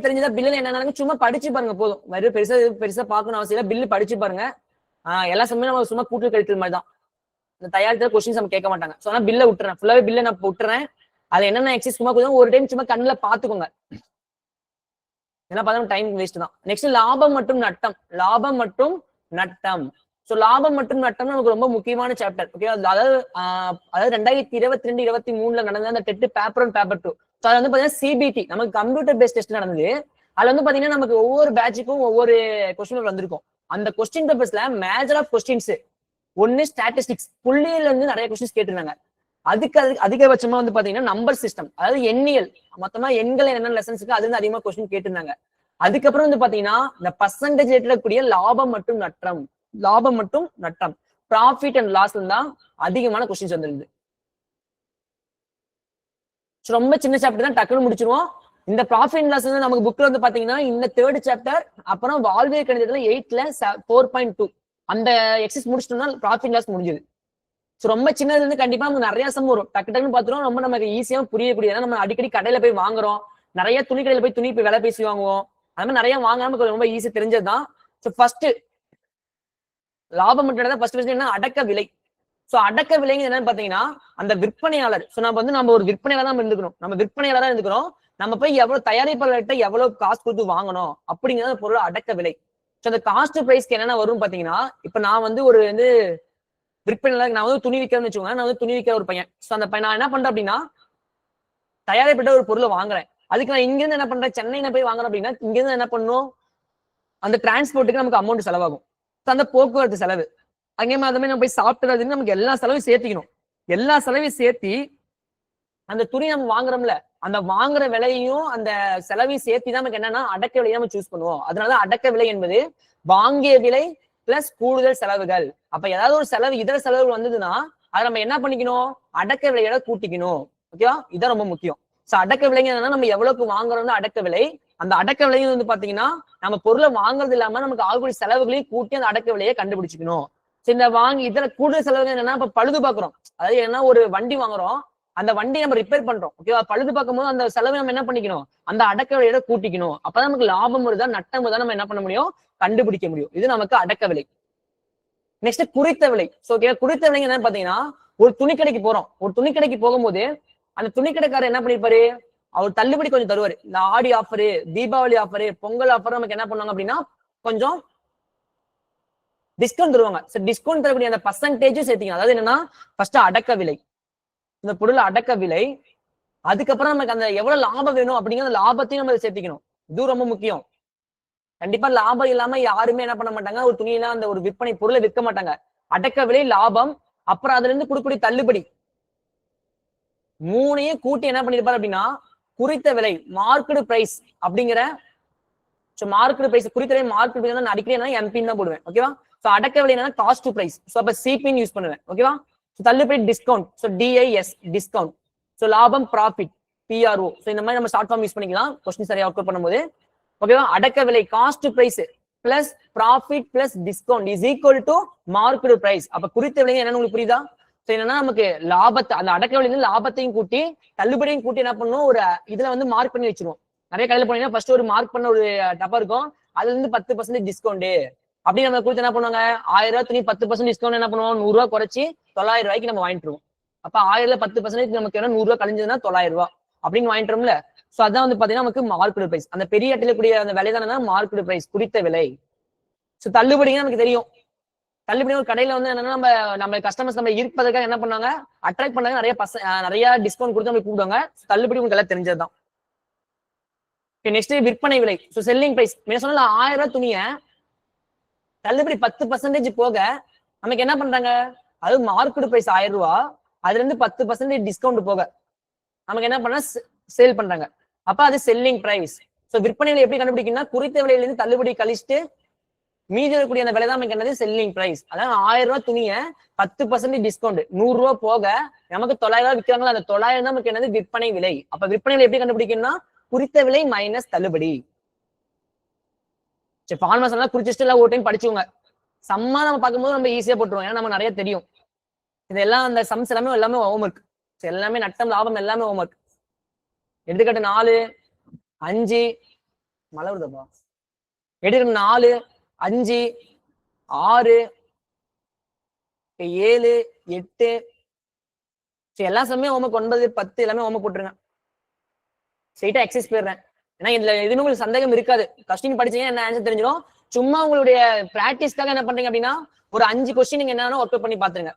தெரிஞ்சதா, பில்லுல என்ன சும்மா படிச்சு பாருங்க போதும், வெறும் பெருசா பார்க்கணும் அவசியம் இல்லை. பில்லு படிச்சு பாருங்க. எல்லா சமயம் நம்ம சும்மா கூட்டு கழித்தல் மாதிரி தான், இந்த தயாரித்த கொஸ்டின்ஸ் நம்ம கேட்க மாட்டாங்க. ஸோ ஆனால் பில்லை விட்டுறேன், ஃபுல்லாவே பில்லை நான் விட்டுறேன். அது என்னென்ன எக்ஸைஸ் சும்மா ஒரு டைம் சும்மா கண்ணுல பாத்துக்கோங்க, என்ன பார்த்தா டைம் வேஸ்ட் தான். நெக்ஸ்ட் லாபம் மற்றும் நட்டம். லாபம் மற்றும் நட்டம். ஸோ லாபம் மற்றும் நட்டம் நமக்கு ரொம்ப முக்கியமான சாப்டர். ஓகே, அதாவது 2022-23 நடந்த அந்த டெட் பேப்பர் 1 பேப்பர் 2. ஸோ அது வந்து பாத்தீங்கன்னா சிபிடி, நமக்கு கம்ப்யூட்டர் பேஸ்ட் டெஸ்ட் நடந்தது. அதுல வந்து பாத்தீங்கன்னா நமக்கு ஒவ்வொரு பேட்சுக்கும் ஒவ்வொரு கொஸ்டின் வந்திருக்கும். அந்த கொஸ்டின் பேப்பர்ஸ்ல மேஜர் ஆஃப் கொஸ்டின்ஸ் ஒன்னு ஸ்டாட்டிஸ்டிக்ஸ், புள்ளியில இருந்து நிறைய கொஸ்டின்ஸ் கேட்டிருந்தாங்க. அதுக்கு அதிகபட்சமா வந்து பாத்தீங்கன்னா நம்பர் சிஸ்டம், அதாவது எண்ணியல், மொத்தமா எண்கள் என்னென்ன லெசன்ஸுக்கு அது வந்து அதிகமா கொஸ்டின் கேட்டிருந்தாங்க. அதுக்கப்புறம் வந்து பாத்தீங்கன்னா இந்த பர்சன்டேஜ் இருக்கக்கூடிய லாபம் மற்றும் நட்டம், லாபம் மற்றும் நட்டம், ப்ராஃபிட் அண்ட் லாஸ் தான் அதிகமான கொஸ்டின்ஸ் வந்துருது. ரொம்ப சின்ன சாப்டர் தான், டக்குன்னு முடிச்சிருவோம். இந்த ப்ராஃபிட் அண்ட் லாஸ் வந்து நமக்கு புக்ல வந்து பாத்தீங்கன்னா இந்த 3rd சாப்டர், அப்புறம் வாழ்வியல் கணிதத்துல 8th 4.2 அந்த எக்ஸஸ் முடிச்சிட்டோம்னா ப்ராஃபிட் லாஸ் முடிஞ்சது. ஸோ ரொம்ப சின்னதுல இருந்து கண்டிப்பா நமக்கு நிறைய சம் வரும், டக்கு டக்குன்னு பாத்துரும். ரொம்ப நமக்கு ஈஸியா புரியக்கூடிய, ஏன்னா நம்ம அடிக்கடி கடையில போய் வாங்குறோம், நிறைய துணி கடையில போய் துணி விலை பேசி வாங்குவோம், அது மாதிரி நிறைய வாங்காம நமக்கு ரொம்ப ஈஸியா தெரிஞ்சதுதான். ஸோ ஃபர்ஸ்ட் லாபம் மட்டும் ஃபர்ஸ்ட் என்ன, அடக்க விலை. ஸோ அடக்க விலைங்க என்னன்னு பாத்தீங்கன்னா அந்த விற்பனையாளர். ஸோ நம்ம ஒரு விற்பனையாளர் தான் இருந்துக்கணும், நம்ம விற்பனையாளராக இருந்துக்கிறோம். நம்ம போய் எவ்வளவு தயாரிப்பாளர்கிட்ட எவ்வளவு காசு கொடுத்து வாங்கணும் அப்படிங்கிறத பொருள் அடக்க விலை. ஸோ அந்த காஸ்ட் பிரைஸ்க்கு என்னென்ன வரும் பாத்தீங்கன்னா, இப்ப நான் வந்து ஒரு விற்பனையாளர், நான் வந்து துணி விற்கிறேன்னு வச்சுக்கோங்க, நான் வந்து துணி விற்கிற ஒரு பையன். ஸோ அந்த பையன் நான் என்ன பண்றேன் அப்படின்னா, தயாரிப்பட்ட ஒரு பொருளை வாங்குறேன். அதுக்கு நான் இங்கிருந்து என்ன பண்றேன், சென்னையில போய் வாங்குறேன் அப்படின்னா இங்கிருந்து என்ன பண்ணும், அந்த டிரான்ஸ்போர்ட்டுக்கு நமக்கு அமௌண்ட் செலவாகும். அந்த போக்குவரத்து செலவு, அங்கே மாதிரி நம்ம போய் சாப்பிட்டு நமக்கு எல்லா செலவையும் சேர்த்திக்கணும். எல்லா செலவையும் சேர்த்தி அந்த துணி நம்ம வாங்குறோம்ல, அந்த வாங்குற விலையும் அந்த செலவையும் சேர்த்தி தான் நமக்கு என்னன்னா அடக்க விலையை நம்ம சூஸ் பண்ணுவோம். அதனால அடக்க விலை என்பது வாங்கிய விலை பிளஸ் கூடுதல் செலவுகள். அப்ப ஏதாவது ஒரு செலவு, இதர செலவுகள் வந்ததுன்னா அதை நம்ம என்ன பண்ணிக்கணும், அடக்க விலையோட கூட்டிக்கணும். ஓகேவா, இதான் ரொம்ப முக்கியம். சோ அடக்க விலைங்க என்னன்னா நம்ம எவ்வளவுக்கு வாங்குறோம்னு அடக்க விலை. அந்த அடக்க விலையும் வந்து பாத்தீங்கன்னா நம்ம பொருளை வாங்குறது இல்லாம நமக்கு ஆகக்கூடிய செலவுகளையும் கூட்டி அந்த அடக்க விலையை கண்டுபிடிச்சிக்கணும். சரி, இந்த இதர கூடுதல் செலவுகள் என்னன்னா இப்ப பழுது பாக்குறோம், அதாவது என்ன, ஒரு வண்டி வாங்குறோம், அந்த வண்டியை நம்ம ரிப்பேர் பண்றோம். ஓகேவா, பழுது பார்க்கும் போது அந்த செலவை நம்ம என்ன பண்ணிக்கணும், அந்த அடக்க விலையோட கூட்டிக்கணும். அப்பதான் நமக்கு லாபம் வருதா நட்டம் வருதா நம்ம என்ன பண்ண முடியும், கண்டுபிடிக்க முடியும். இது நமக்கு அடக்க விலை. நெக்ஸ்ட் குறித்த விலை. ஸோ குறித்த விலை என்னன்னு பாத்தீங்கன்னா, ஒரு துணிக்கடைக்கு போறோம், ஒரு துணிக்கடைக்கு போகும்போது அந்த துணிக்கடைக்காரர் என்ன பண்ணிருப்பாரு, அவர் தள்ளுபடி கொஞ்சம் தருவாரு. இந்த ஆடி offer, Deepavali offer, Pongal offer நமக்கு என்ன பண்ணுவாங்க அப்படின்னா கொஞ்சம் டிஸ்கவுண்ட் தருவாங்க. டிஸ்கவுண்ட் தரக்கூடிய அந்த பர்சன்டேஜும் சேர்த்திக்கணும். அதாவது என்னன்னா ஃபர்ஸ்ட் அடக்க விலை, இந்த பொருள் அடக்க விலை, அதுக்கப்புறம் நமக்கு அந்த எவ்வளவு லாபம் வேணும் அப்படிங்கிற லாபத்தையும் நம்ம சேர்த்திக்கணும். இது ரொம்ப முக்கியம். கண்டிப்பா லாபம் இல்லாம யாருமே என்ன பண்ண மாட்டாங்க, ஒரு துணியெல்லாம் அந்த ஒரு விற்பனை பொருளை விற்க மாட்டாங்க. அடக்க விலை, லாபம், அப்புறம் அதுல இருந்து கொடுக்கக்கூடிய தள்ளுபடி, மூணையும் கூட்டி என்ன பண்ணிருப்பாரு அப்படின்னா குறித்த விலை, மார்க்கெட் பிரைஸ் அப்படிங்கிற மார்க்கெட் பிரைஸ், குறித்த விலை மார்க்கெட் பிரைஸ் நான் அடிக்கடி என்ன எம்பின்னு தான் போடுவேன். ஓகேவா, சோ அடக்க விலை என்னன்னா காஸ்ட் டு பிரைஸ், சோ அப்ப சிபின்னு யூஸ் பண்ணுவேன். ஓகேவா, தள்ளுபடி discount, so D I S discount, so லாபம் ப்ராஃபிட் பிஆர்ஓ. சோ இந்த மாதிரி நம்ம ஷார்ட் ஃபார்ம் யூஸ் பண்ணிக்கலாம் கொஸ்டின் சரியா ஒர்க் பண்ணும்போது. ஓகேவா, அடக்க விலை cost price plus profit plus discount is equal to market price. அப்ப குறித்த விலை என்னன்னு உங்களுக்கு புரியுதா? சோ என்னன்னா நமக்கு லாபத்தை, அந்த அடக்க விலையில லாபத்தையும் கூட்டி தள்ளுபடியும் கூட்டி என்ன பண்ணும், ஒரு இதுல வந்து மார்க் பண்ணி வச்சிருவோம். நிறைய கடையில போனீங்கன்னா ஃபர்ஸ்ட் ஒரு மார்க் பண்ண ஒரு டப்பா இருக்கும், அதுல இருந்து 10% டிஸ்கவுண்ட் அப்படி நம்ம கொடுத்து என்ன பண்ணுவாங்க, 1000 ரூபாய் துணி 10% டிஸ்கவுண்ட் என்ன பண்ணுவோம், 100 ரூபாய் குறைச்சி 900 ரூபாய்க்கு நம்ம வாங்கிட்டுருவோம். அப்ப 1000% நமக்கு என்ன 100 ரூபாய் கழிஞ்சதுன்னா 900 ரூபாய் அப்படின்னு வாங்கிட்டோம்ல. சோ அதான் வந்து பாத்தீங்கன்னா நமக்கு மார்க்கெட் பிரைஸ். அந்த பெரிய அட்டையில கூடிய அந்த விலை தானே மார்க்கெட் பிரைஸ், குறித்த விலை. சோ தள்ளுபடிங்க நமக்கு தெரியும். தள்ளுபடி ஒரு கடையில வந்து என்னன்னா நம்ம கஸ்டமர்ஸ் நம்ம இருப்பதற்காக என்ன பண்ணாங்க, அட்ராக்ட் பண்ணாங்க, நிறைய டிஸ்கவுண்ட் கொடுத்து நம்ம கூப்பிடுவாங்க. தள்ளுபடி உங்களுக்கு எல்லாம் தெரிஞ்சதுதான். நெக்ஸ்ட் விற்பனை விலை. ஸோ செல்லிங் பிரைஸ் சொன்னால 1000 ரூபாய் துணியை தள்ளுபடி 10% போக நமக்கு என்ன பண்றாங்க, அது மார்க்கெட் பிரைஸ் 1000 ரூபாய், அதுல இருந்து 10% டிஸ்கவுண்ட் போக நமக்கு என்ன பண்ண சேல் பண்றாங்க. அப்ப அது செல்லிங் பிரைஸ். ஸோ விற்பனை விலை எப்படி கண்டுபிடிக்கணும்னா, குறித்த விலையில இருந்து தள்ளுபடி கழிச்சுட்டு மீதி இருக்கக்கூடிய அந்த விலை தான் நமக்கு என்னது செல்லிங் பிரைஸ். அதாவது 1000 ரூபாய் துணியை 10% டிஸ்கவுண்ட் 100 ரூபாய் போக நமக்கு 900 ரூபாய் விற்கிறாங்களா, அந்த 900 தான் நமக்கு என்னது விற்பனை விலை. அப்ப விற்பனை விலை எப்படி கண்டுபிடிக்கணும்னா, குறித்த விலை மைனஸ் தள்ளுபடி. சரி, ஃபார்மர்ஸ் எல்லாம் குறிச்சிட்டு எல்லாம் ஒரு டைம் படிச்சுங்க. சம்மா நம்ம பார்க்கும்போது நம்ம ஈஸியா போட்டுருவோம், ஏன்னா நம்ம நிறைய தெரியும். இதெல்லாம் அந்த சம்ஸ் எல்லாமே ஹோம் ஒர்க். எல்லாமே நட்டம் லாபம் எல்லாமே ஹோம் ஒர்க். எடுத்துக்காட்டு 4 5 மழை வருதப்பா. எடுத்துக்காட்டு 4 5 6 7 8 எல்லா சமயம் ஹோம் ஒர்க் 9 10 எல்லாமே ஹோம் ஒர்க் போட்டுருங்க. ஸ்ட்ரைட்டா எக்ஸசைஸ் போயிடுறேன். ஏன்னா இதுல எதுவுமே உங்களுக்கு சந்தேகம் இருக்காது. கொஸ்டின் படிச்சீங்கன்னா என்ன ஆன்சர் தெரிஞ்சிடும். சும்மா உங்களுடைய பிராக்டிஸ்க்காக என்ன பண்றீங்க அப்படின்னா, ஒரு 5 கொஸ்டின் நீங்க என்னன்னா ஒர்க் பண்ணி பாத்துருங்க.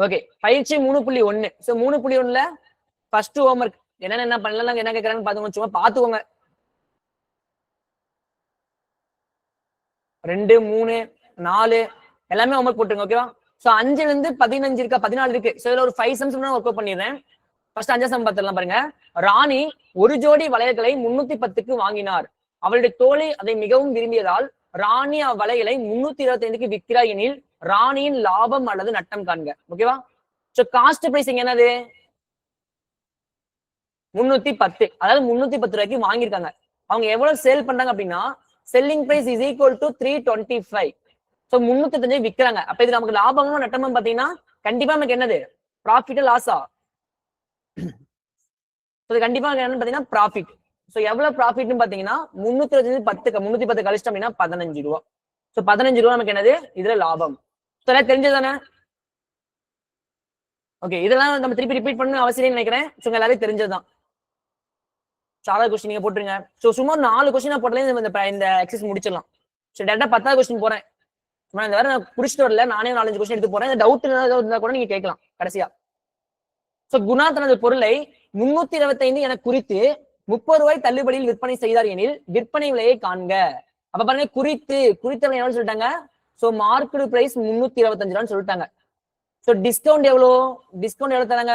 ஓகே, பயிற்சி 3.1. ஸோ 3.1ல ஃபர்ஸ்ட் ஹோம் ஒர்க் என்ன பண்ணலாம், என்ன கேட்கறாங்கன்னு பாத்துக்கோங்க. சும்மா பாத்துக்கோங்க. 2 3 4 எல்லாமே ஹோம் ஒர்க் போட்டுருங்க. ஓகேவா? ஸோ 5ல இருந்து 15 இருக்கா, 14 இருக்கு. ஸோ இதுல ஒரு 5 சம்ஸ் ஒர்க் அவுட் பண்ணிடுறேன். ஃபர்ஸ்ட் 5 சம் பார்த்துடலாம் பாருங்க. ராணி ஒரு ஜோடி வளையல்களை 310க்கு வாங்கினார். அவளுடைய தோழி அதை மிகவும் விரும்பியதால் ராணி அவ்வளையலை 325க்கு விற்கிறார் எனில் ராணியின் லாபம் அல்லது நட்டம் காண்க. ஓகேவா? சோ காஸ்ட் பிரைசிங் என்னது? 310. அதாவது 310 ரூபாய்க்கு வாங்கியிருக்காங்க. அவங்க எவ்வளவு சேல் பண்றாங்க அப்படின்னா, selling price is equal to 325. So 325 விற்கிறாங்க. அப்ப இது நமக்கு லாபமும் நட்டமும் பாத்தீங்கன்னா கண்டிப்பா நமக்கு என்னது, ப்ராஃபிட் லாஸா? கண்டிப்பா என்னன்னு பாத்தீங்கன்னா ப்ராஃபிட். சோ எவ்வளவு ப்ராஃபிட்னு பாத்தீங்கன்னா 310 கழிச்சிட்டோம் அப்படின்னா 15 ரூபாய். சோ 15 ரூபாய் நமக்கு என்னது இதுல லாபம். எல்லாம் தெரிஞ்சதானே? ஓகே, இதெல்லாம் நம்ம திருப்பி ரிப்பீட் பண்ணணும் அவசியம் நினைக்கிறேன். ஸோ எல்லாரும் தெரிஞ்சதுதான். சாலா கொஸ்டின் நீங்க போட்டுருங்க. ஸோ சும்மா 4 கொஸ்டின் போட்டாலே இந்த எக்ஸசைஸ் முடிச்சிடலாம். ஸோ டேரக்டா 10வது கொஸ்டின் போறேன். சும்மா இந்த வேற நான் புடிச்சிட்டு வரல, நானே 4-5 கொஸ்டின் எடுத்து போறேன். டவுட் ஏதாவது இருந்தா கூட நீங்க கேட்கலாம் கடைசியா. சோ குணா தனது பொருளை 325 என குறித்து 30 ரூபாய் தள்ளுபடியில் விற்பனை செய்தார் எனில் விற்பனை விலையை காண்க. அப்ப பாருங்க, குறித்த விலை எவ்வளவு சொல்லிட்டாங்க. சோ மார்க்கெட் பிரைஸ் 325 ரூபான்னு சொல்லிட்டாங்க. சோ டிஸ்கவுண்ட் எவ்வளவு தராங்க?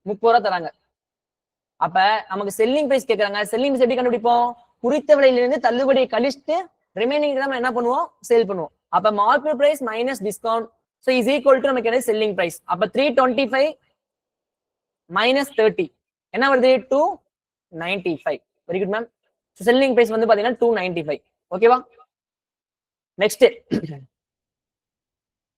30 ரூபாய் தராங்க. அப்ப நமக்கு செல்லிங் பிரைஸ் கேட்கறாங்க. செல்லிங் பிரைஸ் எப்படி கண்டுபிடிப்போம்? குறித்த விலையிலிருந்து தள்ளுபடியை கழிச்சுட்டு ரிமைனிங் நம்ம என்ன பண்ணுவோம், சேல் பண்ணுவோம். அப்ப market price minus discount so is equal to நமக்கு என்ன செல்லிங் பிரைஸ். அப்ப 325 minus 30 என்ன வருது? 295. Very good ma'am. Selling price வந்து பாத்தீங்கன்னா 295. ஓகேவா? நெக்ஸ்ட்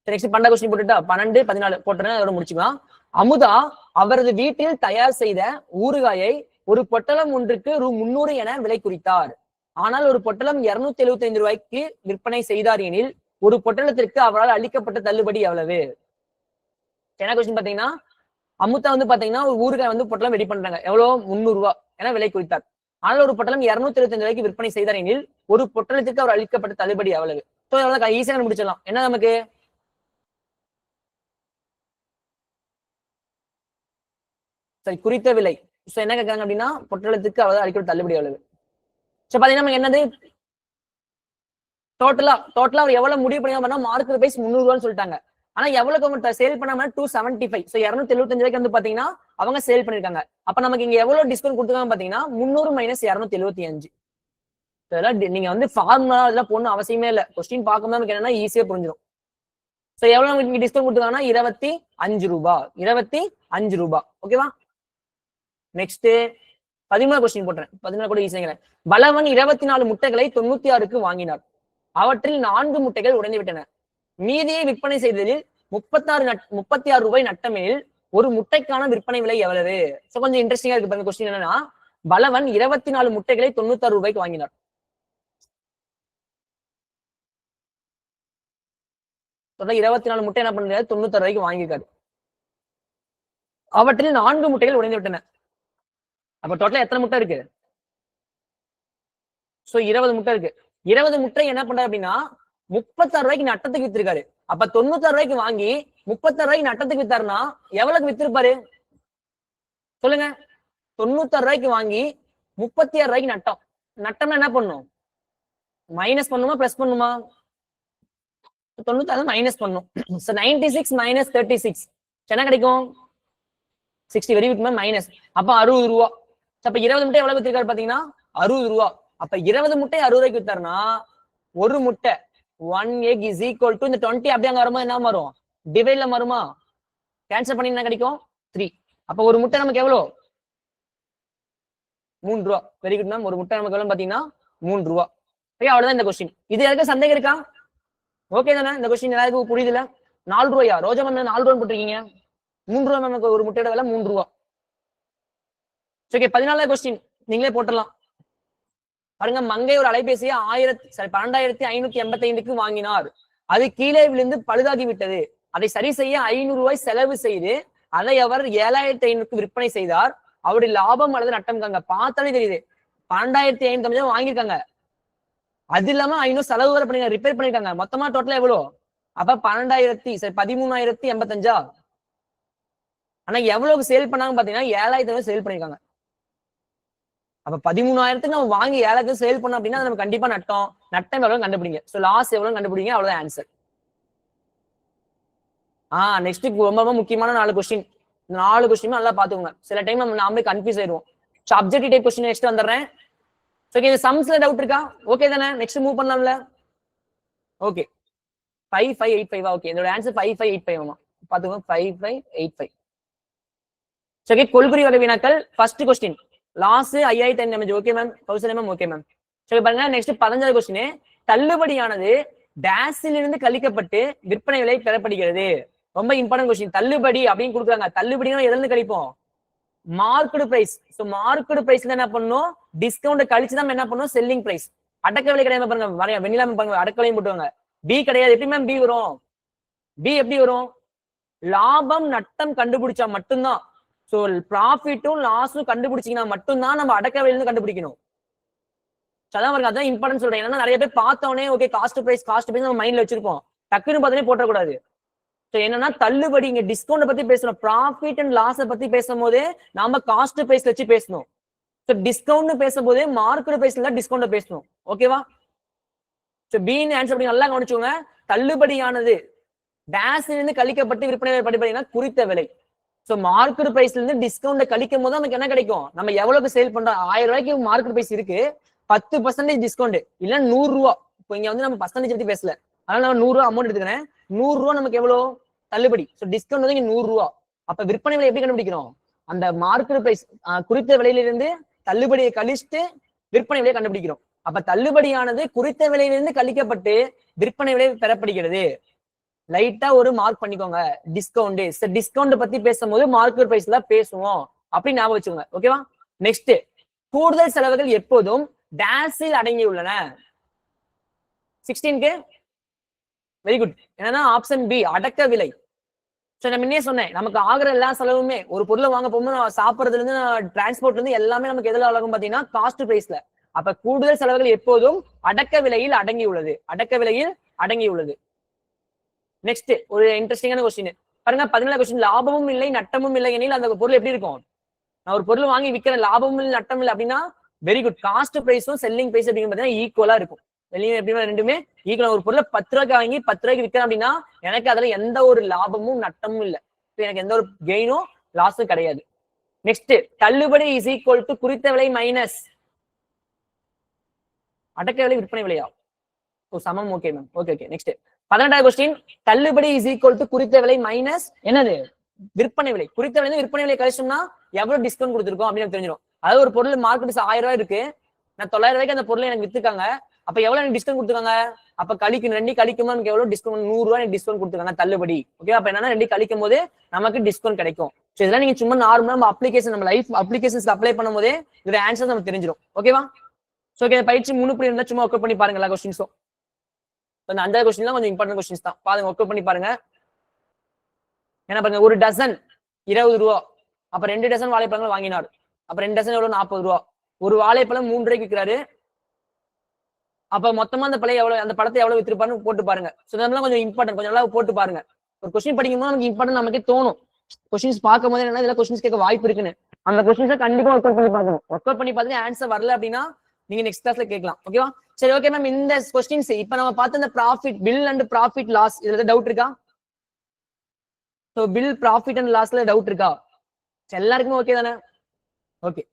12 கொஸ்டின் போட்டுட்டா 12 14 போட்டுறேன், அதோட முடிச்சுக்கலாம். அமுதா அவரது வீட்டில் தயார் செய்த ஊறுகாயை ஒரு பொட்டலம் ஒன்றுக்கு ரூ. 300 என விலை குறித்தார். ஆனால் ஒரு பொட்டலம் 275 ரூபாய்க்கு விற்பனை செய்தார் எனில் ஒரு பொட்டலத்திற்கு அவரால் அளிக்கப்பட்ட தள்ளுபடி எவ்வளவு? என்ன கொஸ்டின் பாத்தீங்கன்னா, அமுதா வந்து பாத்தீங்கன்னா ஒரு ஊறுகாய் வந்து பொட்டலம் ரெடி பண்றாங்க. எவ்வளவு? 300 ரூபாய் என விலை குறித்தார். ஆனால் ஒரு பொட்டலம் 275 ரூபாய்க்கு விற்பனை செய்தார் எனில் ஒரு பொட்டலத்துக்கு அவர் அளிக்கப்பட்ட தள்ளுபடி எவ்வளவு? சோ எவ்வளவு ஈஸியா முடிச்சிடலாம். என்ன நமக்கு சரி குறித்த விலை. சோ என்ன கேட்கறாங்க அப்படின்னா, பொட்டலத்துக்கு அவர் அளிக்கப்பட்ட தள்ளுபடி எவ்வளவு? சோ பாத்தீங்கன்னா நமக்கு என்னது, டோட்டலா அவர் எவ்வளவு முடிவு பண்ணி மார்க்கெட் பிரைஸ் 300 ரூபான்னு சொல்லிட்டாங்க. ஆனா எவ்வளவு சேல் பண்ணாம 275. சோ 275 ரூபாய்க்கு வந்து பாத்தீங்கன்னா அவங்க சேல் பண்ணிருக்காங்க. அப்ப நமக்கு இங்க எவ்வளவு டிஸ்கவுண்ட் கொடுத்துருக்காங்க பாத்தீங்கன்னா 300 மைனஸ் 275. இதெல்லாம் நீங்க வந்து ஃபார்முலா இதெல்லாம் போடணும் அவசியமே இல்லை. கொஸ்டின் பார்க்கும்போது நமக்கு என்னன்னா ஈஸியா புரிஞ்சிடும். சோ எவ்வளவு நமக்கு டிஸ்கவுண்ட் கொடுத்துருக்காங்கன்னா 25 ரூபாய். 25 ரூபாய். ஓகேவா? நெக்ஸ்ட் 13 கொஸ்டின் போட்டுறேன். 14 கூட ஈஸியா. பலவன் 24 முட்டைகளை 96க்கு வாங்கினார். அவற்றில் 4 முட்டைகள் உடைந்து விட்டன. மீதியை விற்பனை செய்ததில் 36 ரூபாய் நட்டமெனில் ஒரு முட்டைக்கான விற்பனை விலை எவ்வளவு? சோ கொஞ்சம் இன்ட்ரெஸ்டிங்கா இருக்கு பாருங்க. கொஸ்டின் என்னன்னா, பலவன் 24 முட்டைகளை 96 ரூபாய்க்கு வாங்கினார். டோட்டல் 24 முட்டை என்ன பண்றாரு, 96 ரூபாய்க்கு வாங்கியிருக்காரு. அவற்றில் 4 முட்டைகள் உடைந்து விட்டன. அப்ப டோட்டலா எத்தனை முட்டை இருக்கு? சோ 20 முட்டை இருக்கு. 20 முட்டை என்ன பண்றாரு அப்படின்னா 36 ரூபாய்க்கு நட்டத்துக்கு வித்திருக்காரு. அப்ப 96 ரூபாய்க்கு வாங்கி 36 ரூபாய்க்கு நட்டத்துக்கு வித்தாருன்னா எவ்வளவுக்கு வித்திருப்பாரு சொல்லுங்க? 96 ரூபாய்க்கு வாங்கி 36 ரூபாய்க்கு நட்டம். நட்டம்னா என்ன பண்ணும்? மைனஸ் பண்ணுமா பிளஸ் பண்ணுமா? 96 மைனஸ் பண்ணும். 96 மைனஸ் 36 என்ன கிடைக்கும்? 60. Very good ma'am. மைனஸ் அப்ப 60 ரூபா. அப்ப 20 முட்டை எவ்வளவு வித்திருக்காரு பாத்தீங்கன்னா 60 ரூபா. அப்ப 20 முட்டை 60 ரூபாய்க்கு வித்தாருன்னா ஒரு முட்டை 1 egg is equal to இந்த 20 அப்படியே அங்க வரும்போது என்ன வரும்? டிவைட்ல வருமா? கேன்சல் பண்ணி என்ன கிடைக்கும்? 3. அப்ப ஒரு முட்டை நமக்கு எவ்வளவு? 3 ரூபா. Very good ma'am. ஒரு முட்டை நமக்கு எவ்வளவு பாத்தீங்கன்னா 3 ரூபா. அவ்வளவுதான் இந்த கொஸ்டின். இது யாருக்கு சந்தேகம் இருக்கா? ஓகே தானே? இந்த கொஸ்டின் எல்லாருக்கும் புரியுதுல? 4 ரூபாயா? ரோஜா மேம் 4 ரூபா போட்டிருக்கீங்க. 3 ரூபா நமக்கு ஒரு முட்டையோட விலை 3 ரூபா. ஓகே 14வது கொஸ்டின் நீங்களே போட்டுடலாம் பாருங்க. மங்கை ஒரு அலைபேசியை 12,585க்கு வாங்கினார். அது கீழே விழுந்து பழுதாகி விட்டது. அதை சரி செய்ய 500 ரூபாய் செலவு செய்து அதை அவர் 7,500க்கு விற்பனை செய்தார். அவருடைய லாபம் அல்லது நட்டம் காங்க. பார்த்தாலே தெரியுது 12,585 வாங்கியிருக்காங்க. அது இல்லாம 500 செலவு வர பண்ணி ரிப்பேர் பண்ணிருக்காங்க. மொத்தமா டோட்டலா எவ்வளவு? அப்ப 13,85. ஆனா எவ்வளவு சேல் பண்ணாங்க பாத்தீங்கன்னா 7,000 சேல் பண்ணிருக்காங்க. அப்ப 13,000க்கு நம்ம வாங்கி 7,000 சேல் பண்ணோம் அப்படின்னா நம்ம கண்டிப்பா நட்டம் எவ்வளவு கண்டுபிடிங்க. சோ லாஸ் எவ்வளவு கண்டுபிடிங்க. அவ்வளவுதான் ஆன்சர். நெக்ஸ்ட் ரொம்ப ரொம்ப முக்கியமான 4 கொஸ்டின். 4 கொஸ்டின் நல்லா பாத்துக்கோங்க. சில டைம் நாமளே கன்ஃபியூஸ் ஆயிடுவோம். சப்ஜெக்டிவ் டைப் கொஸ்டின் நெக்ஸ்ட் வந்துடுறேன். ஓகே இந்த சம்ஸ்ல டவுட் இருக்கா? ஓகே தானே? நெக்ஸ்ட் மூவ் பண்ணலாம்ல? ஓகே 5585. ஓகே இதோட ஆன்சர் 5585 பாத்துக்கோங்க. 5585. ஓகே கொள்குறி வகை வினாக்கள். First question loss 5,500. Okay ma'am. 1000 ma'am. Okay ma'am. சரி பாருங்க. நெக்ஸ்ட் 15வது கொஸ்டின் தள்ளுபடியானது டேஷில் இருந்து கழிக்கப்பட்டு விற்பனை விலை பெறப்படுகிறது. ரொம்ப இம்பார்ட்டன்ட் கொஸ்டின். தள்ளுபடி அப்படின்னு கொடுக்குறாங்க. தள்ளுபடினா எதுல இருந்து கழிப்போம்? Market price. சோ மார்க்கெட் பிரைஸ்ல என்ன பண்ணணும்? டிஸ்கவுண்ட் கழிச்சு தான் என்ன பண்ணணும்? Selling price. அடக்க விலை கிடையாது பாருங்க. வரைய வெண்ணிலா பாருங்க அடக்க விலையும் போட்டுவாங்க. பி கிடையாது. எப்படி மேம் பி வரும்? பி எப்படி வரும்? லாபம் நட்டம் கண்டுபிடிச்சா மட்டும்தான். சோ ப்ராஃபிட்டும் லாஸும் கண்டுபிடிச்சீங்கன்னா மட்டும்தான் நம்ம அடக்க விலையில கண்டுபிடிக்கணும். அதான் பாருங்க. அதான் இம்பார்ட்டன்ஸ் சொல்றேன். ஏன்னா நிறைய பேர் பார்த்தோன்னே ஓகே காஸ்ட் பிரைஸ் நம்ம மைண்ட்ல வச்சிருப்போம். டக்குன்னு பார்த்தோன்னே போட்டக்கூடாது. என்னன்னா தள்ளுபடி இங்க டிஸ்கவுண்ட் பத்தி பேசணும். ப்ராஃபிட் அண்ட் லாஸ் பத்தி பேசும்போது நாம காஸ்ட் பிரைஸ் வச்சு பேசணும். டிஸ்கவுண்ட் பேசும்போது மார்க்கெட் பிரைஸ்ல டிஸ்கவுண்ட் பேசணும். ஓகேவா? பீன் ஆன்சர் அப்படி நல்லா கவனிச்சுங்க. தள்ளுபடியானது டேஷ் இருந்து கழிக்கப்பட்டு விற்பனை படிப்படினா குறித்த விலை. சோ மார்க்கெட் பிரைஸ்ல இருந்து டிஸ்கவுண்ட் கழிக்கும் போது நமக்கு என்ன கிடைக்கும்? நம்ம எவ்வளவுக்கு சேல் பண்றோம்? 1000 ரூபாய்க்கு மார்க்கெட் பிரைஸ் இருக்கு. 10% டிஸ்கவுண்ட் இல்ல 100 ரூபா. இப்போ இங்க வந்து நம்ம பர்சன்டேஜ் பத்தி பேசல. அதனால நம்ம 100 ரூபா அமௌண்ட் எடுத்துக்கிறேன். 100 ரூபா நமக்கு எவ்வளவு தள்ளுபடி? சோ டிஸ்கவுண்ட் வந்து 100 ரூபா. அப்ப விற்பனை விலை எப்படி கண்டுபிடிக்கிறோம்? அந்த மார்க்கெட் பிரைஸ் குறித்த விலையிலிருந்து தள்ளுபடியை கழிச்சுட்டு விற்பனை விலையை கண்டுபிடிக்கிறோம். அப்ப தள்ளுபடியானது குறித்த விலையிலிருந்து கழிக்கப்பட்டு விற்பனை விலை பெறப்படுகிறது. லைட்டா ஒரு மார்க் பண்ணிக்கோங்க. டிஸ்கவுண்ட். டிஸ்கவுண்ட் பத்தி பேசும்போது மார்க்கெட் பிரைஸ்ல பேசுவோம் அப்படின்னு ஞாபகம் வச்சுக்கோங்க. ஓகேவா? நெக்ஸ்ட் கூடுதல் செலவுகள் எப்போதும் டேஷில் அடங்கியுள்ளன. 16க்கு வெரி குட். என்னன்னா ஆப்ஷன் பி அடக்க விலை. நான் முன்னே சொன்னேன் நமக்கு ஆகிற எல்லா செலவுமே ஒரு பொருளை வாங்க போகும்போது சாப்பிட்றதுல இருந்து டிரான்ஸ்போர்ட்ல இருந்து எல்லாமே நமக்கு எதுல ஆகும் பாத்தீங்கன்னா காஸ்ட் பிரைஸ்ல. அப்ப கூடுதல் செலவுகள் எப்போதும் அடக்க விலையில் அடங்கியுள்ளது. அடக்க விலையில் அடங்கியுள்ளது. நெக்ஸ்ட் ஒரு இன்ட்ரெஸ்டிங்கான கொஸ்டின் பாருங்க. 17வது கொஸ்டின் லாபமும் இல்லை நட்டமும் இல்லை எனில் அந்த பொருள் எப்படி இருக்கும்? நான் ஒரு பொருள் வாங்கி விற்கிறேன், லாபமும் இல்லை நட்டம் இல்லை அப்படின்னா வெரி குட். காஸ்ட் பிரைஸும் செல்லிங் பிரைஸ் அப்படின்னு பாத்தீங்கன்னா ஈக்குவலா இருக்கும். வெளியே எப்படின்னா ரெண்டுமே ஈக்குவலா. ஒரு பொருளை 10 ரூபாய்க்கு வாங்கி 10 ரூபாய்க்கு விற்கிறேன் அப்படின்னா எனக்கு அதுல எந்த ஒரு லாபமும் நட்டமும் இல்லை. எனக்கு எந்த ஒரு கெயினும் லாஸும் கிடையாது. நெக்ஸ்ட் தள்ளுபடி இஸ் ஈக்குவல் டு குறித்த விலை மைனஸ் அடக்க விலை விற்பனை விலையா? ஓ சமம். Okay ma'am. Okay okay. Next 18வது கொஸ்டின் தள்ளுபடி இஸ் ஈக்குவல் டு குறித்த விலை மைனஸ் என்னது? விற்பனை விலை. குறித்த விலை விற்பனை விலை கழிச்சோம்னா எவ்வளவு டிஸ்கவுண்ட் கொடுத்துருக்கோம் அப்படின்னு தெரிஞ்சிடும். அதாவது ஒரு பொருள் மார்க்கெட் 1000 ரூபாய் இருக்கு. நான் 900 ரூபாய்க்கு அந்த பொருளை எனக்கு வித்துக்காங்க. அப்ப எவ்வளவு எனக்கு டிஸ்கவுண்ட் கொடுத்துருக்காங்க? அப்ப கழிக்கணும். 2 கழிக்கும் நமக்கு எவ்வளவு டிஸ்கவுண்ட்? 100 ரூபாய் எனக்கு டிஸ்கவுண்ட் கொடுத்துருக்காங்க தள்ளுபடி. ஓகே அப்ப என்னன்னா 2 கழிக்கும் போது நமக்கு டிஸ்கவுண்ட் கிடைக்கும். சோ இதெல்லாம் நீங்க சும்மா நார்மலா நம்ம அப்ளிகேஷன் நம்ம லைஃப் அப்ளிகேஷன்ஸ் அப்ளை பண்ணும் போதே இதோட ஆன்சர் நமக்கு தெரிஞ்சிடும். ஓகேவா? சோ ஓகே பயிற்சி 3 இருந்தா சும்மா ஒர்க் பண்ணி பாருங்க எல்லா கொஸ்டின்ஸும். அந்த 5வது கொஸ்டின் கொஞ்சம் இம்பார்ட்டன்ட் கொஸ்டின்ஸ் தான். பாருங்க, ஒர்க் பண்ணி பாருங்க. என்ன பாருங்க, ஒரு டசன் 20 ரூபா. அப்ப 2 டசன் வாழைப்பழங்கள் வாங்கினார். அப்ப 2 டசன் எவ்வளவு? 40 ரூபா. ஒரு வாழைப்பழம் 3 ரூபாய்க்கு விற்கிறாரு. அப்ப மொத்தமா அந்த பழைய எவ்வளவு, அந்த பழத்தை எவ்வளவு வித்திருப்பாருன்னு போட்டு பாருங்க. ஸோ இதெல்லாம் கொஞ்சம் இம்பார்ட்டன்ட், கொஞ்சம் நல்லா போட்டு பாருங்க. ஒரு கொஸ்டின் படிக்கும்போது நமக்கு இம்பார்ட்டன்ட் நமக்கே தோணும். கொஸ்டின்ஸ் பார்க்கும் போது என்ன இதெல்லாம் கொஸ்டின்ஸ் கேட்க வாய்ப்பு இருக்குன்னு அந்த கொஸ்டின்ஸை கண்டிப்பா ஒர்க் அவுட் பண்ணி பார்க்கணும். ஒர்க் அவுட் பண்ணி பார்த்துட்டு ஆன்சர் வரல அப்படின்னா நீங்க நெக்ஸ்ட் கிளாஸ்ல கேட்கலாம். ஓகேவா? சரி, ஓகே மேம். இந்த கொஸ்டின்ஸ் இப்ப நம்ம பார்த்த இந்த profit bill and profit loss இதுல டவுட் இருக்கா? ஸோ பில் ப்ராஃபிட் அண்ட் லாஸ்ல டவுட் இருக்கா? எல்லாருக்குமே ஓகே தானே? Okay,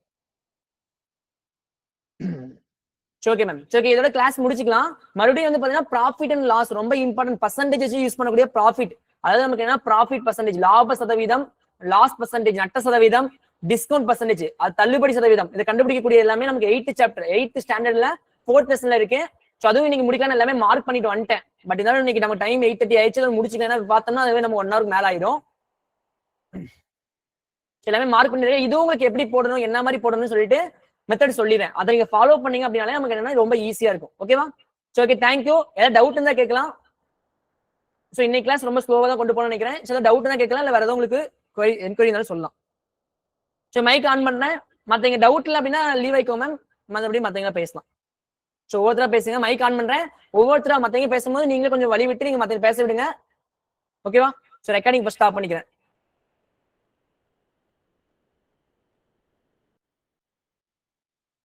okay ma'am. ஓகே, இதோட கிளாஸ் முடிச்சுக்கலாம். மறுபடியும் வந்து பாத்தீங்கன்னா ப்ராஃபிட் அண்ட் லாஸ் ரொம்ப இம்பார்ட்டன்ட். பர்சன்டேஜ் வச்சு யூஸ் பண்ணக்கூடிய ப்ராஃபிட், அதாவது நமக்கு என்ன ப்ராஃபிட் பர்சன்டேஜ், லாப சதவீதம், லாஸ் பர்சன்டேஜ் நட்ட சதவீதம், டிஸ்கவுண்ட் பர்சன்டேஜ் அது தள்ளுபடி சதவீதம், இதை கண்டுபிடிக்கக்கூடிய எல்லாமே நமக்கு 8th சாப்டர் 8th ஸ்டாண்டர்ட்ல 4th லெசன்ல இருக்கு. ஸோ அதுவும் இன்னைக்கு முடிக்கான எல்லாமே மார்க் பண்ணிட்டு வந்துட்டேன். பட் இருந்தாலும் இன்னைக்கு நம்ம டைம் 8:30 ஆயிடுச்சு, முடிச்சுக்கலாம். பார்த்தோம்னா அதுவே நம்ம 1 ஹவருக்கு மேல ஆயிடும். எல்லாமே மார்க் பண்ணிடுறேன். இதுவும் உங்களுக்கு எப்படி போடணும், என்ன மாதிரி போடணும்னு சொல்லிட்டு மெத்தட் சொல்லிடுறேன். அதை நீங்க ஃபாலோ பண்ணீங்க அப்படின்னாலே நமக்கு என்னன்னா ரொம்ப ஈஸியா இருக்கும். ஓகேவா? So okay, thank you. ஏதாவது டவுட் இருந்தா கேட்கலாம். ஸோ இன்னைக்கு கிளாஸ் ரொம்ப ஸ்லோவா தான் கொண்டு போகணும்னு நினைக்கிறேன். ஸோ டவுட் தான் கேட்கலாம், இல்லை வேற ஏதாவது உங்களுக்கு என்கொயரி இருந்தாலும் சொல்லலாம். ஸோ மைக் ஆன் பண்றேன். மற்றவங்க டவுட் இல்லை அப்படின்னா லீவ் வைக்கோ மேம். மற்றபடி மற்றவங்க பேசலாம். ஸோ ஒவ்வொருத்தரா பேசுங்க. மைக் ஆன் பண்றேன். ஒவ்வொருத்தரா மற்றவங்க பேசும்போது நீங்களே கொஞ்சம் வழி விட்டு நீங்க மற்றவங்க பேச விடுங்க. ஓகேவா? ஸோ ரெக்கார்டிங் ஃபர்ஸ்ட் ஸ்டாப் பண்ணிக்கிறேன்.